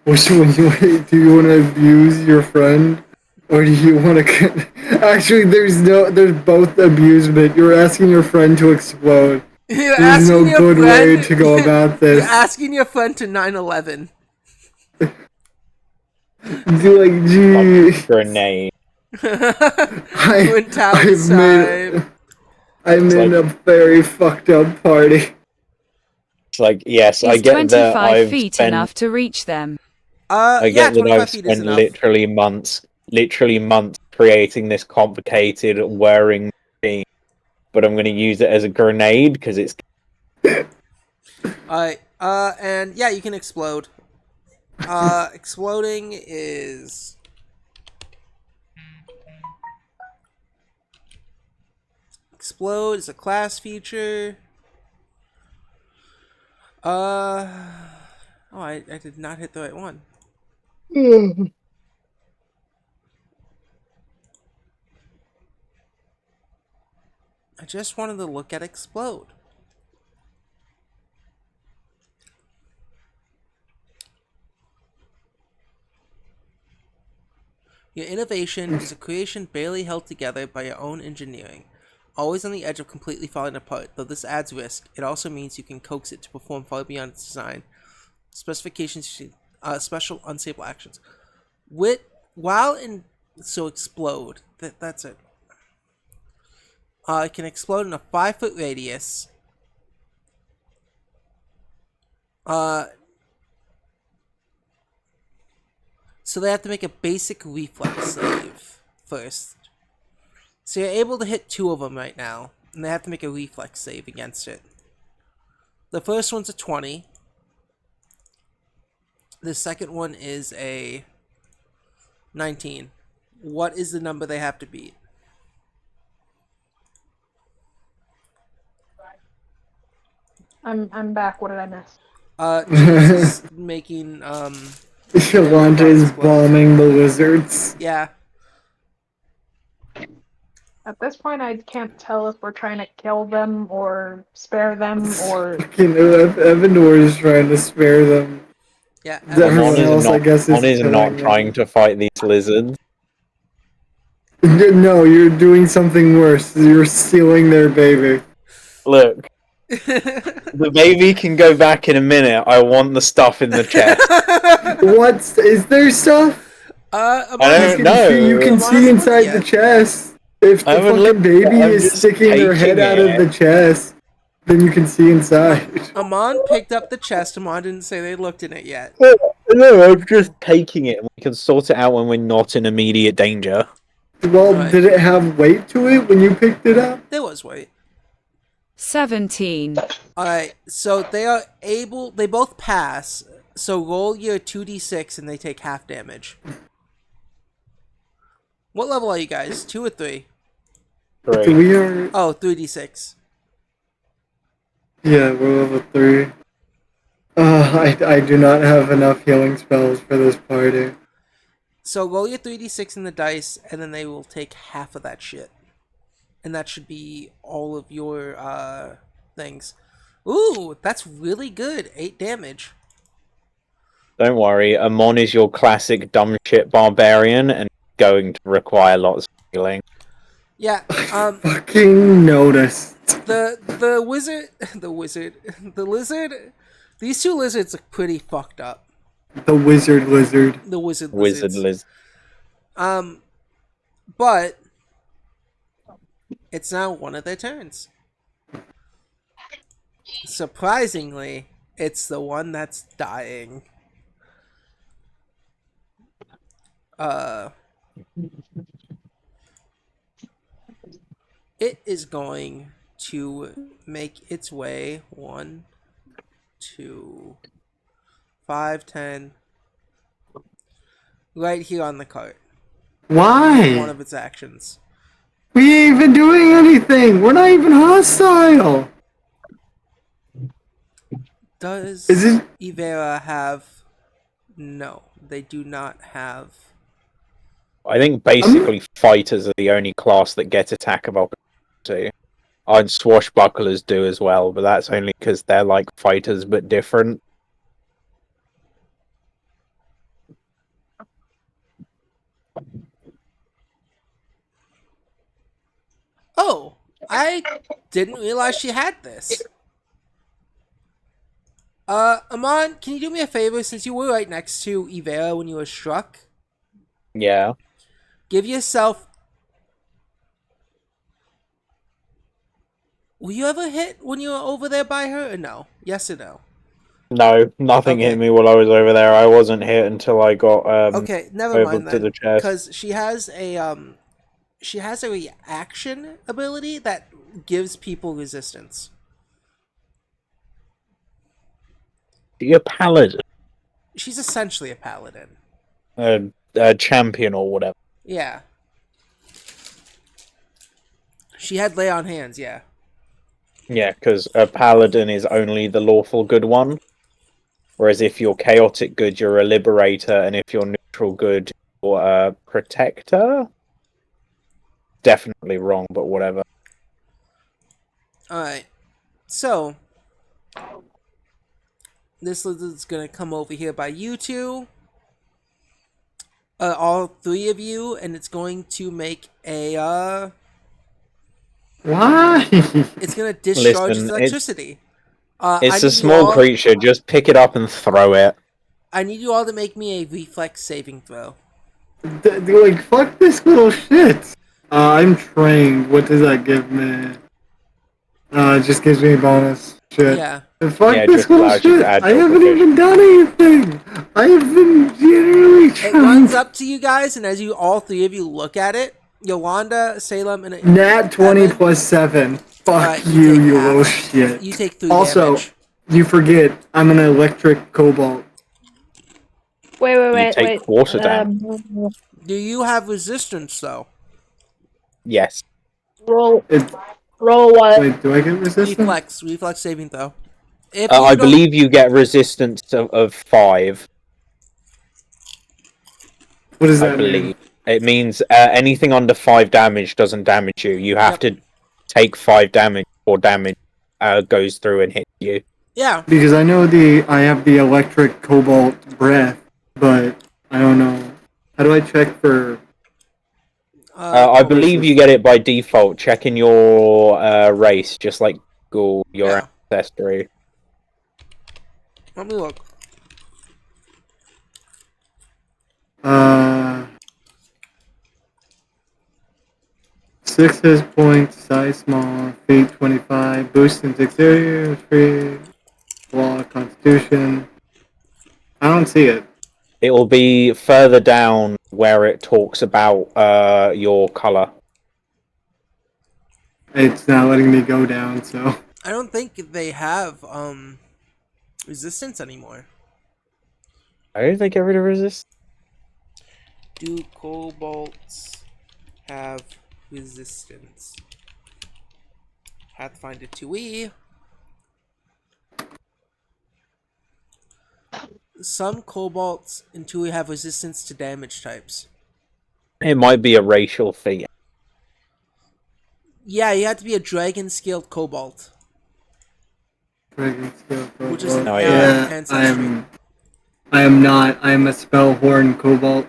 S2: Which one do you want to abuse your friend? Or do you want to... Actually, there's both abusement. You're asking your friend to explode.
S1: You're
S2: There's no
S1: asking your
S2: good
S1: friend.
S2: way to go about
S1: You're
S2: this.
S1: asking your friend to 9/11.
S2: Do like, gee...
S3: Grenade.
S1: Twin Towers
S2: I've
S1: time.
S2: made... I'm
S3: It's
S2: in
S3: like-
S2: a very fucked up party.
S3: It's like, yes, I
S6: Is
S3: get that
S6: 25
S3: I've
S6: feet
S3: spent.
S6: enough to reach them?
S3: I
S1: Yeah,
S3: get that
S1: 25
S3: I've
S1: feet is
S3: spent
S1: enough.
S3: literally months creating this complicated whirring machine, but I'm going to use it as a grenade because it's.
S1: Alright, and yeah, you can explode. Exploding is... Explode is a class feature. Oh, I did not hit the right one. I just wanted to look at explode. Your innovation is a creation barely held together by your own engineering. Always on the edge of completely falling apart, though this adds risk, it also means you can coax it to perform far beyond its design. Specifications, special unstable actions. While in so explode. That's it. It can explode in a 5-foot radius. So they have to make a basic reflex save first. So you're able to hit 2 of them right now, and they have to make a reflex save against it. The first one's a 20. The second one is a 19. What is the number they have to beat?
S4: I'm back. What did I miss?
S1: James is making
S2: Yolanda is bombing the lizards.
S1: Yeah.
S4: At this point, I can't tell if we're trying to kill them or spare them or.
S2: Fucking Evanor is trying to spare them.
S1: Yeah.
S2: Everyone else, I guess,
S3: Mon is
S2: killing
S3: not
S2: them.
S3: trying to fight these lizards.
S2: No, you're doing something worse. You're stealing their baby.
S3: Look, the baby can go back in a minute. I want the stuff in the chest.
S2: What? Is there stuff?
S3: I don't know.
S2: You can see inside the chest. If the fucking baby is sticking their head out of the chest, then you can see inside.
S1: Amon picked up the chest. Amon didn't say they looked in it yet.
S3: No, I'm just taking it. We can sort it out when we're not in immediate danger.
S2: Well, did it have weight to it when you picked it up?
S1: There was weight.
S6: 17.
S1: Alright, so they both pass. So roll your 2d6 and they take half damage. What level are you guys? 2 or 3?
S3: 3.
S2: We are.
S1: Oh, 3d6.
S2: Yeah, we're level 3. I do not have enough healing spells for this party.
S1: So roll your 3d6 in the dice, and then they will take half of that shit. And that should be all of your things. Ooh, that's really good. 8 damage.
S3: Don't worry, Amon is your classic dumb shit barbarian and going to require lots of healing.
S1: Yeah,
S2: Fucking noticed.
S1: the lizard, these 2 lizards look pretty fucked up.
S2: The wizard lizard.
S1: The wizard
S3: Wizard
S1: lizards.
S3: lizard.
S1: But it's now one of their turns. Surprisingly, it's the one that's dying. It is going to make its way 1, 2, 5, 10, right here on the cart.
S2: Why?
S1: One of its actions.
S2: We ain't even doing anything. We're not even hostile.
S1: Does Ivera have... No, they do not have...
S3: I think basically fighters are the only class that get attack of opportunity. And swashbucklers do as well, but that's only because they're like fighters but different.
S1: Oh, I didn't realize she had this. Amon, can you do me a favor since you were right next to Ivera when you were struck?
S3: Yeah.
S1: Give yourself... Were you ever hit when you were over there by her or no? Yes or no?
S3: No, nothing hit me while I was over there. I wasn't hit until I got
S1: okay, never
S3: over
S1: mind
S3: to
S1: then.
S3: the chest.
S1: Because she has a reaction ability that gives people resistance.
S3: You're a paladin.
S1: She's essentially a paladin.
S3: A champion or whatever.
S1: Yeah. She had lay on hands, yeah.
S3: Yeah, because a paladin is only the lawful good one. Whereas if you're chaotic good, you're a liberator, and if you're neutral good, you're a protector? Definitely wrong, but whatever.
S1: Alright. So, this lizard's gonna come over here by you two. all three of you, and it's going to make a
S2: Why?
S1: it's gonna discharge its
S3: Listen,
S1: electricity. I
S3: it's a
S1: need you
S3: small
S1: all.
S3: creature. Just pick it up and throw it.
S1: I need you all to make me a reflex saving throw.
S2: Like, fuck this little shit. I'm trained. What does that give me? It just gives me a bonus. Shit.
S1: Yeah.
S2: And fuck
S3: Yeah, it
S2: this
S3: just
S2: little
S3: allows you to
S2: shit.
S3: add
S2: I
S3: your
S2: haven't even
S3: proficiency.
S2: done anything. I have been generally
S1: It runs
S2: trained.
S1: up to you guys, and as you all three of you look at it, Yolanda, Salem, and
S2: Nat 20
S1: Evan,
S2: plus 7. Fuck
S1: you
S2: you,
S1: take
S2: you little
S1: half.
S2: shit.
S1: You take 3
S2: Also,
S1: damage.
S2: you forget, I'm an electric cobalt.
S4: Wait, wait,
S3: You
S4: wait,
S3: take
S4: wait.
S3: quarter damage.
S1: Do you have resistance though?
S3: Yes.
S4: Roll,
S2: It,
S4: roll what?
S2: wait, do I get resistance?
S1: Reflex saving throw. If
S3: I
S1: you don't,
S3: believe you get resistance of 5.
S2: What does
S3: I
S2: that mean?
S3: believe it means anything under 5 damage doesn't damage you. You have
S1: Yep.
S3: to take 5 damage or damage goes through and hits you.
S1: yeah,
S2: Because I know I have the electric cobalt breath, but I don't know. How do I check for
S3: I believe you get it by default. Checking your race, just like Google your
S1: yeah.
S3: ancestry.
S1: Let me look.
S2: uh 6 hit points, size small, feet 25, boost in dexterity, free, wall, constitution. I don't see it.
S3: It will be further down where it talks about your color.
S2: It's not letting me go down, so
S1: I don't think they have resistance anymore.
S3: How did they get rid of resist?
S1: Do kobolds have resistance? Have to find a 2E. Some kobolds in 2E have resistance to damage types.
S3: It might be a racial thing.
S1: Yeah, you have to be a dragon scaled kobold,
S2: dragon skill
S1: which is an
S2: cobalt.
S3: Oh, yeah.
S2: Yeah,
S1: ancestry.
S2: I am not. I am a spellhorn cobalt.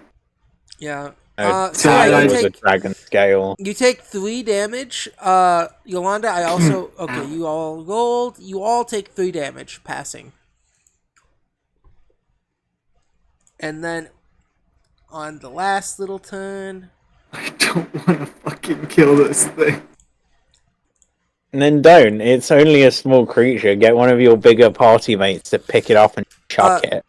S1: Yeah.
S3: No,
S1: So yeah,
S2: I-
S1: you
S3: was a
S1: take
S3: dragon scale.
S1: 3 damage. Yolanda, I also okay. You all rolled. You all take 3 damage passing, and then on the last little turn,
S2: I don't want to fucking kill this thing.
S3: And then don't. It's only a small creature. Get one of your bigger party mates to pick it up and chuck it.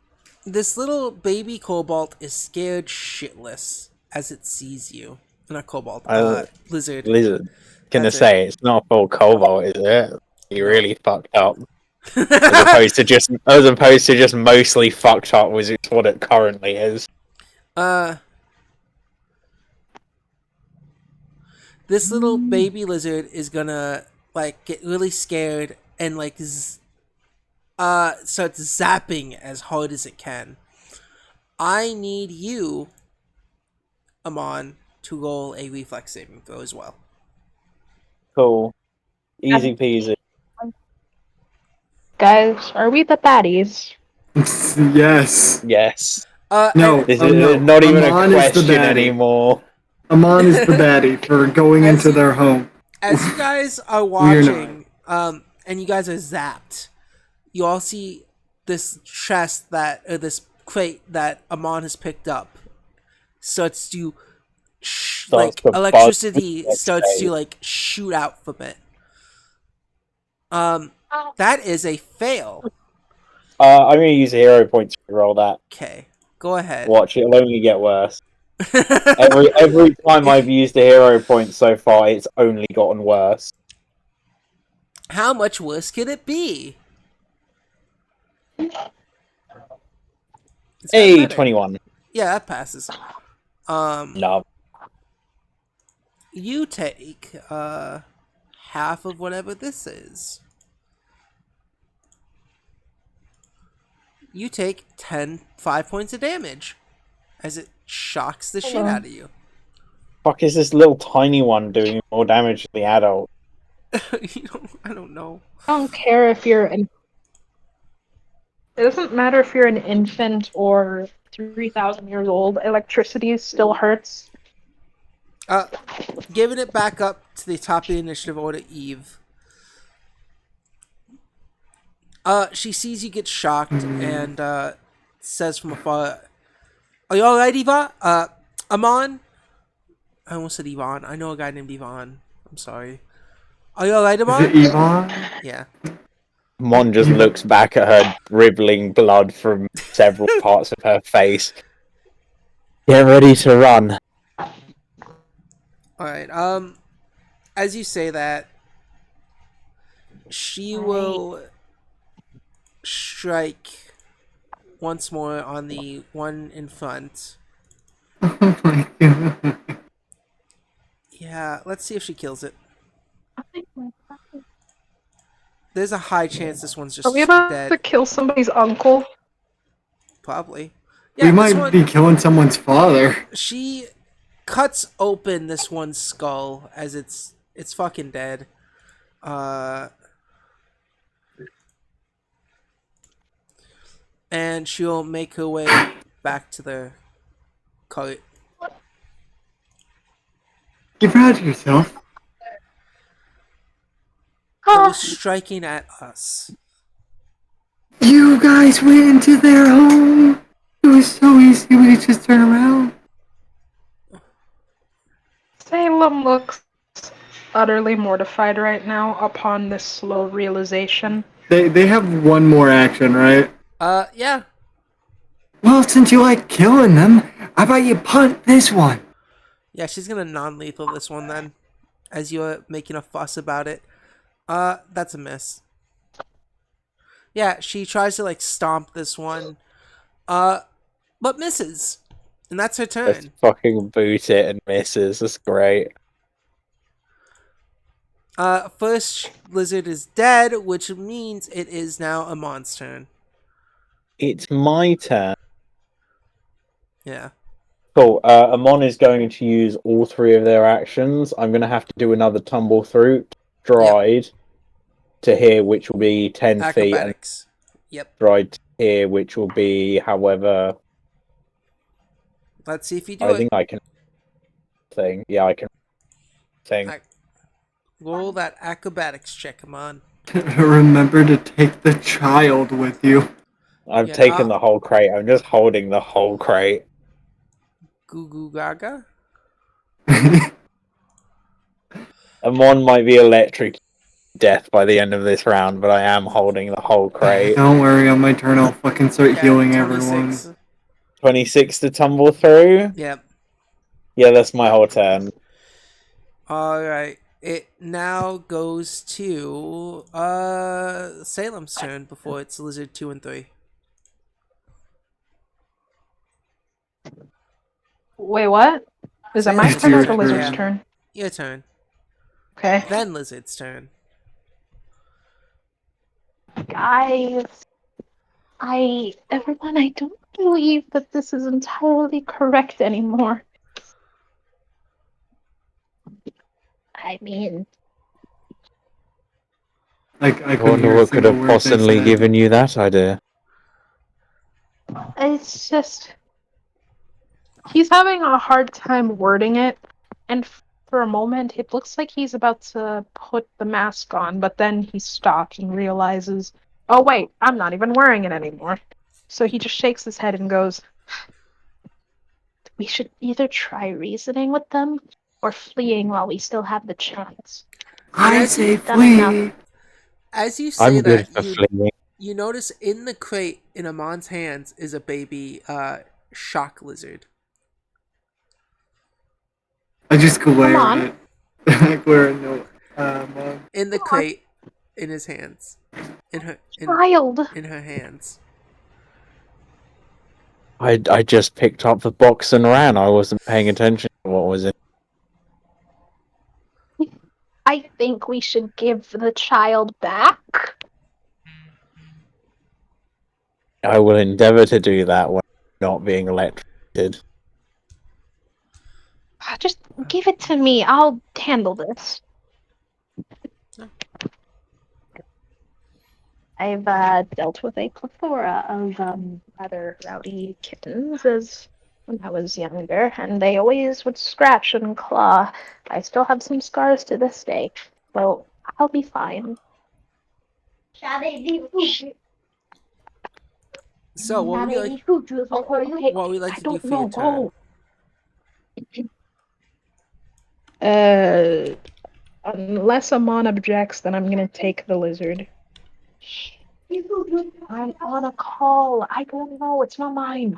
S1: this little baby kobold is scared shitless as it sees you. Not kobold. Lizard.
S3: Lizard. Gonna
S1: That's it.
S3: say it's not full cobalt, is it? You
S1: No.
S3: really fucked up. As opposed to just mostly fucked up, which is what it currently is.
S1: This little baby lizard is gonna like get really scared and like starts zapping as hard as it can. I need you, Amon, to roll a reflex saving throw as well.
S3: Cool. Easy peasy.
S4: Guys, are we the baddies?
S2: Yes.
S3: Yes.
S2: No.
S3: This
S2: Oh no.
S3: is not even
S2: Amon
S3: a
S2: is the
S3: question
S2: baddie.
S3: anymore.
S2: Amon is the baddie for going
S1: As
S2: into
S1: you-
S2: their home.
S1: As you guys are
S2: We're not.
S1: watching, and you guys are zapped, you all see this chest this crate that Amon has picked up starts to
S3: Starts to buzz
S1: electricity
S3: with
S1: starts to
S3: X-rays.
S1: like shoot out from it. That is a fail.
S3: I'm gonna use hero points to roll that.
S1: Okay, go ahead.
S3: Watch, it'll only get worse. Every time I've used a hero point so far, it's only gotten worse.
S1: How much worse could it be? It's got
S3: Hey,
S1: better.
S3: 21.
S1: Yeah, that passes.
S3: No.
S1: You take half of whatever this is. You take 5 points of damage as it shocks the shit out of you.
S3: Fuck is this little tiny one doing more damage to the adult?
S1: I don't know.
S4: I don't care if you're an. It doesn't matter if you're an infant or 3,000 years old. Electricity still hurts.
S1: Giving it back up to the top of the initiative order, Eve. She sees you get shocked and says from afar, "Are you alright, Eva? Amon?" I almost said Yvonne. I know a guy named Yvonne. I'm sorry. Are you alright,
S2: Is it
S1: Amon?
S2: Yvonne?
S1: Yeah.
S3: Mon just
S2: You-
S3: looks back at her, dribbling blood from several parts of her face. Get ready to run.
S1: Alright, as you say that, she will strike once more on the one in front.
S2: Oh my god.
S1: Yeah, let's see if she kills it. There's a high chance this one's
S4: Are we
S1: just
S4: about to
S1: dead.
S4: kill somebody's uncle?
S1: Probably.
S2: We
S1: Yeah, this
S2: might be
S1: one,
S2: killing someone's father.
S1: she cuts open this one's skull as it's fucking dead. And she'll make her way back to the cart.
S2: You proud of yourself?
S1: It was striking at us.
S2: You guys went into their home. It was so easy. We could just turn around.
S4: Salem looks utterly mortified right now upon this slow realization.
S2: They have one more action, right?
S1: Yeah.
S2: Well, since you like killing them, how about you punt this one?
S1: Yeah, she's gonna non-lethal this one then. As you're making a fuss about it. That's a miss. Yeah, she tries to like stomp this one. But misses. And that's her
S3: Just
S1: turn.
S3: fucking boot it and misses. That's great.
S1: First lizard is dead, which means it is now Amon's turn.
S3: It's my turn.
S1: Yeah.
S3: Cool. Amon is going to use all three of their actions. I'm going to have to do another tumble through stride to here, which will be 10 feet, and
S1: Acrobatics. Yep.
S3: stride to here, which will be however.
S1: Let's see if you do
S3: I
S1: it.
S3: think I can. Thing. Yeah, I can. Thing.
S1: Roll that acrobatics check, Amon.
S2: Remember to take the child with you.
S3: I've
S1: Yeah,
S3: taken the whole crate. I'm just holding the whole crate.
S1: Goo goo gaga.
S3: Amon might be electric death by the end of this round, but I am holding the whole crate.
S2: Don't worry, on my turn I'll fucking start
S1: Yeah,
S2: healing
S1: 26.
S2: everyone.
S3: 26 to tumble through?
S1: Yep.
S3: Yeah, that's my whole turn.
S1: Alright. It now goes to Salem's turn before it's lizard 2 and 3.
S4: Wait, what? Is it my
S1: Salem's
S4: turn or
S2: your
S4: the lizard's
S2: turn.
S4: turn?
S1: Your turn.
S4: Okay.
S1: Then lizard's turn.
S5: Guys, everyone, I don't believe that this is entirely correct anymore. I mean,
S2: I
S3: I
S2: couldn't
S3: wonder
S2: hear a
S3: what could
S2: single
S3: have
S2: word they
S3: possibly
S2: said.
S3: given you that idea.
S5: it's just,
S4: He's having a hard time wording it, and for a moment it looks like he's about to put the mask on, but then he stops and realizes, oh wait, I'm not even wearing it anymore. So he just shakes his head and goes,
S5: we should either try reasoning with them or fleeing while we still have the chance.
S1: And
S2: I
S1: as
S2: say
S1: you
S5: Done enough.
S2: flee.
S1: as you say
S3: I'm good
S1: that,
S3: for fleeing.
S1: you notice in the crate in Amon's hands is a baby shock lizard.
S2: I just glare
S4: Come on.
S2: at it. I glare at no.
S1: In the crate in his hands.
S5: Child!
S1: In her hands.
S3: I just picked up the box and ran. I wasn't paying attention to what was in.
S5: I think we should give the child back.
S3: I will endeavour to do that when not being electrocuted.
S5: Just give it to me. I'll handle this. I've dealt with a plethora of rather rowdy kittens as when I was younger, and they always would scratch and claw. I still have some scars to this day, so I'll be fine.
S1: So what would you like?
S5: Okay,
S1: What would you like
S5: I
S1: to do
S5: don't
S1: for your
S5: know.
S1: turn?
S4: Go. Unless Amon objects, then I'm gonna take the lizard.
S5: I'm on a call. I don't know. It's not mine.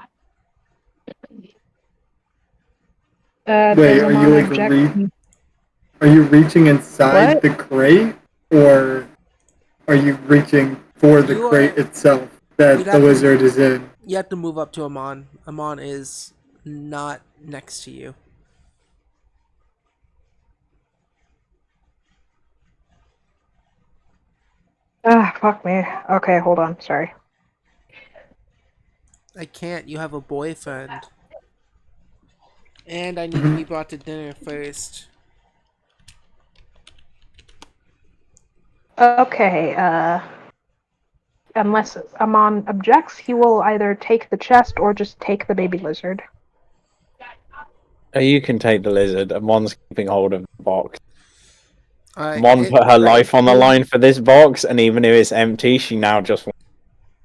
S2: Wait,
S4: Does
S2: are you
S4: Amon
S2: like
S4: object?
S2: are you reaching inside
S4: What?
S2: the crate, or are you reaching for the
S1: You
S2: crate
S1: are.
S2: itself
S1: You'd
S2: that the
S1: have to.
S2: lizard is in?
S1: You have to move up to Amon. Amon is not next to you.
S4: Ah, fuck me. Okay, hold on. Sorry.
S1: I can't. You have a boyfriend. And I need to
S2: Mhm.
S1: be brought to dinner first.
S4: Okay, unless Amon objects, he will either take the chest or just take the baby lizard.
S3: You can take the lizard, and Mon's keeping hold of the box.
S1: Alright,
S3: Mon
S1: it
S3: put her life on the line for this box, and even if it's empty, she now just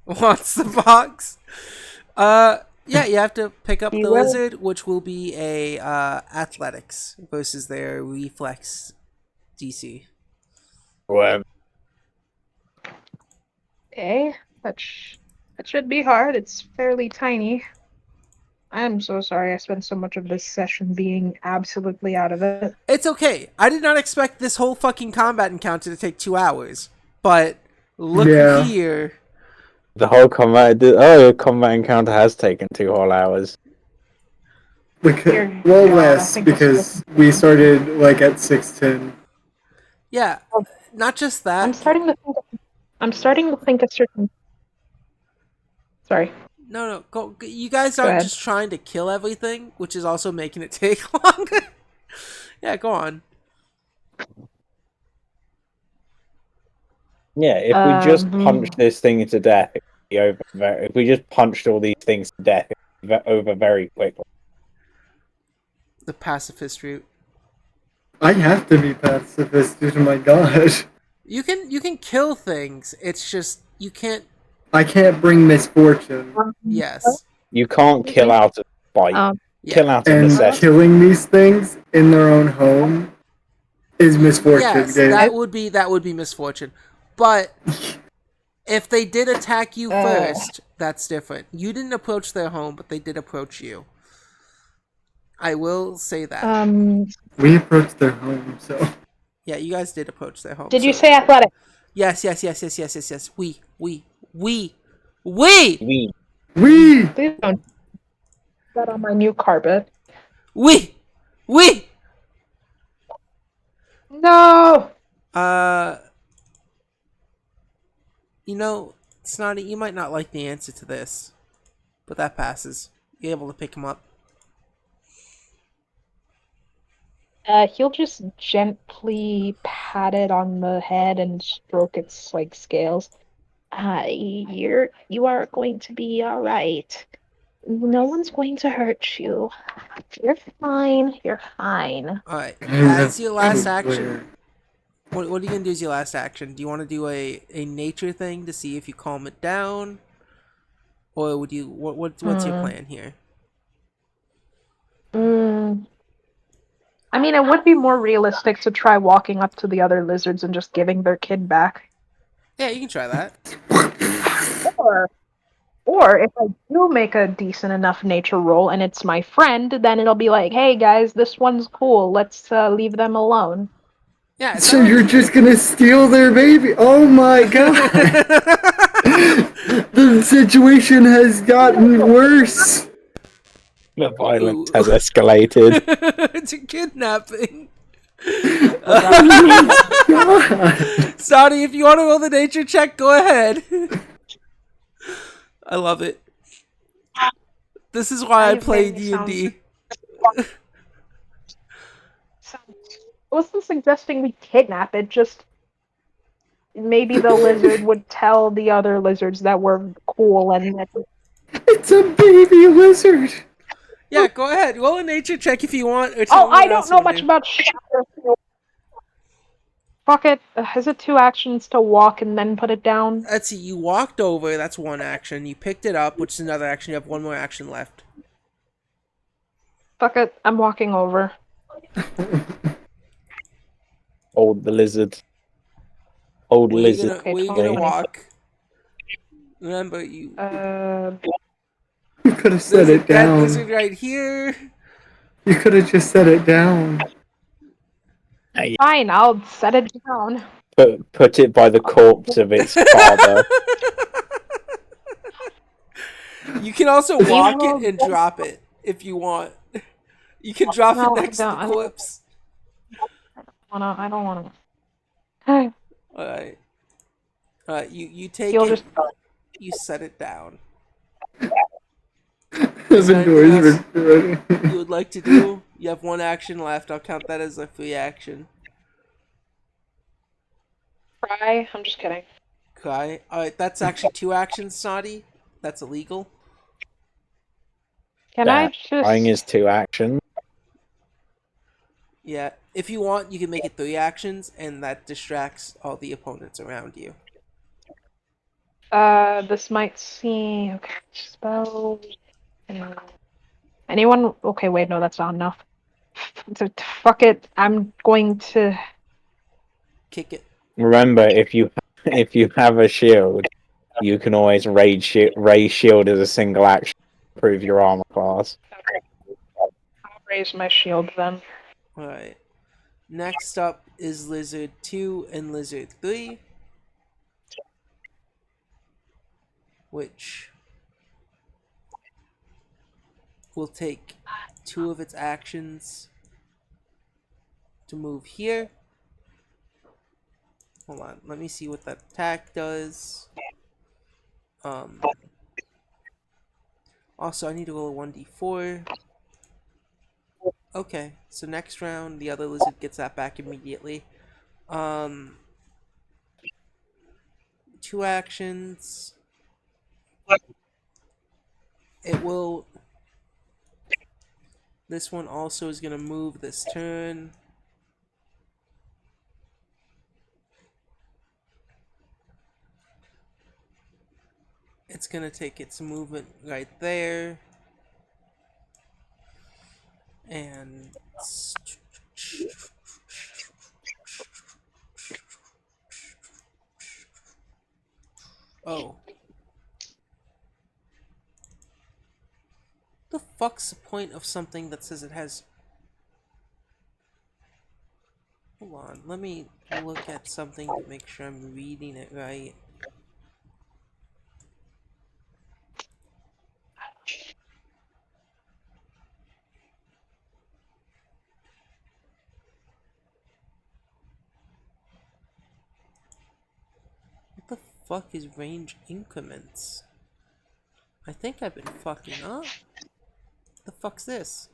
S1: wants the box. Yeah, you have to pick up
S4: He
S1: the
S4: will.
S1: lizard, which will be a athletics versus their reflex DC.
S3: whatever.
S4: Okay, that should be hard. It's fairly tiny. I'm so sorry I spent so much of this session being absolutely out of it.
S1: It's okay. I did not expect this whole fucking combat encounter to take 2 hours. But looky
S2: Yeah,
S1: here.
S3: The whole combat encounter has taken 2 whole hours.
S4: Dear
S2: well,
S4: God, I
S2: less
S4: think this is.
S2: because we started like at 6:10.
S1: Yeah, not just
S4: I'm
S1: that.
S4: starting to think. I'm starting to think a certain. Sorry.
S1: No, go. You guys
S4: Go
S1: aren't
S4: ahead.
S1: just trying to kill everything, which is also making it take longer. Yeah, go on.
S3: Yeah, if we just
S4: Hmm.
S3: punch this thing to death, it would be over. If we just punched all these things to death, it would be over very quickly.
S1: The pacifist route.
S2: I have to be pacifist due to my god.
S1: You can kill things. It's just you can't.
S2: I can't bring misfortune.
S1: Yes.
S3: You can't kill out of spite.
S4: Um,
S1: Yeah.
S3: Kill out of
S2: And
S3: necessity.
S2: killing these things in their own home is misfortune,
S1: Yes,
S2: game.
S1: that would be misfortune. But if they did attack you first, that's different. You didn't approach their home, but they did approach you. I will say that.
S2: We approached their home, so
S1: Yeah, you guys did approach their home.
S4: did you
S1: So
S4: say athletic?
S1: yes. We,
S3: We
S2: we.
S4: Please don't put that on my new carpet.
S1: we.
S4: No.
S1: Uh, Snotty, you might not like the answer to this, but that passes. You're able to pick him up.
S4: He'll just gently pat it on the head and stroke its like scales. You are going to be all right. No one's going to hurt you. You're fine. You're fine.
S1: All right. As
S2: That's
S1: your
S2: so
S1: last action,
S2: clear.
S1: what are you gonna do as your last action? Do you want to do a nature thing to see if you calm it down, or would you what's your plan here?
S4: Mm. I mean, it would be more realistic to try walking up to the other lizards and just giving their kid back.
S1: Yeah, you can try that.
S4: Or, or if I do make a decent enough nature roll and it's my friend, then it'll be like, hey guys, this one's cool. Let's leave them alone.
S1: Yeah, it's
S2: So
S1: not
S2: you're
S1: like
S2: just gonna steal their baby? Oh my god! The situation has gotten worse.
S3: the violence
S1: Ooh.
S3: has escalated.
S1: It's a kidnapping.
S2: Oh my god!
S1: Saudi, if you want to roll the nature check, go ahead. I love it. This is why I play D&D.
S4: I wasn't suggesting we kidnap it, just maybe the lizard would tell the other lizards that we're cool and that
S2: It's a baby lizard.
S1: Yeah, go ahead. Roll a nature check if you want, or tell
S4: oh,
S1: me
S4: I
S1: what
S4: don't
S1: else you
S4: know
S1: want to
S4: much
S1: do.
S4: about shadow. Fuck it. Is it 2 actions to walk and then put it down?
S1: Let's see. You walked over. That's one action. You picked it up, which is another action. You have one more action left.
S4: Fuck it. I'm walking over.
S3: Hold the lizard. Old
S1: Where you
S3: lizard.
S1: gonna
S4: Okay,
S1: Where you
S4: 20,
S1: gonna
S3: 20.
S1: walk? Remember, you
S2: You could have set
S1: there's a
S2: it
S1: dead
S2: down.
S1: lizard right here.
S2: You could have just set it down.
S4: fine, I'll set it down.
S3: Put it by the corpse of its father.
S1: You can also walk it and drop it if you want. You can drop it
S4: No, I
S1: next to the
S4: don't.
S1: corpse.
S4: I don't wanna.
S1: All right. You take
S4: You'll
S1: it.
S4: just.
S1: You set it down. Is there anything
S2: Inventory's
S1: else
S2: ready.
S1: you would like to do? You have one action left. I'll count that as a free action.
S4: Cry? I'm just kidding.
S1: Cry. Alright, that's actually 2 actions, Snotty. That's illegal.
S4: Can I
S3: Crying
S4: just.
S3: is 2 actions.
S1: Yeah. If you want, you can make it 3 actions, and that distracts all the opponents around you.
S4: This might seem. Okay, spell. Anyone? Okay, wait, no, that's not enough. Fuck it. I'm going to.
S1: Kick it.
S3: Remember, if you have a shield, you can always raise shield as a single action to improve your armor class.
S4: I'll raise my shield then.
S1: Alright. Next up is Lizard 2 and Lizard 3. Which will take 2 of its actions to move here. Hold on, let me see what that attack does. Also, I need to roll a 1d4. Okay, so next round, the other lizard gets that back immediately. 2 actions. It will... This one also is going to move this turn. It's going to take its movement right there. And... Oh. The fuck's the point of something that says it has... Hold on, let me look at something to make sure I'm reading it right. What the fuck is range increments? I think I've been fucking up. The fuck's this?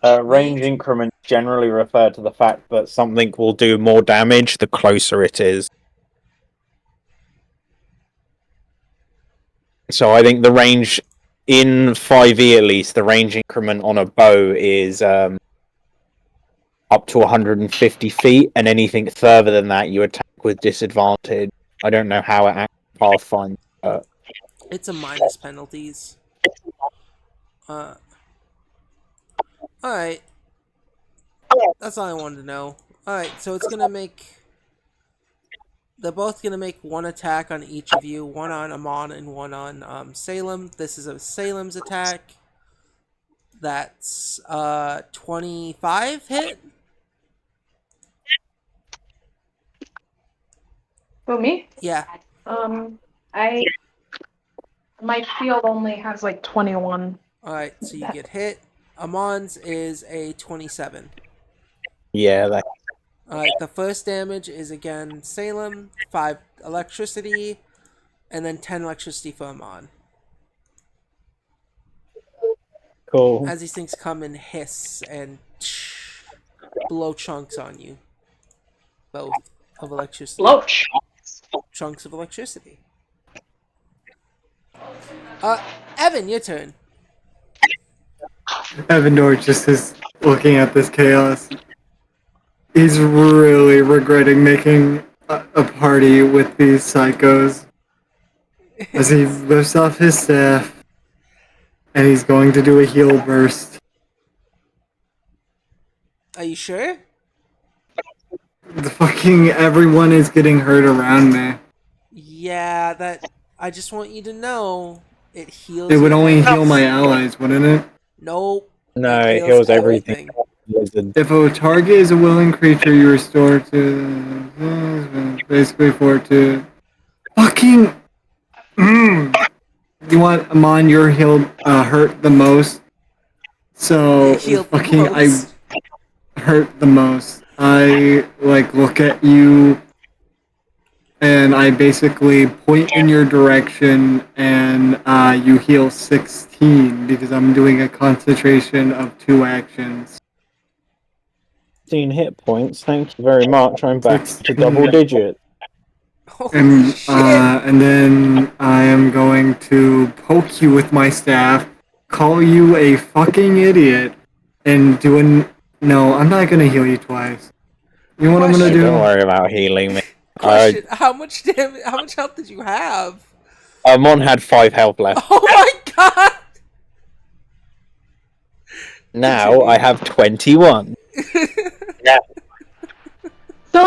S3: Range increments generally refer to the fact that something will do more damage the closer it is. So I think the range in 5e at least, the range increment on a bow is up to 150 feet, and anything further than that you attack with disadvantage. I don't know how it acts Pathfinder.
S1: It's a minus penalties. Alright. That's all I wanted to know. Alright, so it's gonna make... They're both gonna make 1 attack on each of you. 1 on Amon and 1 on Salem. This is a Salem's attack. That's 25 hit.
S4: Who, me?
S1: Yeah.
S4: I. My shield only has like 21.
S1: Alright, so you get hit. Amon's is a 27.
S3: Yeah, that...
S1: Alright, the first damage is again Salem, 5 electricity, and then 10 electricity for Amon.
S3: cool.
S1: As these things come and hiss and blow chunks on you. Both of electricity.
S4: Bloach.
S1: chunks of electricity. Evan, your turn.
S2: Evandor just is looking at this chaos. He's really regretting making a party with these psychos as he lifts off his staff and he's going to do a heal burst.
S1: Are you sure?
S2: The fucking everyone is getting hurt around me.
S1: Yeah, that. I just want you to know it heals.
S2: It would
S1: your
S2: only heal
S1: enemies.
S2: my allies, wouldn't it?
S1: Nope.
S3: No, it heals everything. Lizard.
S2: If a target is a willing creature, you restore to basically fortitude. Fucking. You want Amon? You're healed, hurt the most. So
S1: Healed the
S2: fucking
S1: most.
S2: I hurt the most. I like look at you, and I basically point in your direction, and you heal 16 because I'm doing a concentration of 2 actions.
S3: 16 hit points. Thank you very much. I'm back to
S2: 16.
S3: double digit.
S1: Holy shit!
S2: And then I am going to poke you with my staff, call you a fucking idiot, and no, I'm not gonna heal you twice. You know what I'm gonna
S1: Question.
S2: do?
S3: Don't worry about healing me.
S1: Question: How much damage? How much health did you have?
S3: Mon had 5 health left.
S1: Oh my god!
S3: Now I have 21.
S4: So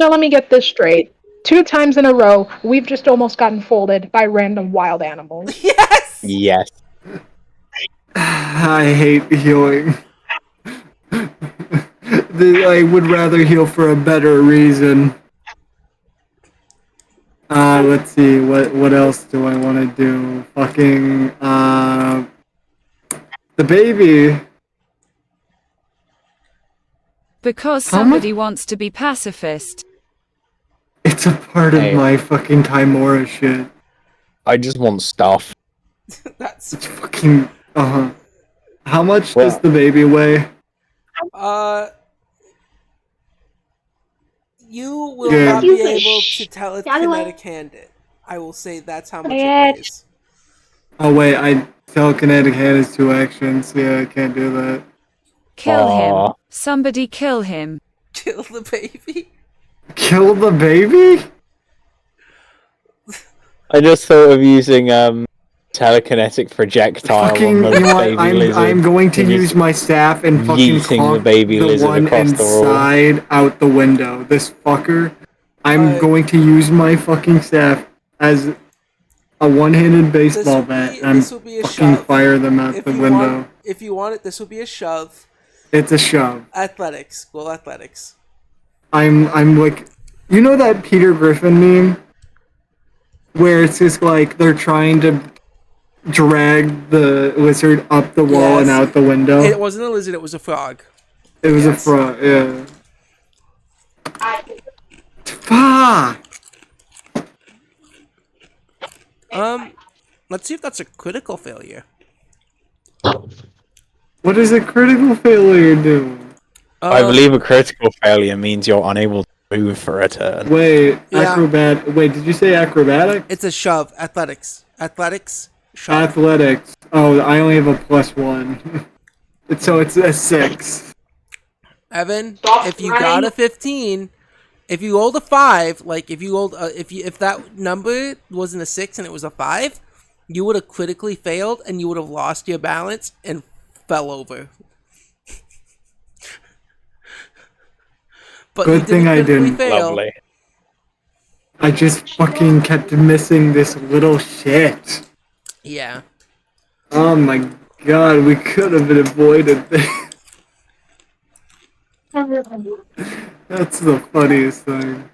S4: let me get this straight. 2 times in a row, we've just almost gotten folded by random wild animals.
S1: Yes.
S3: Yes.
S2: I hate healing. I would rather heal for a better reason. Let's see, what else do I want to do? Fucking, the baby.
S6: Because
S2: How
S6: somebody wants to be pacifist.
S2: It's a part of
S3: Hey.
S2: my fucking Timora shit.
S3: I just want stuff.
S1: That's
S2: It's fucking, How much
S3: Well.
S2: does the baby weigh?
S1: You will
S2: Yeah.
S1: not be
S5: Use it.
S1: able to
S5: Shh.
S1: telekinetic hand it. I will say that's how much it
S5: Quiet.
S1: weighs.
S2: Oh wait, telekinetic hand is 2 actions. Yeah, I can't do that.
S6: Kill him.
S3: Aw.
S6: Somebody kill him.
S1: Kill the baby.
S2: Kill the baby?
S3: I just thought of using telekinetic projectile
S2: Fucking,
S3: on the
S2: you know what?
S3: baby lizard.
S2: I'm going to
S3: and
S2: use
S3: just
S2: my staff and fucking
S3: yeeting
S2: conk
S3: the baby lizard
S2: one
S3: across the wall.
S2: inside out the window. This fucker. I'm
S1: Alright.
S2: going to use my fucking staff as a one-handed baseball bat. And
S1: this will be a
S2: fucking
S1: shove.
S2: fire them out
S1: If
S2: the
S1: you
S2: window.
S1: if you want it, this will be a shove.
S2: It's a shove.
S1: Athletics. Well, athletics.
S2: I'm like, you know that Peter Griffin meme where it's just like they're trying to drag the lizard up the wall and
S1: Yes.
S2: out the window.
S1: It wasn't a lizard. It was a frog.
S2: It was
S1: Yes.
S2: a frog, yeah. Fuck!
S1: Let's see if that's a critical failure.
S2: What does a critical failure do?
S3: I believe a critical failure means you're unable to move for a turn.
S2: Wait,
S1: Yeah.
S2: Wait, did you say acrobatic?
S1: It's a shove. Athletics. Athletics. Shove.
S2: Athletics. Oh, I only have a +1. So it's a 6.
S1: Evan, if you got a 15, if you rolled a 5, like if you rolled, if that number wasn't a 6 and it was a 5, you would have critically failed and you would have lost your balance and fell over. But
S2: Good
S1: you
S2: thing I
S1: critically
S2: didn't.
S1: fail.
S3: Lovely.
S2: I just fucking kept missing this little shit.
S1: Yeah.
S2: Oh my god, we could have avoided this. That's the funniest thing.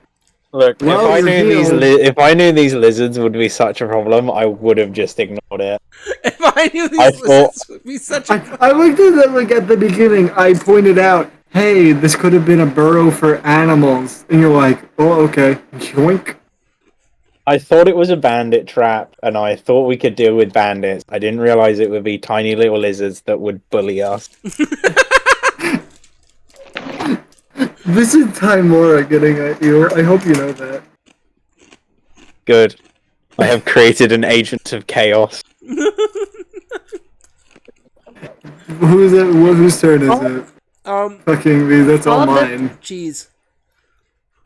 S3: Look,
S2: Well,
S3: if I
S2: you're
S3: knew
S2: healed.
S3: if I knew these lizards would be such a problem, I would have just ignored it.
S1: If I knew these
S3: I thought-
S1: lizards would be such a
S2: I looked at them like at the beginning. I pointed out, hey, this could have been a burrow for animals. And you're like, oh, okay. Yoink.
S3: I thought it was a bandit trap, and I thought we could deal with bandits. I didn't realize it would be tiny little lizards that would bully us.
S2: This is Timora getting at you. I hope you know that.
S3: Good. I have created an agent of chaos.
S2: Who's it? Whose turn is it?
S1: Um,
S2: Fucking me. That's all
S4: All of this-
S2: mine.
S1: cheese.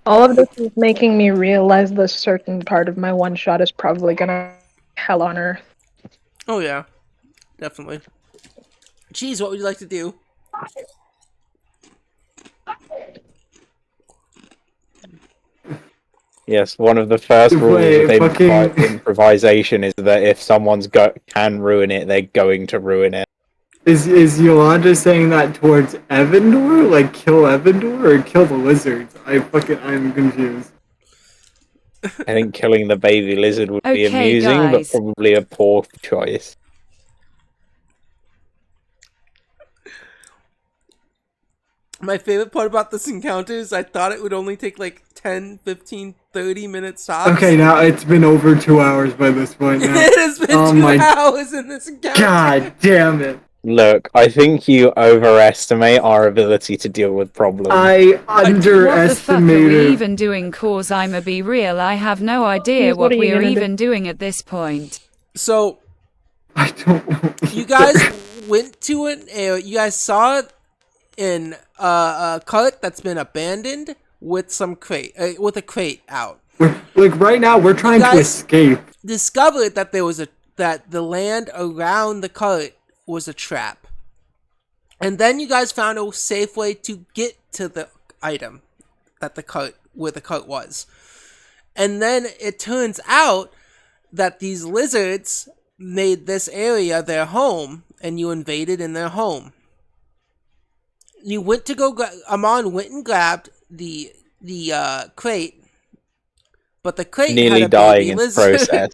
S4: All of this is making me realize this certain part of my one shot is probably gonna hell on earth.
S1: Oh yeah, definitely. Cheese, what would you like to do?
S3: Yes, one of the first rules
S2: Wait,
S3: of
S2: fucking-
S3: improvisation is that if someone's can ruin it, they're going to ruin it.
S2: Is Yolanda saying that towards Evandor? Like kill Evandor or kill the lizards? I'm confused.
S3: I think killing the baby lizard would be
S6: Okay,
S3: amusing,
S6: guys.
S3: but probably a poor choice.
S1: My favorite part about this encounter is I thought it would only take like 10, 15, 30 minutes tops.
S2: Okay, now it's been over 2 hours by this point now.
S1: It has been
S2: Oh
S1: 2
S2: my-
S1: hours in this encounter.
S2: God damn it.
S3: Look, I think you overestimate our ability to deal with problems.
S2: I
S6: What the fuck are we
S2: underestimated.
S6: even doing? Cause I'ma be real, I have no idea
S4: What
S6: what
S4: are you
S6: we're
S4: gonna do?
S6: even doing at this point.
S1: So
S2: I don't know.
S1: you guys went to an area. You guys saw in a cart that's been abandoned with some crate, with a crate out.
S2: Like right now, we're trying to
S1: guys-
S2: escape.
S1: Discovered that that the land around the cart was a trap, and then you guys found a safe way to get to the item that where the cart was, and then it turns out that these lizards made this area their home, and you invaded in their home. You went to go. Amon went and grabbed the crate, but the crate
S3: Nearly
S1: had a
S3: dying
S1: baby
S3: in
S1: lizard.
S3: process.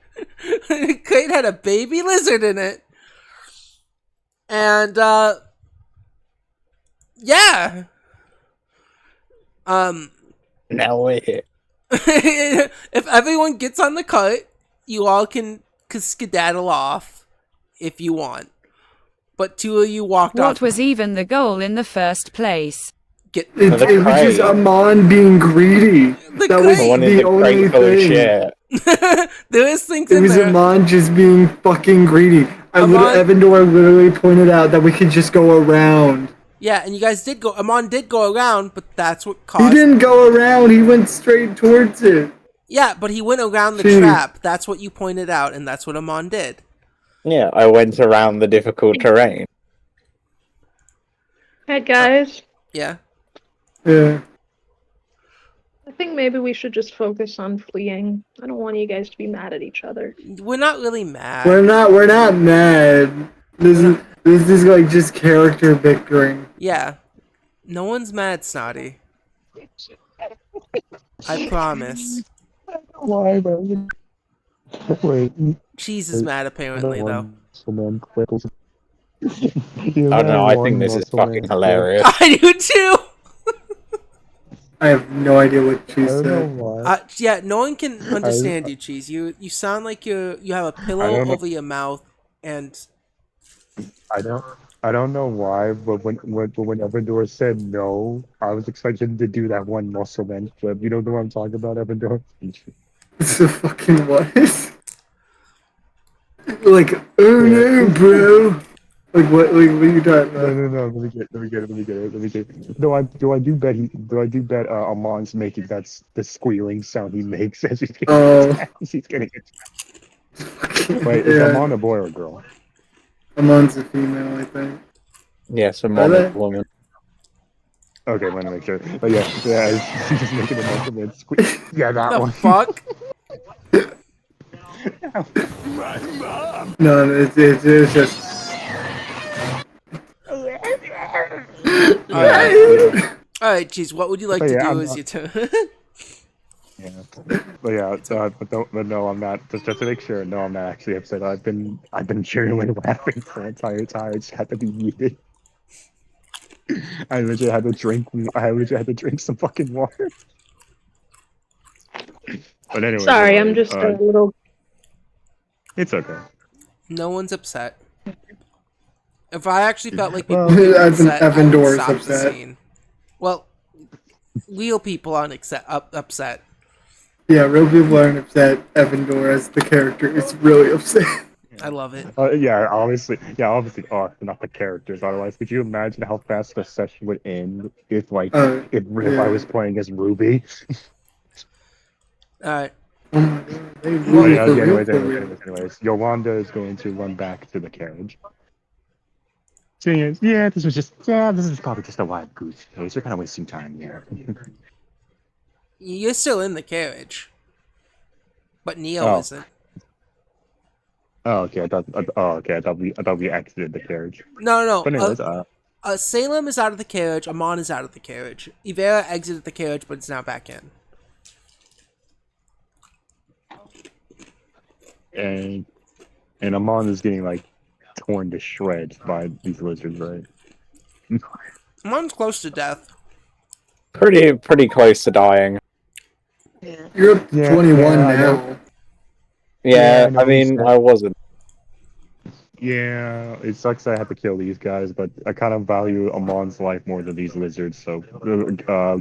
S1: The crate had a baby lizard in it, and yeah.
S3: Now we're here.
S1: If everyone gets on the cart, you all can skedaddle off if you want. But 2 of you walked off.
S6: What was even the goal in the first place?
S1: Get
S2: It was just Amon being greedy.
S1: The
S2: That was
S1: crate.
S3: I wanted
S2: the
S3: the
S2: only
S3: crate full of
S2: thing.
S3: shit.
S1: there is things
S2: It
S1: in
S2: was
S1: there.
S2: Amon just being fucking greedy.
S1: Amon-
S2: Evandor literally pointed out that we could just go around.
S1: Yeah, and you guys did go. Amon did go around, but that's what
S2: He
S1: caused.
S2: didn't go around. He went straight towards it.
S1: Yeah, but he went around the
S2: Jeez.
S1: trap. That's what you pointed out, and that's what Amon did.
S3: Yeah, I went around the difficult terrain.
S4: Hey guys,
S1: Yeah.
S2: Yeah.
S4: I think maybe we should just focus on fleeing. I don't want you guys to be mad at each other.
S1: We're not really mad.
S2: We're not mad. This is like just character bickering.
S1: Yeah. No one's mad, Snotty. I promise.
S7: Why, man? Wait.
S1: Cheese is mad, apparently, though.
S3: I don't know, I think this is fucking hilarious.
S1: I do too!
S2: I have no idea what she
S7: I don't know
S2: said.
S7: why.
S1: Yeah, no one can understand you, Cheese. You sound like you have a
S7: I
S1: pillow
S7: don't know.
S1: over your mouth, and
S7: I don't know why, but when Evandor said no, I was expecting to do that one muscle man flip. You know the one I'm talking about, Evandor?
S2: It's a fucking what? Like, oh no, bro. Like what are you talking
S7: No,
S2: about?
S7: no, no. Let me get it. No, I do bet Amon's making the squealing sound he makes as he's getting
S2: Oh.
S7: attacked. He's getting attacked. Wait, is
S2: Yeah.
S7: Amon a boy or a girl?
S2: Amon's a female, I think.
S3: Yes, a
S2: Are
S3: modern
S2: they?
S3: woman.
S7: Okay, let me make sure. But yeah, she's just making a muscle man squeal. Yeah, that
S1: the
S7: one.
S1: fuck?
S2: No, it's just.
S1: Alright, Cheese, what would you like
S7: But
S1: to
S7: yeah,
S1: do
S7: I'm
S1: as
S7: not-
S1: your turn?
S7: Yeah, but yeah, but no, I'm not. Just to make sure, no, I'm not actually upset. I've been genuinely laughing the entire time. I just had to be muted. I literally had to drink. I literally had to drink some fucking water. But anyway,
S4: Sorry, I'm just a little.
S7: It's okay.
S1: No one's upset. If I actually felt like people
S7: Well,
S1: were
S2: Evan-
S1: upset, I would
S2: Evandor's
S1: stop the
S2: upset.
S1: scene. Well, real people aren't upset.
S2: Yeah, real people aren't upset. Evan Dor as the character is really upset.
S1: I love it.
S7: Obviously, not the characters. Otherwise, could you imagine how fast the session would end if, like, if I
S2: Yeah.
S7: was playing as Ruby?
S1: All right.
S2: Oh my god, they
S7: But
S2: Ruby
S7: yeah,
S2: for real,
S7: anyways,
S2: for
S7: anyways,
S2: real.
S7: anyways, anyways, Yolanda is going to run back to the carriage. Saying, yeah, this is probably just a wild goose chase. You're kind of wasting time here.
S1: You're still in the carriage, but Neo
S7: Oh,
S1: isn't.
S7: oh, okay. I thought we exited the carriage.
S1: No, no,
S7: But
S1: no.
S7: anyways,
S1: Salem is out of the carriage. Amon is out of the carriage. Ivera exited the carriage, but is now back in.
S7: and Amon is getting like torn to shreds by these lizards, right?
S1: Amon's close to death.
S3: Pretty close to dying.
S2: You're up to
S7: Yeah,
S2: 21
S7: I know.
S2: now.
S7: Yeah,
S3: Yeah,
S7: I
S3: I
S7: know.
S3: mean, I wasn't.
S7: Yeah, it sucks that I have to kill these guys, but I kind of value Amon's life more than these lizards. So,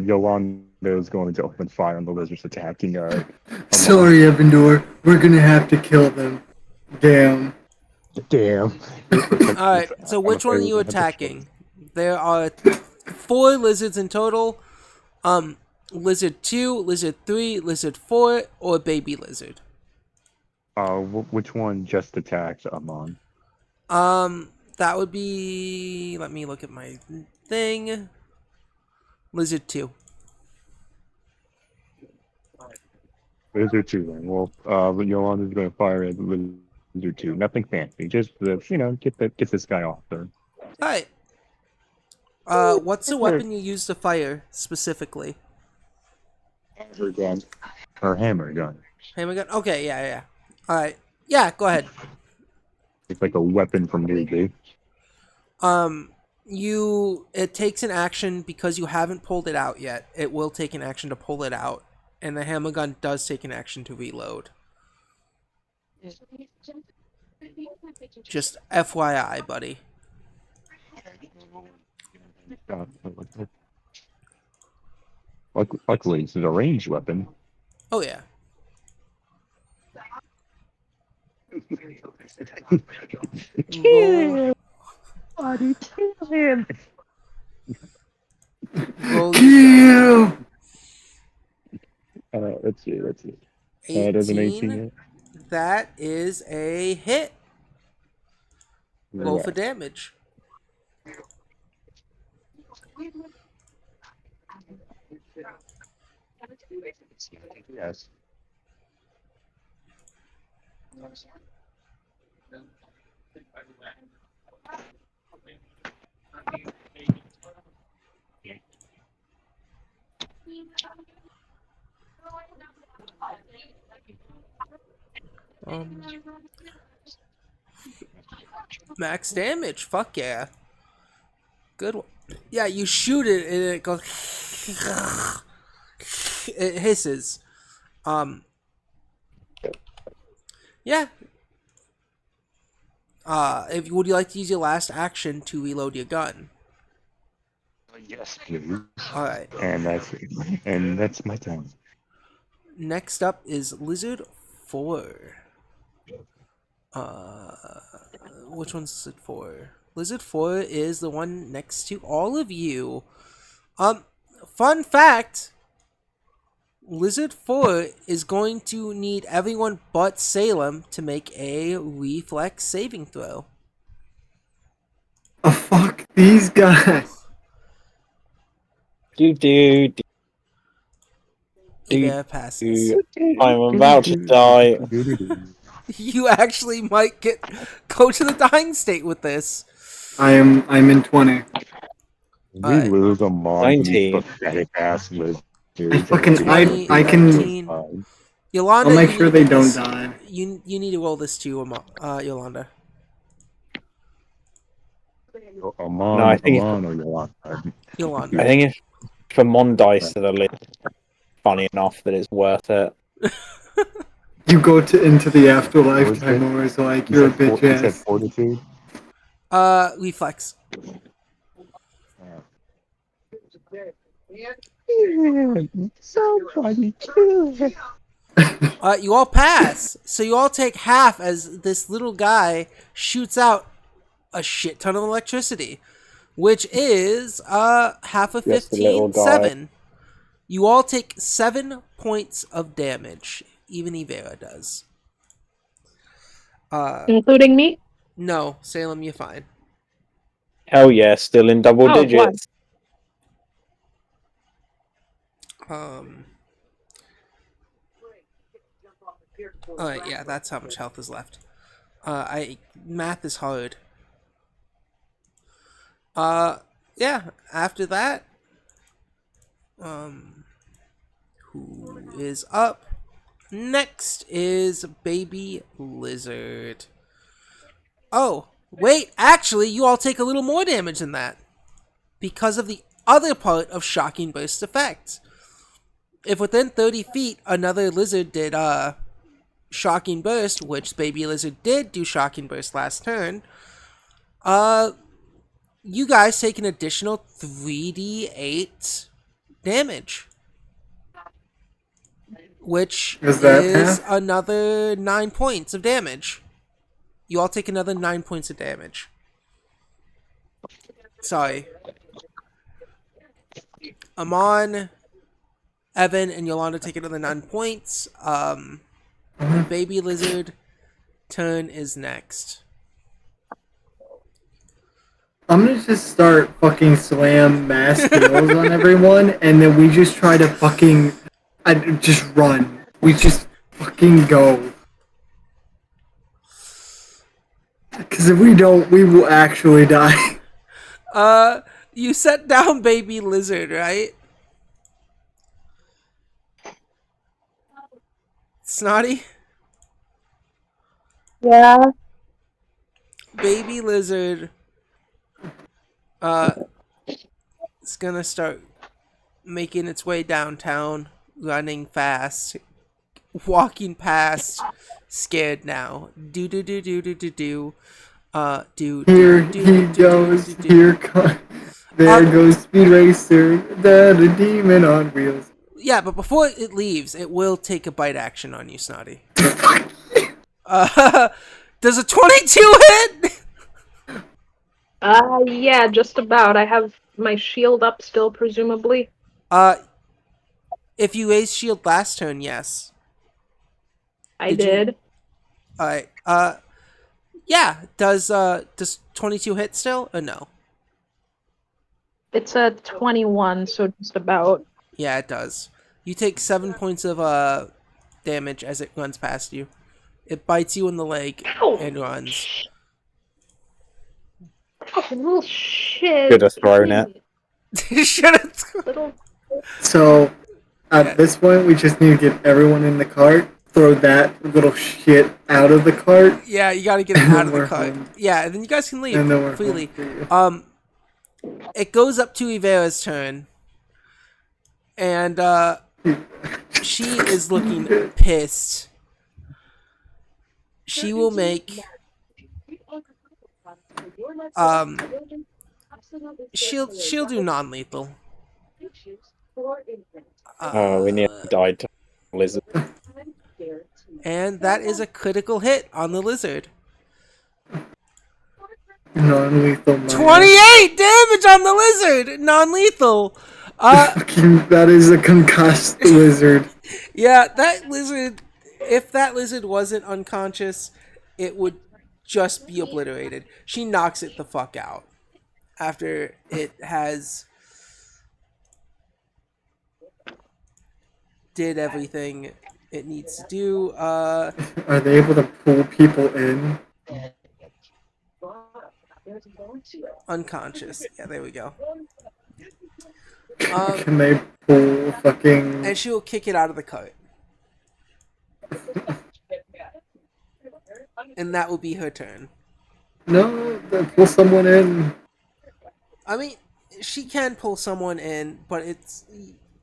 S7: Yolanda is going to open fire on the lizards attacking Amon.
S2: Sorry, Evan Dor. We're gonna have to kill them. Damn.
S7: Damn.
S1: All right. So
S7: I'm
S1: which one are
S7: afraid
S1: you
S7: I have to kill
S1: attacking? There are 4 lizards in total. Lizard 2, lizard 3, lizard 4, or baby lizard.
S7: Which one just attacked Amon?
S1: That would be. Let me look at my thing. Lizard 2.
S7: Lizard 2 then. Well, Yolanda's going to fire at Lizard 2. Nothing fancy. Just, get this guy off there.
S1: All right. What's the weapon you use to fire specifically?
S7: Hammer gun. Or hammer gun.
S1: Hammer gun. Okay. Yeah. Yeah. All right. Yeah. Go ahead.
S7: It's like a weapon from Ruby.
S1: It takes an action because you haven't pulled it out yet. It will take an action to pull it out, and the hammer gun does take an action to reload. Just FYI, buddy.
S7: Luckily, it's a ranged weapon.
S1: Oh yeah. Roll, roll your die.
S2: Kill!
S7: Let's see. There's an 18
S1: 18.
S7: here.
S1: That is a hit. Roll for damage.
S7: Yes.
S1: Um, max damage. Fuck yeah. Good one. Yeah, you shoot it and it goes. It hisses. Yeah. If would you like to use your last action to reload your gun?
S7: Yes, please.
S1: All right.
S7: And that's my turn.
S1: Next up is Lizard 4. Which one's Lizard 4? Lizard 4 is the one next to all of you. Fun fact. Lizard 4 is going to need everyone but Salem to make a reflex saving throw.
S2: Oh, fuck these guys.
S1: Eva passes.
S3: I'm about to die.
S1: You actually might go to the dying state with this.
S2: I'm in 20.
S7: We lose Amon to these
S3: 19.
S7: pathetic ass lizards.
S2: I can
S1: 19. Yolanda,
S2: I'll make
S1: you
S2: sure
S1: need
S2: they
S1: to
S2: don't
S1: this.
S2: die.
S1: You need to roll this too, Yolanda.
S7: Amon,
S3: No, I think
S7: Amon or Yolanda.
S1: Yolanda.
S3: I think if Amon dies to the list, funny enough that it's worth it.
S2: You go into the afterlife,
S7: What was it?
S2: Timor is like, you're a bitch
S7: You said
S2: ass.
S7: fortitude?
S1: Reflex.
S7: Somebody kill him.
S1: You all pass. So you all take half as this little guy shoots out a shit ton of electricity, which is half of
S3: Just a little
S1: 15,
S3: guy.
S1: 7. You all take 7 points of damage. Even Ivera does.
S4: Including me?
S1: No, Salem, you're fine.
S3: Hell yeah, still in double
S4: Oh, one.
S3: digits.
S1: Alright, yeah, that's how much health is left. Math is hard. Yeah, after that, who is up? Next is Baby Lizard. Oh, wait, actually, you all take a little more damage than that. Because of the other part of Shocking Burst's effect. If within 30 feet another lizard did Shocking Burst, which Baby Lizard did do Shocking Burst last turn, you guys take an additional 3d8 damage. Which
S2: Is that
S1: is
S2: half?
S1: another 9 points of damage. You all take another 9 points of damage. Sorry. Amon, Evan, and Yolanda take another 9 points. The Baby Lizard turn is next.
S2: I'm gonna just start fucking slam mass heals on everyone, and then we just try to fucking just run. We just fucking go. Because if we don't, we will actually die.
S1: You set down Baby Lizard, right? Snotty?
S4: Yeah.
S1: Baby Lizard it's gonna start making its way downtown, running fast, walking past, scared now. Do do do do do do do. Do
S2: Here
S1: do
S2: he
S1: do
S2: goes.
S1: do do.
S2: Here comes. There goes Speed Racer, the demon on wheels.
S1: Yeah, but before it leaves, it will take a bite action on you, Snotty. Does a 22 hit?
S4: Yeah, just about. I have my shield up still, presumably.
S1: If you raised shield last turn, yes.
S4: I
S1: Did you?
S4: did.
S1: Alright. Yeah. Does 22 hit still or no?
S4: It's a 21, so just about.
S1: Yeah, it does. You take 7 points of damage as it runs past you. It bites you in the leg
S4: Ow!
S1: and runs.
S4: Oh, little shit.
S3: Should have thrown it.
S1: Should have.
S4: Little.
S2: So, at
S1: Yeah.
S2: this point, we just need to get everyone in the cart, throw that little shit out of the cart,
S1: Yeah, you gotta get it
S2: And
S1: out
S2: then
S1: of the
S2: we're
S1: cart.
S2: home.
S1: Yeah, and then you guys can leave
S2: and then we're
S1: freely.
S2: home for you.
S1: It goes up to Ivera's turn, and she is looking pissed. She will make she'll do non-lethal.
S3: Oh, we nearly died to lizard.
S1: And that is a critical hit on the lizard.
S2: Non-lethal minor.
S1: 28 damage on the lizard! Non-lethal!
S2: Fucking, that is a concussed lizard.
S1: Yeah, that lizard, if that lizard wasn't unconscious, it would just be obliterated. She knocks it the fuck out after it has did everything it needs to do.
S2: Are they able to pull people in?
S1: Unconscious. Yeah, there we go.
S2: Can they pull fucking...
S1: And she will kick it out of the cart. And that will be her turn.
S2: No, they pull someone in.
S1: I mean, she can pull someone in, but it's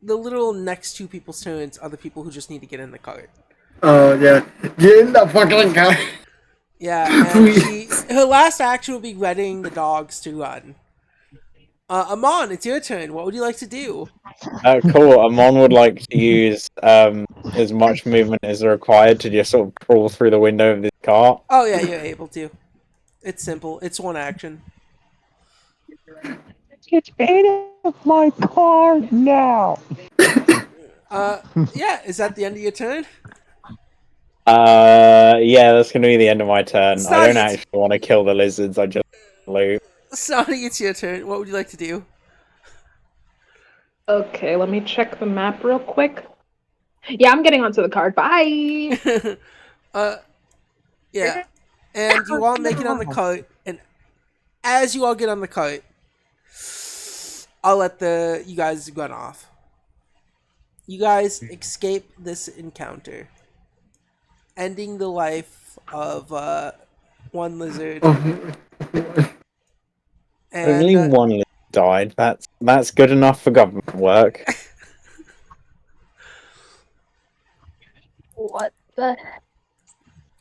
S1: the little next two people's turns are the people who just need to get in the cart.
S2: Oh, yeah. Get in the fucking car.
S1: Yeah, and her last action will be readying the dogs to run. Amon, it's your turn. What would you like to do?
S3: Cool. Amon would like to use as much movement as required to just sort of crawl through the window of this car.
S1: Oh yeah, you're able to. It's simple. It's one action.
S7: Get out of my car now!
S1: Uh, yeah. Is that the end of your turn?
S3: Yeah, that's gonna be the end of my turn. I
S1: Sonny,
S3: don't actually want to kill the lizards. I just loot.
S1: it's your turn. What would you like to do?
S4: Okay, let me check the map real quick. Yeah, I'm getting onto the card. Bye.
S1: uh, yeah. And you all make it on the cart, and as you all get on the cart, I'll let you guys run off. You guys escape this encounter, ending the life of one lizard. And
S3: Only one lizard died. That's good enough for government work.
S5: What the?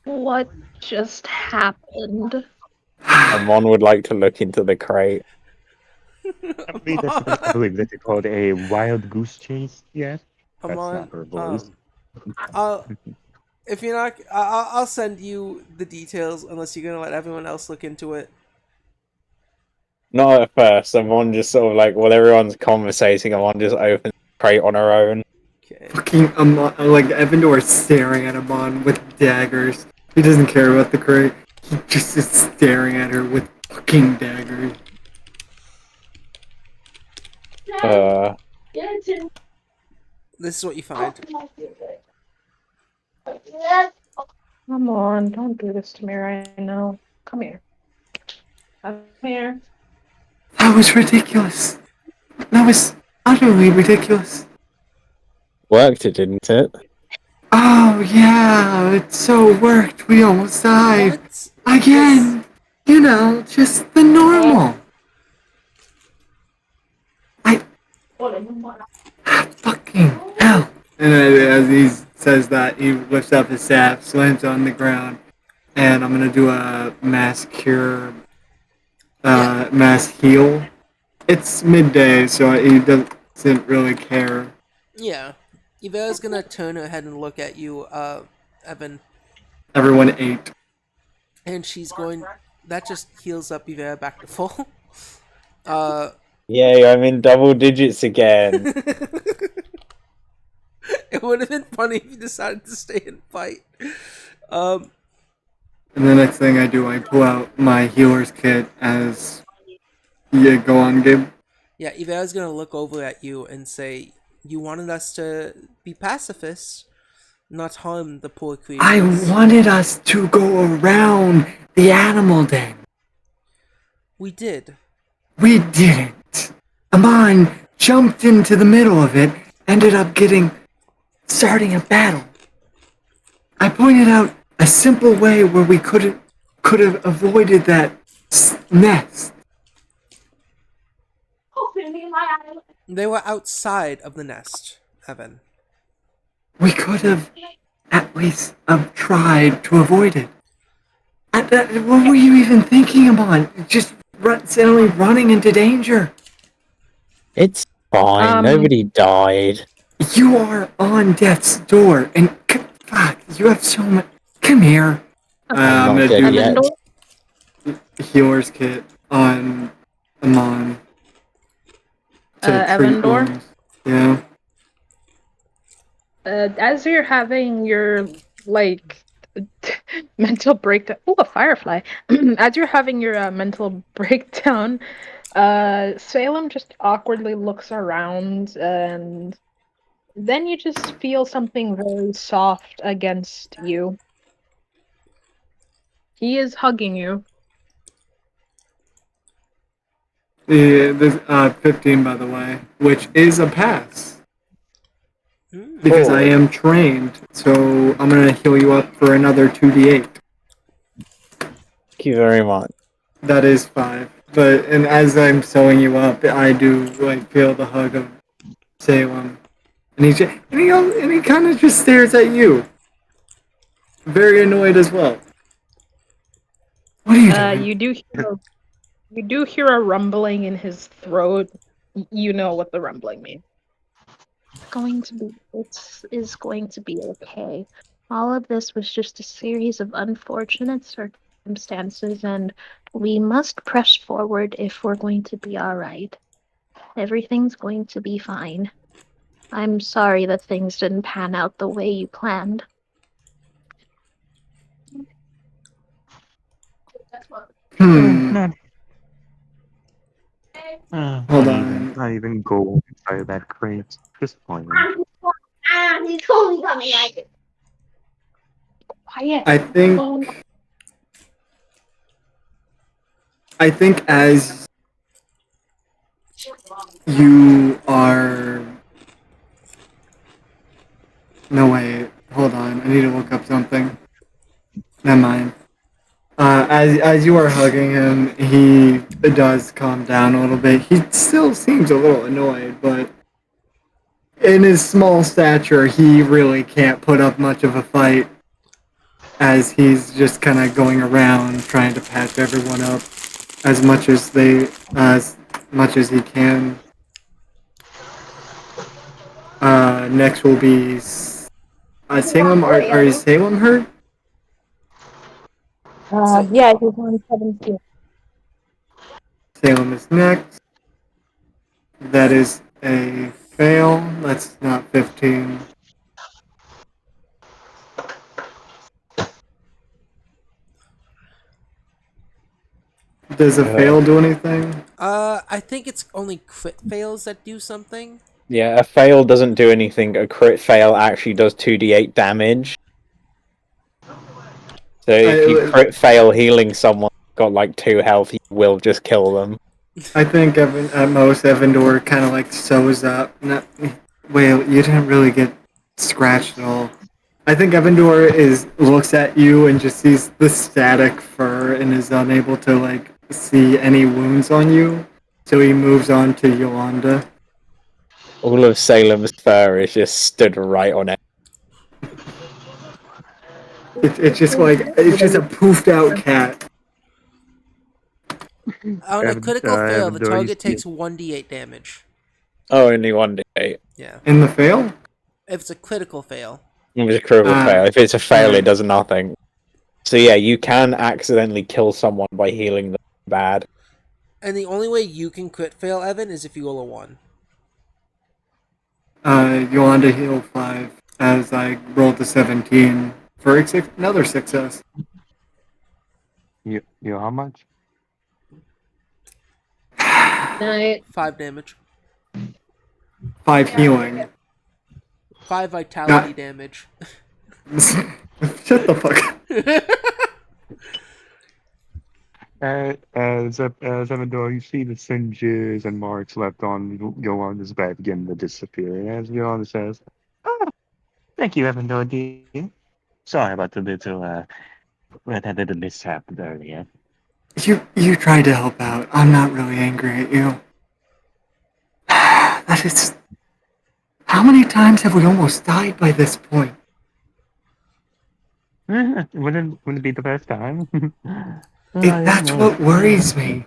S5: What just happened?
S3: Amon would like to look into the crate.
S7: I believe that's called a wild goose chase. Yes, that's
S1: Amon,
S7: not her voice.
S1: I'll if you're not, I'll send you the details unless you're gonna let everyone else look into it.
S3: Not at first. Amon just sort of like, while everyone's conversating, Amon just opens the crate on her own.
S1: Okay.
S2: Fucking Amon, like Evandor is staring at Amon with daggers. He doesn't care about the crate. He just is staring at her with fucking daggers.
S1: This is what you find.
S4: Come on, don't do this to me right now. Come here. Come here.
S2: That was ridiculous. That was utterly ridiculous.
S3: Worked it, didn't it?
S2: Oh yeah, it so worked. We almost died.
S1: What?
S2: Again. You know, just the normal. Fucking hell. And as he says that, he lifts up his staff, slams on the ground, and I'm gonna do a mass cure, mass heal. It's midday, so he doesn't really care.
S1: Yeah. Ivera's gonna turn her head and look at you, Evan,
S2: Everyone ate.
S1: and she's going. That just heals up Ivera back to full.
S3: Yay, I'm in double digits again.
S1: It would have been funny if you decided to stay and fight.
S2: And the next thing I do, I pull out my healer's kit as... Yeah, go on, Gabe.
S1: Yeah, Ivera's gonna look over at you and say, "You wanted us to be pacifists, not harm the poor creatures."
S2: I wanted us to go around the animal den.
S1: We did.
S2: We didn't. Amon jumped into the middle of it, ended up starting a battle. I pointed out a simple way where we could have avoided that nest.
S1: They were outside of the nest, Evan.
S2: We could have at least tried to avoid it. What were you even thinking about? Just suddenly running into danger.
S3: It's fine. Nobody died.
S2: You are on death's door, and fuck, you have so much. Come here.
S3: I'm not dead yet.
S2: Healer's kit on Amon.
S4: Evandor?
S2: Yeah.
S4: As you're having your, like, mental breakdown. Oh, a firefly. As you're having your mental breakdown, Salem just awkwardly looks around, and then you just feel something very soft against you. He is hugging you.
S2: This 15, by the way, which is a pass. Because I am trained, so I'm gonna heal you up for another 2d8.
S3: Thank you very much.
S2: That is 5. And as I'm sewing you up, I do feel the hug of Salem, and he kind of just stares at you, very annoyed as well. What are you doing?
S4: You do hear You do hear a rumbling in his throat. You know what the rumbling means.
S5: It is going to be okay. All of this was just a series of unfortunate circumstances, and we must press forward if we're going to be all right. Everything's going to be fine. I'm sorry that things didn't pan out the way you planned.
S2: Hmm.
S7: Not,
S2: Hold on.
S7: not even go inside that crate. Disappointing.
S5: He told me coming like quiet.
S2: I think. I think as you are. No way. Hold on. I need to look up something. Never mind. As you are hugging him, he does calm down a little bit. He still seems a little annoyed, but in his small stature, he really can't put up much of a fight. As he's just kind of going around trying to patch everyone up as much as as much as he can. Next will be Salem. Are Salem hurt?
S4: Yeah, he's on 17.
S2: Salem is next. That is a fail. That's not 15. Does a fail do anything?
S1: I think it's only crit fails that do something.
S3: Yeah, a fail doesn't do anything. A crit fail actually does 2d8 damage. So if you crit fail healing someone got like 2 health, you will just kill them.
S2: I think at most Evandor kind of like sews up. Not, wait, you didn't really get scratched at all. I think Evandor looks at you and just sees the static fur and is unable to like see any wounds on you. So he moves on to Yolanda.
S3: All of Salem's fur is just stood right on it.
S2: It's just like it's just a poofed out cat.
S1: On a critical fail, the
S7: Evan,
S1: target takes 1d8 damage.
S3: Oh, only 1d8.
S1: Yeah.
S2: In the fail?
S1: If it's a critical fail.
S3: It was a critical fail. If it's a fail,
S2: yeah.
S3: it does nothing. So yeah, you can accidentally kill someone by healing them bad.
S1: And the only way you can crit fail, Evan, is if you roll a 1.
S2: Yolanda heal 5 as I rolled a 17 for another success.
S7: You how much?
S1: 5 damage.
S2: 5 healing.
S1: 5 vitality damage.
S2: Shut the fuck up.
S7: As Evan, you see the singes and marks left on Yolanda's back begin to disappear. And as Yolanda says, "Oh, thank you, Evan, dear. Sorry about the little mishap earlier."
S2: You tried to help out. I'm not really angry at you. That is. How many times have we almost died by this point?
S7: Wouldn't it be the first time?
S2: That's what worries me.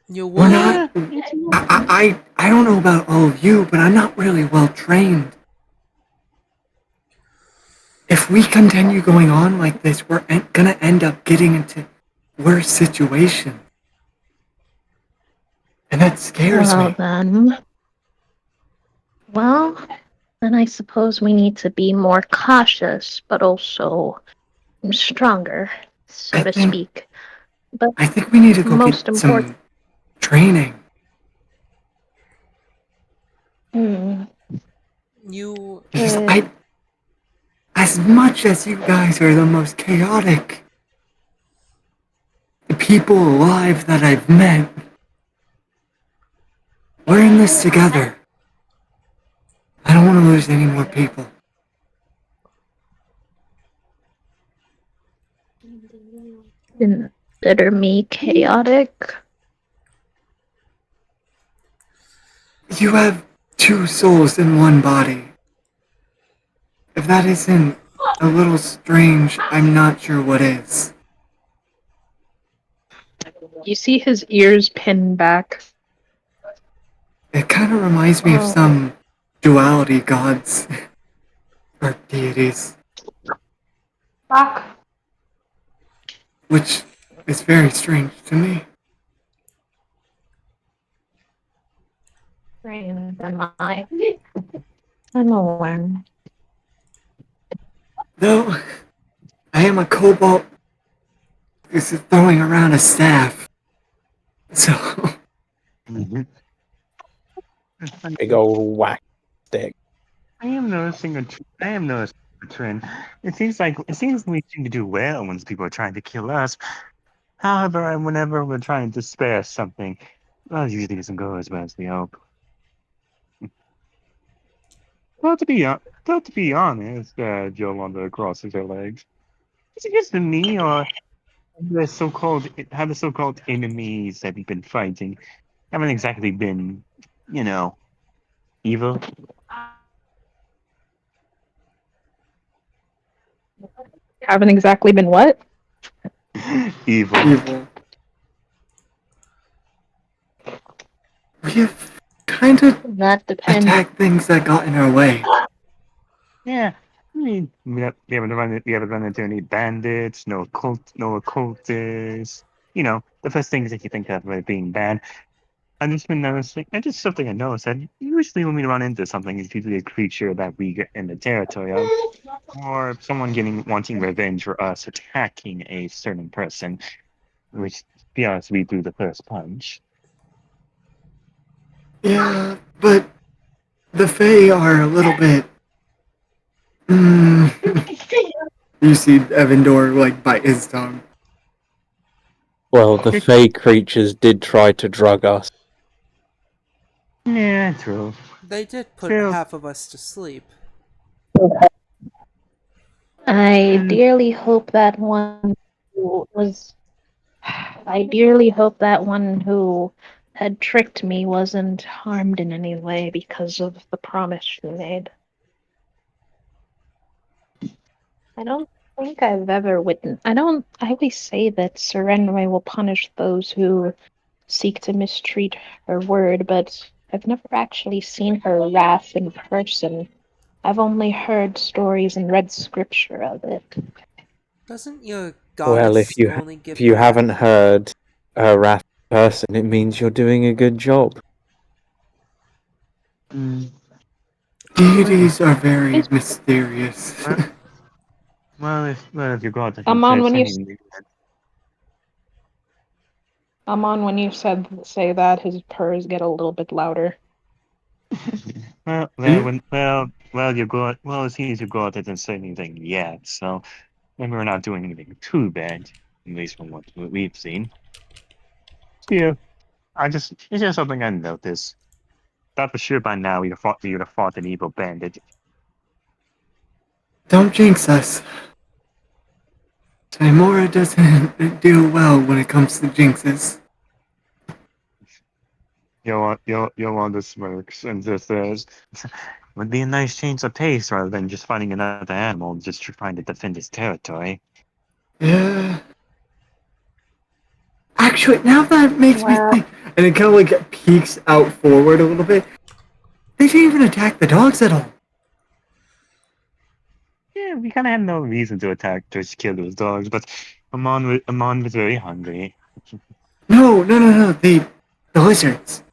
S1: You
S2: We're not.
S1: what?
S2: I don't know about all of you, but I'm not really well trained. If we continue going on like this, we're gonna end up getting into worse situations. And that scares me.
S5: Well, then I suppose we need to be more cautious, but also stronger, so to speak. But
S2: I think we need to go
S5: most
S2: get some
S5: important.
S2: training.
S1: You.
S2: Because as much as you guys are the most chaotic people alive that I've met, we're in this together. I don't want to lose any more people.
S5: Consider me chaotic.
S2: You have 2 souls in one body. If that isn't a little strange, I'm not sure what is.
S4: You see his ears pinned back.
S2: It kind of reminds me of
S4: Oh.
S2: some duality gods or deities,
S4: Back.
S2: which is very strange to me.
S5: Strange am I? I'm aware.
S2: Though I am a kobold who's throwing around a staff, so
S7: Mhm.
S3: Big old whack stick.
S7: I am noticing I am noticing a trend. It seems we seem to do well when people are trying to kill us. However, whenever we're trying to spare something, well, it usually doesn't go as well as we hope. Well, to be honest, Yolanda crosses her legs. Is it just me, or have the so-called enemies that we've been fighting haven't exactly been, you know, evil?
S4: Haven't exactly been what?
S7: Evil.
S2: evil. We have kind of
S5: That depends.
S2: attacked things that got in our way.
S7: Yeah. I mean, we haven't run into any bandits, no occultists. You know, the first things that you think of as being bad. I've just been noticing, and just something I noticed that usually when we run into something, it's usually a creature that we get in the territory of, or someone wanting revenge for us attacking a certain person, which, to be honest, we threw the first punch.
S2: Yeah, but the Fae are a little bit. Mm, you see Evandor like bite his tongue.
S3: Well, the fake creatures did try to drug us.
S7: Yeah, true.
S1: They did put
S7: Still,
S1: half of us to sleep.
S5: I
S7: mm,
S5: dearly hope that one who was. I dearly hope that one who had tricked me wasn't harmed in any way because of the promise she made. I don't think I've ever witnessed. I always say that Serenway will punish those who seek to mistreat her word, but I've never actually seen her wrath in person. I've only heard stories and read scripture of it.
S1: Doesn't your
S3: Well,
S1: goddess only
S3: if
S1: give
S3: you haven't
S1: wrath?
S3: heard a wrath person, it means you're doing a good job.
S7: mm,
S2: Deities are very
S5: It's
S2: mysterious.
S7: well, if your god doesn't
S4: Amon,
S7: say
S4: when you
S7: anything,
S4: Amon, when you say that, his purrs get a little bit louder.
S7: it seems your god doesn't say anything yet, so maybe we're not doing anything too bad, at least from what we've seen. Yeah, it's just something I noticed. Thought for sure by now you'd have fought an evil bandit.
S2: Don't jinx us. Timora doesn't do well when it comes to jinxes.
S7: Yolanda smirks and just says, "Would be a nice change of pace rather than just fighting another animal just trying to defend his territory."
S2: Yeah. Actually, now that makes me
S5: well,
S2: think, and it kind of like peeks out forward a little bit. They didn't even attack the dogs at all.
S7: Yeah, we kind of had no reason to to kill those dogs, but Amon was very hungry.
S2: No, no, no, no. The lizards.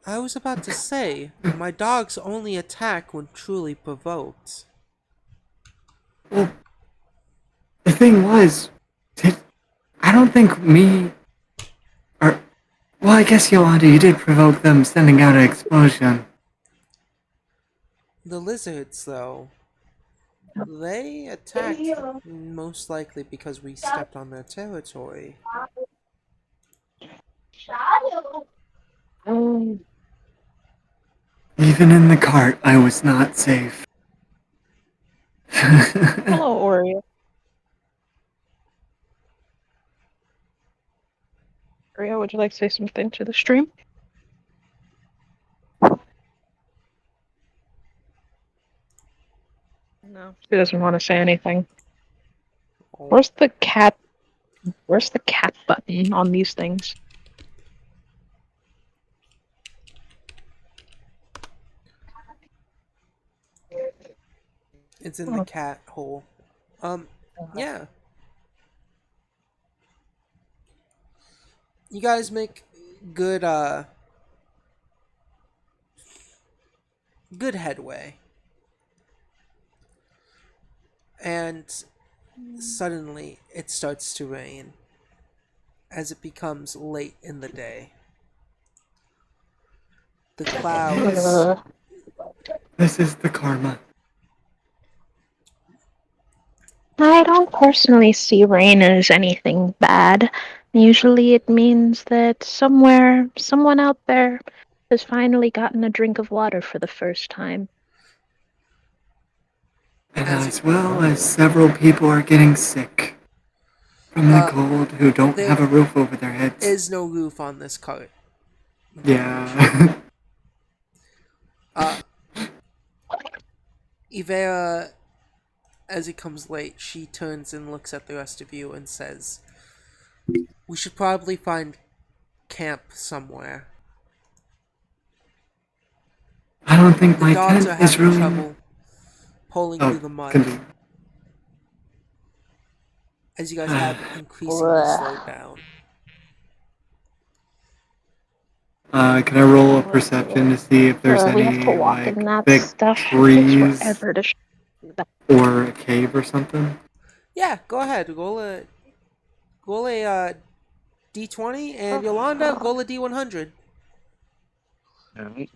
S1: I was about to say, my dogs only attack when truly provoked.
S2: Well, the thing was, I don't think me or well, I guess Yolanda, you did provoke them sending out an explosion.
S1: The lizards, though, they attacked most likely because we stepped on their territory.
S5: um,
S2: Even in the cart, I was not safe.
S4: Hello, Oreo. Oreo, would you like to say something to the stream? No, she doesn't want to say anything.
S1: Oh,
S4: Where's the cat? Where's the cat button on these things?
S1: it's in the cat hole. Yeah. You guys make good good headway. And suddenly it starts to rain as it becomes late in the day. The clouds
S4: Ugh.
S2: This is the karma.
S5: I don't personally see rain as anything bad. Usually it means that someone out there has finally gotten a drink of water for the first time.
S2: And
S1: as
S2: as well as several people are getting sick from the
S1: uh
S2: cold who don't
S1: there
S2: have a roof over their heads.
S1: is no roof on this cart.
S2: Yeah.
S1: Uh Ivera, as it comes late, she turns and looks at the rest of you and says, "We should probably find camp somewhere.
S2: I don't think
S1: The
S2: my
S1: dogs
S2: tent
S1: are
S2: is
S1: having
S2: really.
S1: trouble pulling through
S2: Oh,
S1: the mud
S2: continue.
S1: as you guys have increasingly slowed
S5: Blech.
S1: down."
S2: Can I roll a perception to see if there's
S5: We have to
S2: any
S5: walk in
S2: like
S5: that
S2: thick
S5: stuff. It takes
S2: trees
S5: forever to.
S2: or a cave or something?
S1: Yeah, go ahead. Roll a d20, and Yolanda, roll a d100.
S7: Alright.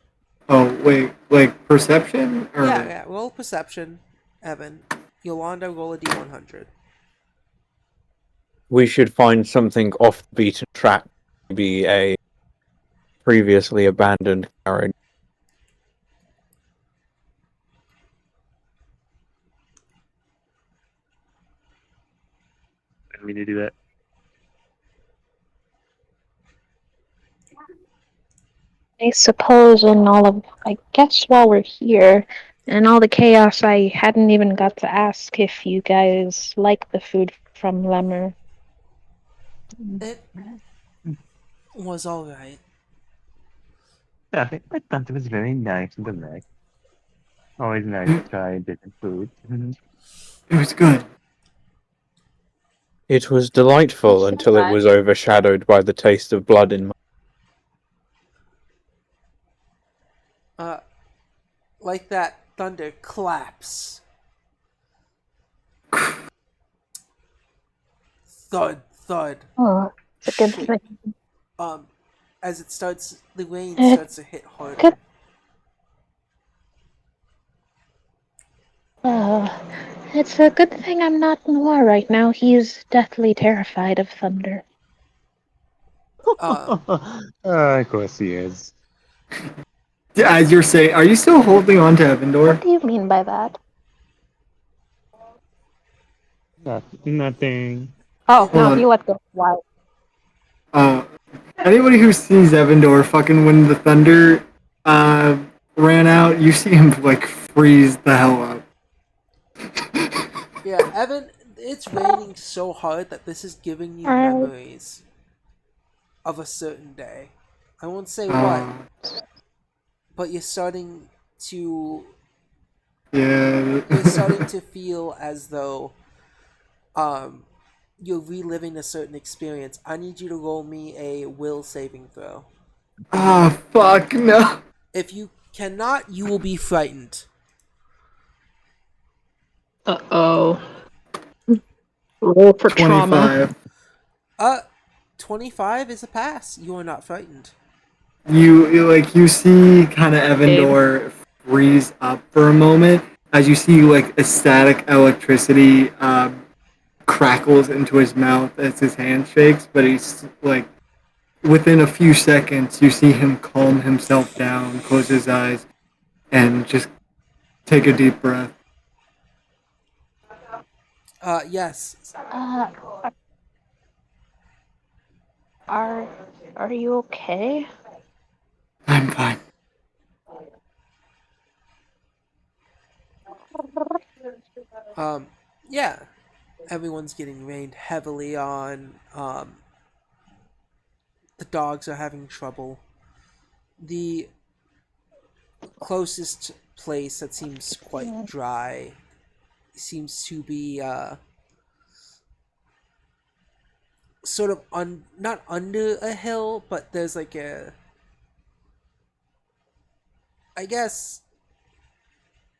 S2: Oh wait, like perception
S1: Yeah,
S2: or
S1: yeah. Roll perception, Evan. Yolanda, roll a d100.
S3: We should find something off the beaten track. Maybe a previously abandoned carriage.
S7: I didn't mean to do that.
S5: I suppose I guess while we're here and all the chaos, I hadn't even got to ask if you guys like the food from Lemmer.
S1: It was alright.
S7: Yeah, I thought it was very nice and nice. Always nice to
S2: it
S7: try different food.
S2: was good.
S3: It was delightful until it was overshadowed by the taste of blood in my.
S1: Uh, like that thunder claps. Thud, thud.
S5: Oh, it's a good
S1: Shit.
S5: thing.
S1: As the rain
S5: Uh,
S1: starts to hit harder.
S5: good. Uh, it's a good thing I'm not Noir right now. He's deathly terrified of thunder.
S1: Um,
S7: Of course he is.
S2: As you're saying, are you still holding on to
S5: What
S2: Evandor?
S5: do you mean by that?
S7: Nothing.
S4: Oh
S1: it,
S2: Hold
S4: no,
S2: on.
S4: he let go. Wow.
S2: Uh, Anybody who sees Evandor fucking when the thunder uh ran out, you see him like freeze the hell up.
S1: yeah, Evan, it's raining so hard that this is giving you
S5: Alright.
S1: memories of a certain day. I won't say what,
S2: Uh,
S1: but to
S2: yeah.
S1: you're starting to feel as though um you're reliving a certain experience. I need you to roll me a will saving throw.
S2: Ah, fuck no.
S1: If you cannot, you will be frightened.
S4: Uh-oh. Roll for trauma.
S2: 25.
S1: Uh 25 is a pass. You are not frightened.
S2: You see kind of
S4: Babe.
S2: Evandor freeze up for a moment as you see like a static electricity crackles into his mouth as his hand shakes, but he's like within a few seconds you see him calm himself down, close his eyes, and just take a deep breath.
S1: Yes.
S5: Uh, are are you okay?
S2: I'm fine.
S1: Um, yeah, everyone's getting rained heavily on. The dogs are having trouble. The closest place that seems quite dry seems to be sort of not under a hill, but there's like I guess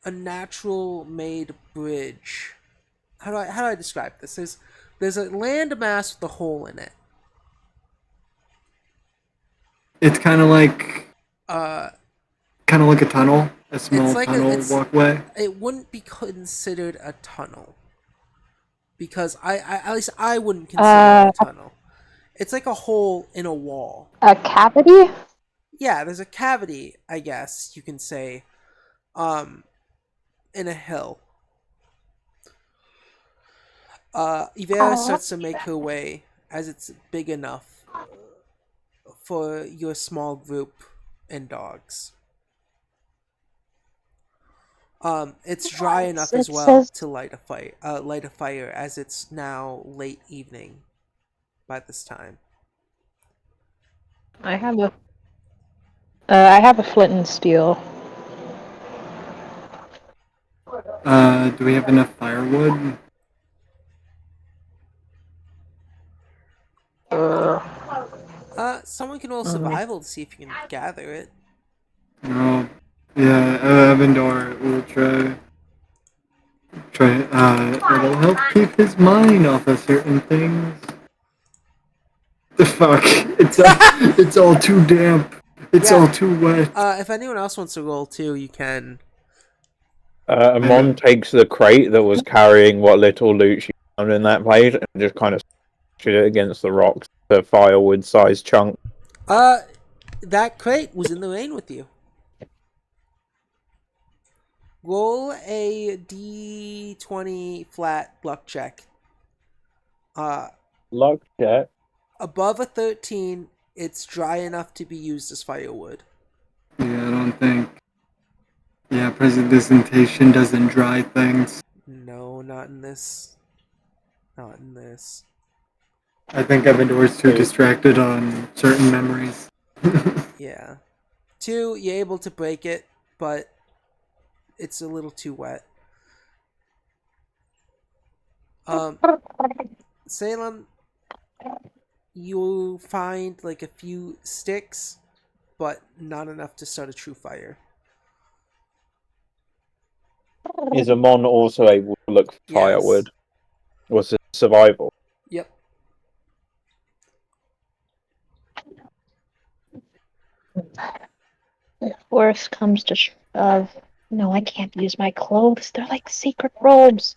S1: a natural made bridge. How do I describe this? There's a landmass with a hole in it.
S2: It's
S1: Uh,
S2: kind of like a tunnel, a
S1: it's
S2: small
S1: like
S2: tunnel walkway.
S1: it wouldn't be considered a tunnel because I at least I wouldn't consider it a
S4: Uh,
S1: tunnel. It's like a hole in a wall.
S4: a cavity?
S1: Yeah, there's a cavity, I guess you can say, um, in a hill. Ivera
S4: Oh,
S1: starts to make her way as it's big enough for your small group and dogs. It's dry enough as
S4: it
S1: well
S4: says
S1: to light a fire as it's now late evening by this time.
S4: I have a I have a flint and steel.
S2: Do we have enough firewood?
S4: Uh,
S1: Someone can roll
S4: um,
S1: survival to see if you can gather it.
S2: No. Yeah, Avendor will try. It'll help keep his mind off of certain things. The fuck! It's all too damp. It's all
S1: Yeah.
S2: too wet.
S1: If anyone else wants to roll too, you can.
S3: Amon takes the crate that was carrying what little loot she found in that place and just kind of smashes it against the rocks, the firewood-sized chunk.
S1: Uh, that crate was in the rain with you. Roll a d20 flat luck check. Uh,
S3: Luck check.
S1: Above a 13, it's dry enough to be used as firewood.
S2: Yeah, I don't think. Yeah, presentation doesn't dry things.
S1: No, not in this. Not in this.
S2: I think Avendor's too distracted on certain memories.
S1: Yeah. 2, you're able to break it, but it's a little too wet. Um, Salem, you find like a few sticks, but not enough to start a true fire.
S3: Is Amon also able to look for
S1: Yes.
S3: firewood? Was it survival?
S1: Yep.
S5: If worst comes to shove, no, I can't use my clothes. They're like secret robes.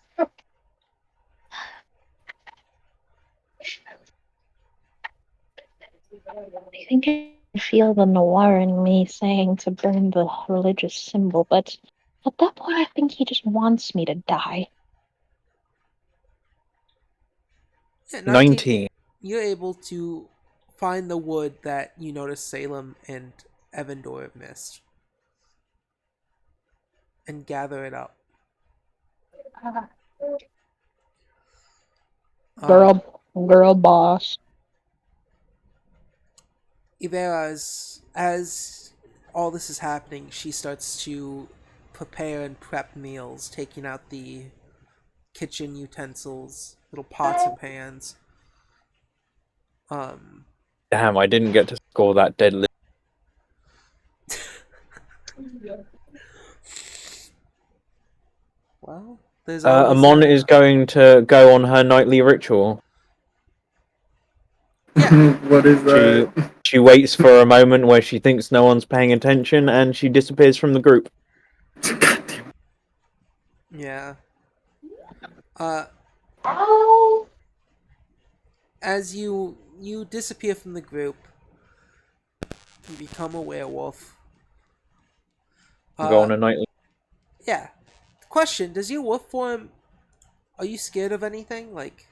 S5: I think I can feel the noir in me saying to burn the religious symbol, but at that point, I think he just wants me to die.
S1: Yeah, 19.
S3: 19.
S1: You're able to find the wood that you notice Salem and Evandor have missed and gather it up. Um,
S4: girl boss.
S1: Ivera, as all this is happening, she starts to prepare and prep meals, taking out the kitchen utensils, little pots and pans. Um,
S3: Damn, I didn't get to score that deadly.
S1: well, there's always
S3: Amon is going to go on her nightly ritual.
S1: yeah,
S2: What is
S3: She
S2: that?
S3: she waits for a moment where she thinks no one's paying attention, and she disappears from the group.
S1: yeah. Uh, as you disappear from the group, you become a werewolf.
S3: Go
S1: Uh,
S3: on a nightly.
S1: yeah. Question: does your wolf form? Are you scared of anything? Like,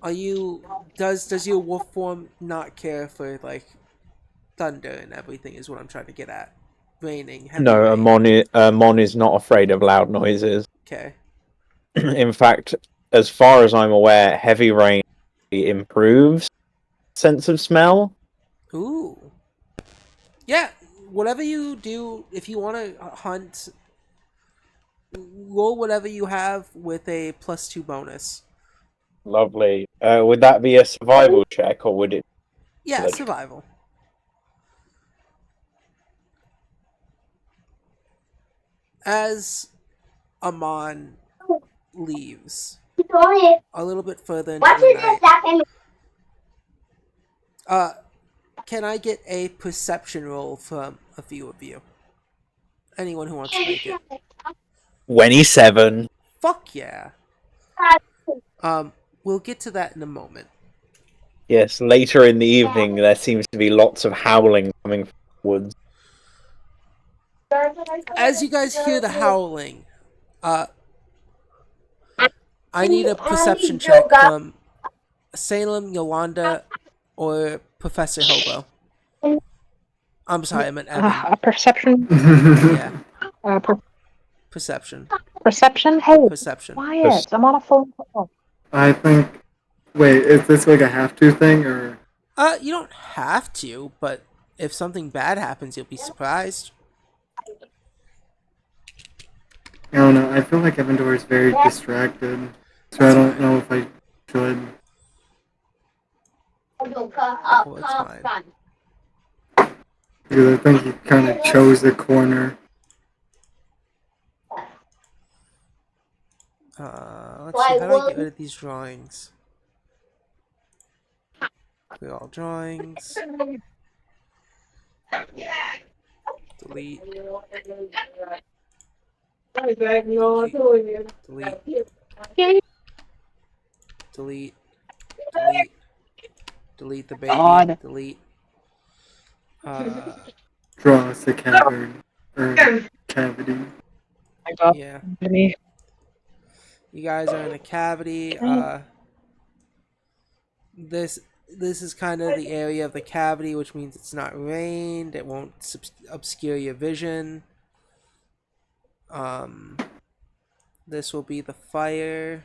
S1: are you? Does your wolf form not care for like thunder and everything? Is what I'm trying to get at. raining, heavy
S3: No,
S1: rain.
S3: Mon is not afraid of loud noises.
S1: Okay.
S3: In fact, as far as I'm aware, heavy rain improves sense of smell.
S1: Ooh. Yeah, whatever you do, if you want to hunt, roll whatever you have with a +2 bonus.
S3: Lovely. Would that be a survival check, or would it?
S1: Yeah, survival. As Amon leaves a little bit further into the night, can I get a perception roll from a few of you? Anyone who wants to make it.
S3: 27.
S1: Fuck yeah. We'll get to that in a moment.
S3: Yes, later in the evening, there seems to be lots of howling coming from the woods.
S1: As you guys hear the howling, I need a perception check from Salem, Yolanda, or Professor Hobo. I'm sorry, I meant Evan.
S4: A perception.
S1: Yeah,
S4: Per-
S1: perception.
S4: perception. Hey,
S1: Perception.
S4: quiet. I'm on a phone call.
S2: I think. Wait, is this like a have to thing or?
S1: You don't have to, but if something bad happens, you'll be surprised.
S2: I don't know. I feel like Evandor is very distracted, so I don't know if I should.
S1: Oh, it's fine.
S2: Because I think he kind of chose the corner.
S1: Let's see, how do I get rid of these drawings? Clear all drawings. Delete. Delete. Delete. Delete the baby.
S4: God.
S1: Delete.
S2: Draw us a cavern or cavity.
S1: Yeah.
S4: Me.
S1: You guys are in a cavity. This is kind of the area of the cavity, which means it's not rained. It won't obscure your vision. This will be the fire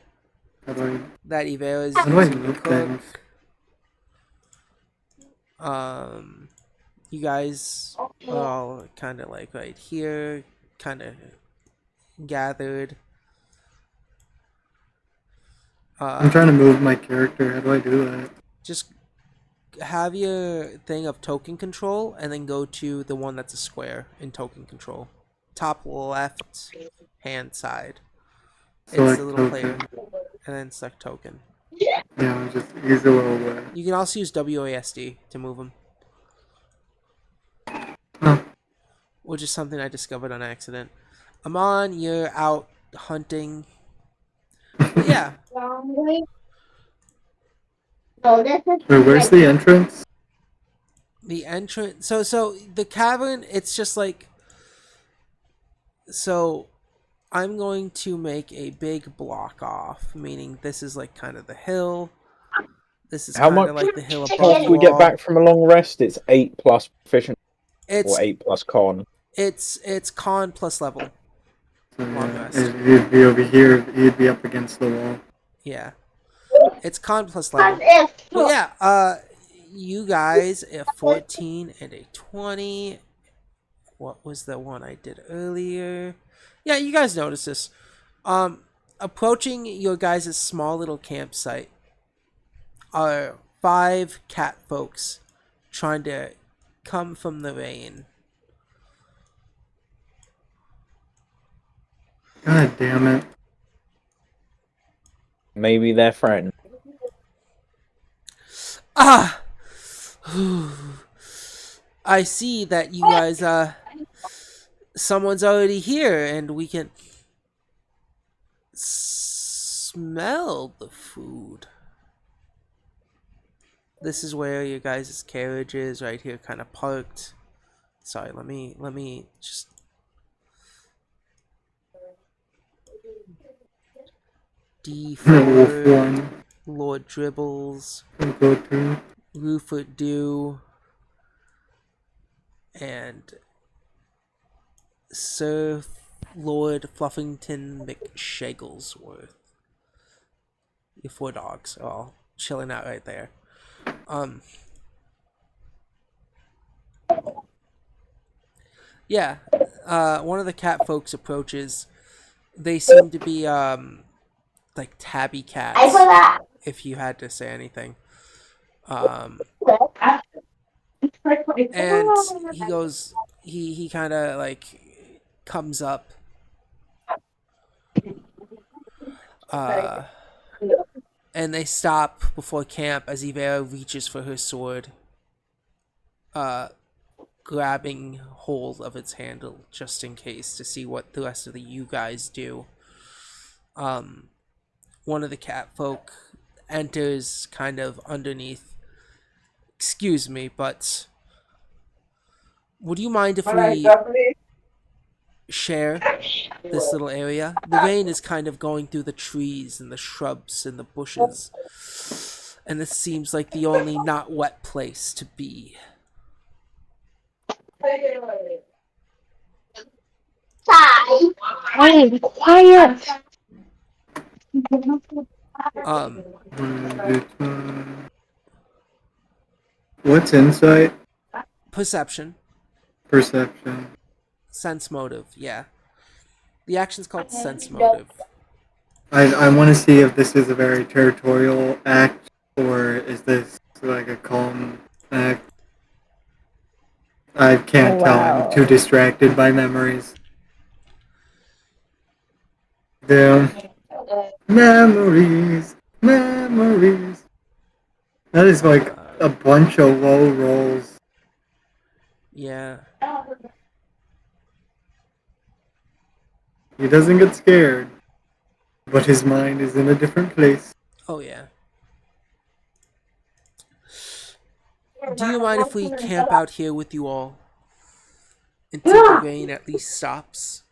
S2: How do
S1: that Ivera is
S2: How do I
S1: using to
S2: move
S1: cook.
S2: things?
S1: You guys are all kind of like right here, kind of gathered.
S2: I'm trying to move my character. How do I do that?
S1: Just have your thing of token control and then go to the one that's a square in token control. Top left hand side. It's
S2: Select
S1: the little
S2: token.
S1: player. And then select token.
S2: Yeah, I'll just use a little.
S1: You can also use WASD to move them.
S2: Oh,
S1: Which is something I discovered on accident. Amon, you're out hunting. But yeah,
S2: wait, where's the entrance?
S1: the entrance. So the cavern. It's just like. So, I'm going to make a big block off, meaning this is like kind of the hill. This is
S3: How
S1: kind of
S3: much
S1: like the hill above
S3: After
S1: you
S3: we get
S1: all.
S3: back from a long rest, it's 8 plus proficient
S1: It's
S3: or 8 plus con.
S1: it's con plus level.
S2: So,
S1: Long
S2: yeah,
S1: rest.
S2: he'd be over here. He'd be up against the wall.
S1: Yeah, it's con plus level. But yeah, you guys a 14 and a 20. What was the one I did earlier? Yeah, you guys notice this. Approaching your guys' small little campsite are 5 cat folks trying to come from the rain.
S2: God damn it.
S3: Maybe they're friends.
S1: Ah! I see that you guys, someone's already here and we can smell the food. This is where your guys' carriage is, right here, kind of parked. Sorry, let me just.
S2: Wolf
S1: D4,
S2: one.
S1: Lord Dribbles,
S2: Go to.
S1: Rufert Dew, and Sir Lord Fluffington McShagglesworth. Your 4 dogs are all chilling out right there. Um, yeah, one of the cat folks approaches. They seem to be like tabby cats, if you had to say anything. Um, and he goes, he kind of like comes up, uh, and they stop before camp as Ivera reaches for her sword, uh, grabbing hold of its handle just in case to see what the rest of the you guys do. Um, one of the cat folk enters kind of underneath. Excuse me, but would you mind if we share this little area? The rain is kind of going through the trees and the shrubs and the bushes, and this seems like the only not wet place to be.
S4: Quiet, quiet.
S1: Um,
S2: What's insight?
S1: Perception,
S2: Perception.
S1: sense motive, yeah. The action's called sense motive.
S2: I want to see if this is a very territorial act or is this like a calm act. I can't tell. I'm too
S4: Wow.
S2: distracted by memories. Damn. Memories. Memories. That is like
S1: Uh,
S2: a bunch of low rolls.
S1: yeah.
S2: He doesn't get scared, but his mind is in a different place.
S1: Oh, yeah. Do you mind if we camp out here with you all until the rain at least stops?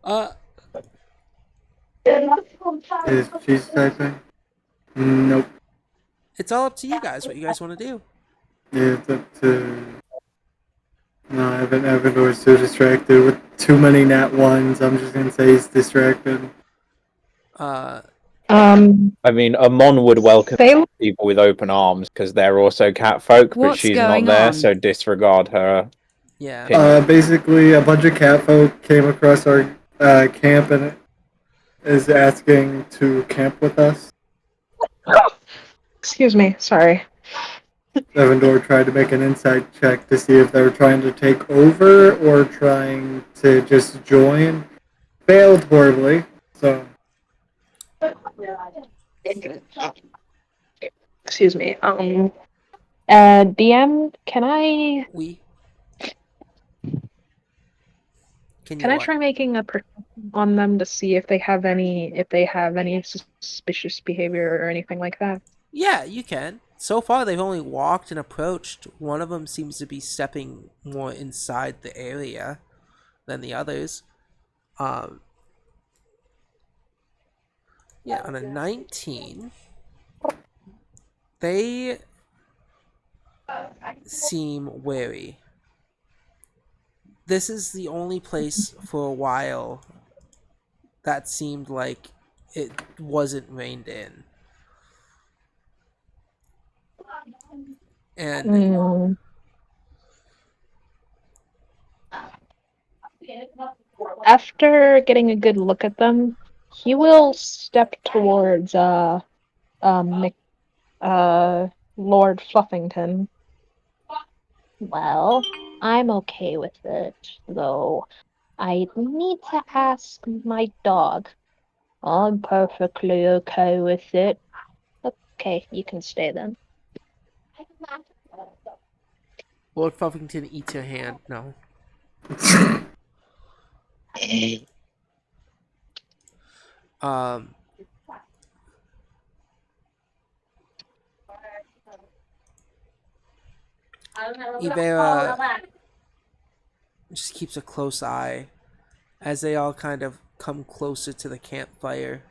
S1: Uh,
S2: Is cheese typing? Nope.
S1: it's all up to you guys what you guys want to do.
S2: Yeah, it's up to. No, Evan was too distracted with too many nat ones. I'm just gonna say he's distracted.
S1: Uh,
S3: I mean, Amon would welcome
S4: They
S3: people with open arms because they're also cat folk, but
S6: What's
S3: she's not
S6: going
S3: there,
S6: on?
S3: so disregard her
S1: yeah.
S3: opinion.
S2: Basically, a bunch of catfolk came across our camp and is asking to camp with us.
S4: Excuse me, sorry.
S2: Evandor tried to make an insight check to see if they were trying to take over or trying to just join. Failed horribly. So
S4: Excuse me. DM,
S1: We. Can you
S4: can I
S1: what?
S4: try making a perception on them to see if they have any suspicious behavior or anything like that?
S1: Yeah, you can. So far, they've only walked and approached. One of them seems to be stepping more inside the area than the others. Um, yeah, on a 19, they seem wary. This is the only place for a while that seemed like it wasn't reined in. And
S4: Hmm. After getting a good look at them, he will step towards Mc, Lord Fluffington. Well, I'm okay with it, though. I need to ask my dog. I'm perfectly okay with it. Okay, you can stay then.
S1: Lord Fuffington eats your hand. No. Um, Ivera just keeps a close eye as they all kind of come closer to the campfire.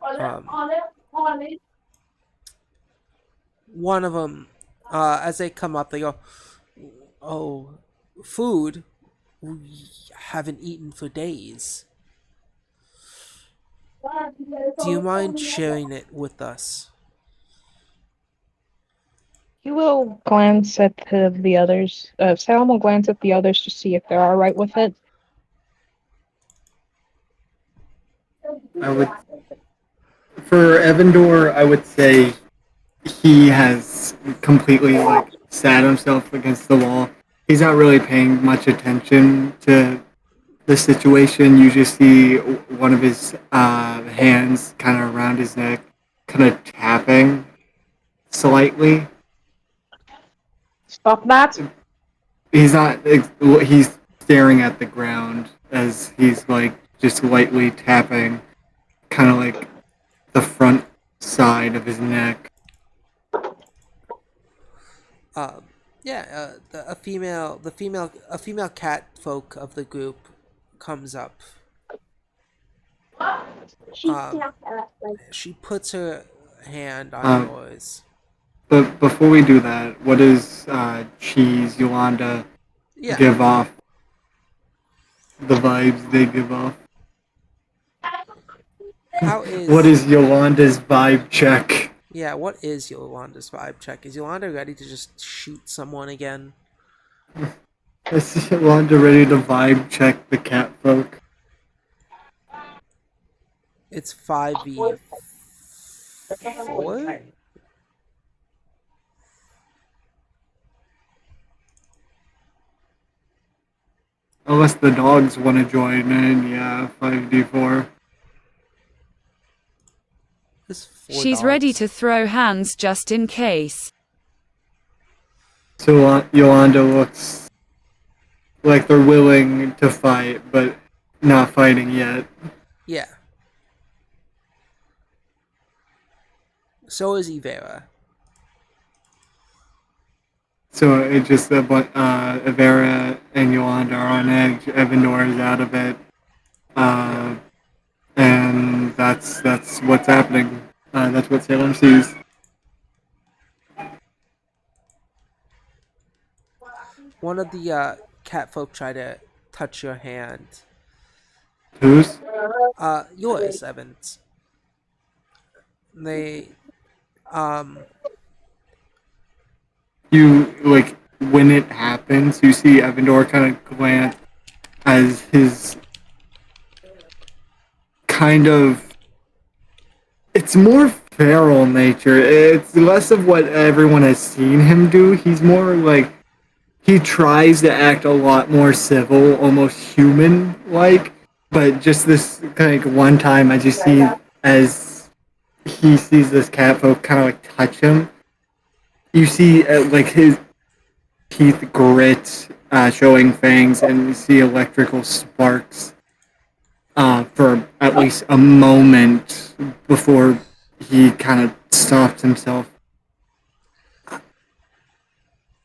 S1: Um, one of them, as they come up, they go, "Oh, food. We haven't eaten for days. Do you mind sharing it with us?"
S4: You will glance at the others. Salem will glance at the others to see if they're all right with it.
S2: I would, for Evandor, I would say he has completely like sat himself against the wall. He's not really paying much attention to the situation. You just see one of his hands kind of around his neck, kind of tapping slightly.
S4: Stop that.
S2: He's not. He's staring at the ground as he's like just lightly tapping, kind of like the front side of his neck.
S1: Um, yeah, a female cat folk of the group comes up. Um, she puts her hand on
S2: Um,
S1: yours.
S2: but before we do that, what does Cheese Yolanda
S1: Yeah.
S2: give off? The vibes they give off.
S1: How
S2: What
S1: is
S2: is Yolanda's vibe check?
S1: Yeah, what is Yolanda's vibe check? Is Yolanda ready to just shoot someone again?
S2: Is Yolanda ready to vibe check the cat folk?
S1: It's 5v4?
S2: Unless the dogs want to join in, yeah, 5d4.
S1: There's 4
S6: She's ready
S1: dogs.
S6: to throw hands just in case.
S2: So Yolanda looks like they're willing to fight, but not fighting yet.
S1: Yeah. So is Ivera.
S2: So it just Avera and Yolanda are on edge. Evandor is out of it, and that's what's happening. That's what Salem sees.
S1: One of the cat folk try to touch your hand.
S2: Who's?
S1: Yours, Evans. They
S2: You like when it happens, you see Evandor kind of glance as his kind of it's more feral nature. It's less of what everyone has seen him do. He's more like he tries to act a lot more civil, almost human like. But just this kind of one time, I just see as he sees this cat folk kind of like touch him. You see like his teeth grit, showing fangs, and you see electrical sparks for at least a moment before he kind of stops himself.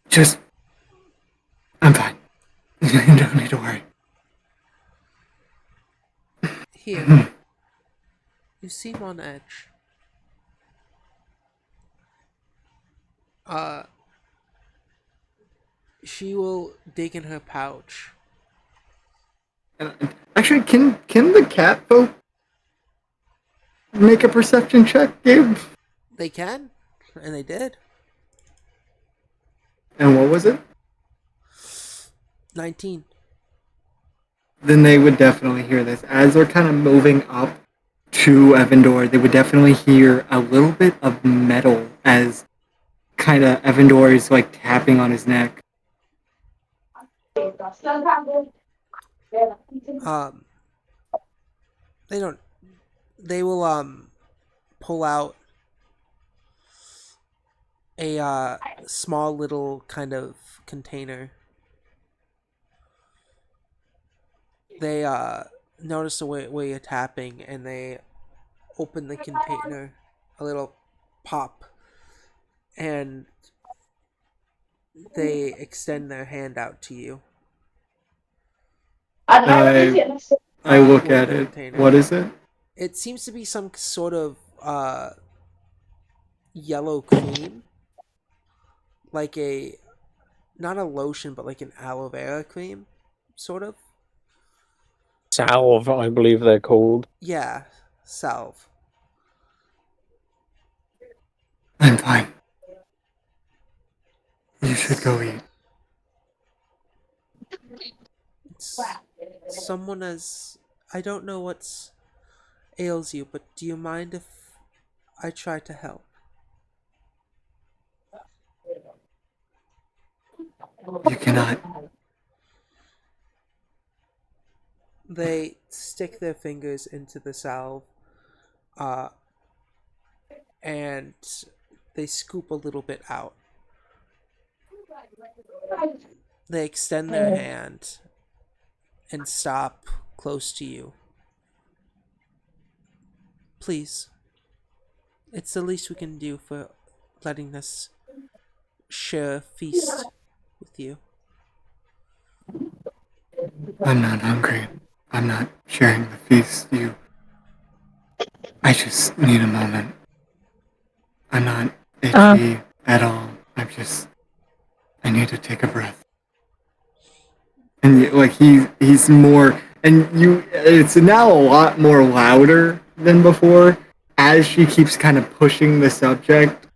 S2: Just, I'm fine. You don't need to worry.
S1: here. You seem on edge. Uh she will dig in her pouch.
S2: Actually, can the cat folk make a perception check, Gabe?
S1: They can, and they did.
S2: And what was it?
S1: 19.
S2: Then they would definitely hear this. As they're kind of moving up to Evandor, they would definitely hear a little bit of metal as kind of Evandor is like tapping on his neck.
S1: Um they don't they will pull out a small little kind of container. They notice the way you're tapping, and they open the container, a little pop, and they extend their hand out to you.
S2: I look
S1: With
S2: at
S1: the
S2: it.
S1: container.
S2: What is it?
S1: It seems to be some sort of yellow cream, like a not a lotion, but like an aloe vera cream, sort of.
S3: Salve, I believe they're called.
S1: Yeah, salve.
S2: I'm fine. You should
S1: It's,
S2: go eat.
S1: it's someone as I don't know what's ails you, but do you mind if I try to help?
S2: You cannot.
S1: They stick their fingers into the salve, uh, and they scoop a little bit out. They extend their hand and stop close to you. Please, it's the least we can do for letting us share a feast with you.
S2: I'm not hungry. I'm not sharing the feast. I just need a moment. I'm not
S4: Uh,
S2: itchy at all. I need to take a breath. And like he's more, and it's now a lot more louder than before. As she keeps kind of pushing the subject,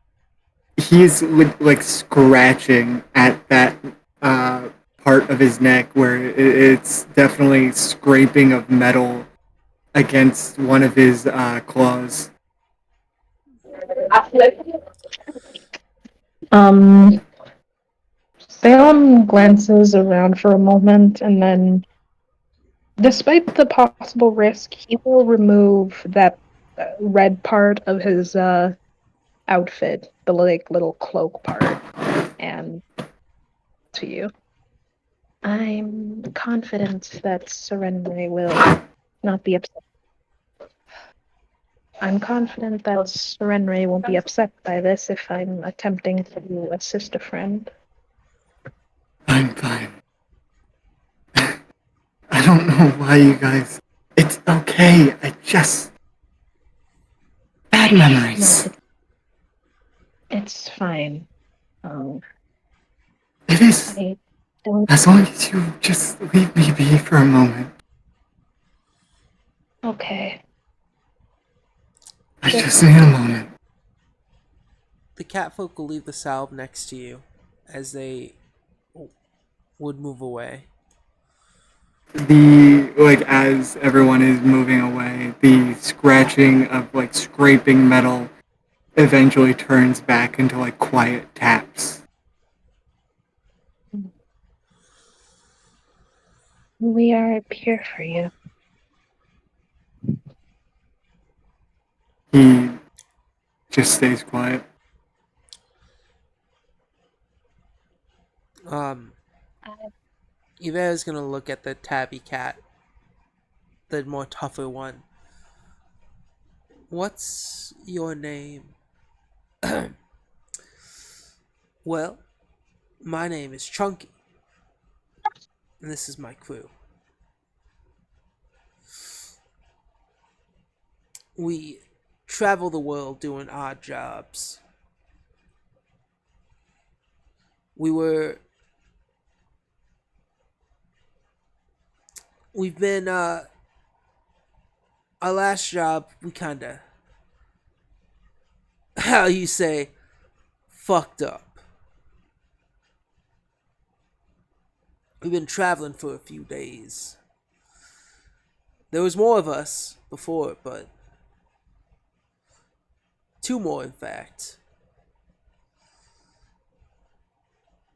S2: he's like scratching at that uh, part of his neck where it's definitely scraping of metal against one of his claws.
S4: um, Salem glances around for a moment and then, despite the possible risk, he will remove that red part of his outfit, the like little cloak part, and to you. I'm confident that Serenre will not be upset. I'm confident that Serenre won't be upset by this if I'm attempting to assist a friend.
S2: I'm fine. I don't know why you guys. It's okay. I just bad
S4: No,
S2: memories.
S4: it's fine. Um,
S2: It is.
S4: I don't.
S2: As long as you just leave me be for a moment.
S4: Okay.
S2: I just need a moment.
S1: The catfolk will leave the salve next to you as they would move away.
S2: As everyone is moving away, the scratching of like scraping metal eventually turns back into like quiet taps.
S4: We are here for you.
S2: He just stays quiet.
S1: Um, Yvera's gonna look at the tabby cat, the more tougher one. What's your name? Well, my name is Chunky, and this is my crew. We travel the world doing odd jobs. We were. We've been, our last job, we kinda. How you say, fucked up. We've been traveling for a few days. There was more of us before, but two more, in fact.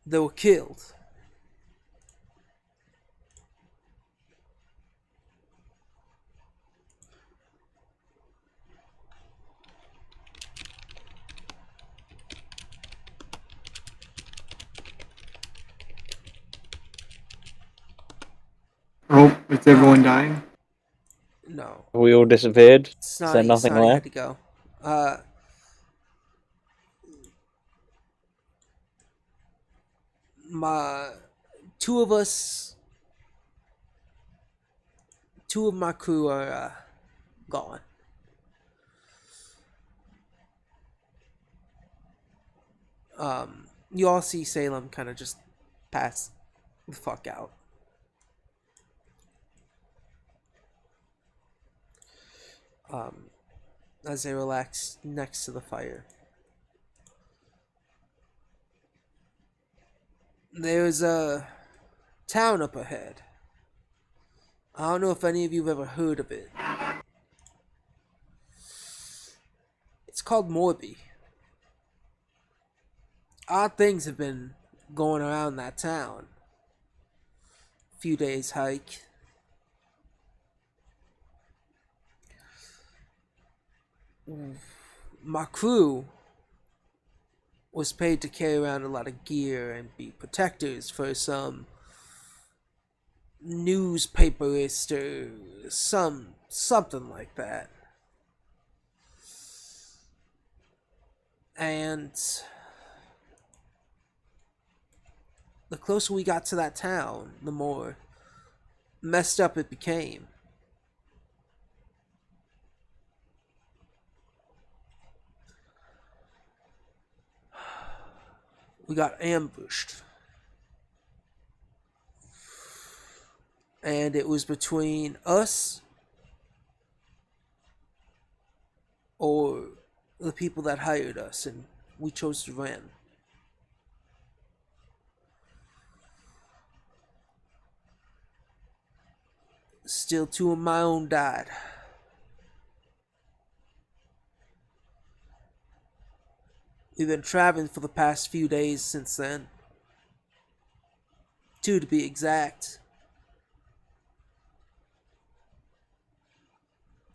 S1: They were killed.
S2: Oh, is everyone dying?
S1: No,
S3: We all disappeared. Is there
S1: Snotty,
S3: nothing
S1: Snotty had
S3: left?
S1: to go. Uh, my two of us, two of my crew are gone. You all see Salem kind of just pass the fuck out. As they relax next to the fire. There's a town up ahead. I don't know if any of you have ever heard of it. It's called Morby. Odd things have been going around that town. Few days hike. My crew was paid to carry around a lot of gear and be protectors for some newspaperist or something like that. And the closer we got to that town, the more messed up it became. We got ambushed. And it was between us or the people that hired us, and we chose to run. Still, two of my own died. We've been traveling for the past few days since then. 2 to be exact.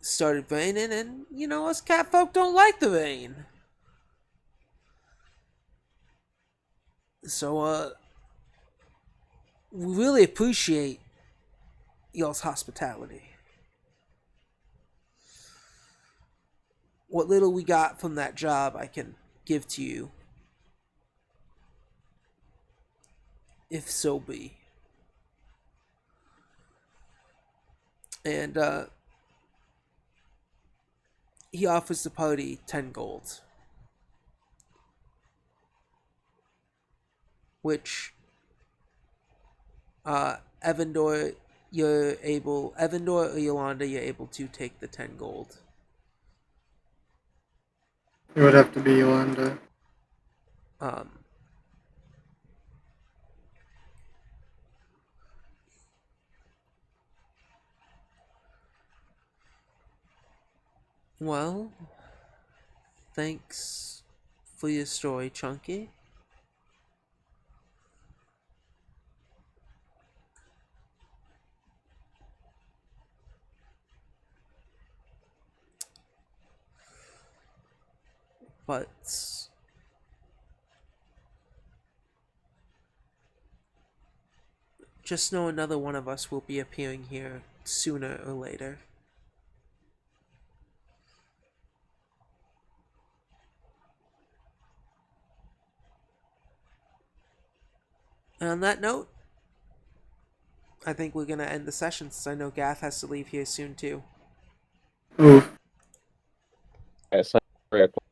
S1: Started raining, and you know, us cat folk don't like the rain. So, we really appreciate y'all's hospitality. What little we got from that job, I can give to you, if so be. And, he offers the party 10 gold. Which, Evandor or Yolanda, you're able to take the 10 gold.
S2: It would have to be Yolanda.
S1: Well, thanks for your story, Chunky. But just know another one of us will be appearing here sooner or later. And on that note, I think we're gonna end the session since I know Gath has to leave here soon too.
S2: Oof.
S3: It's like 3 o'clock.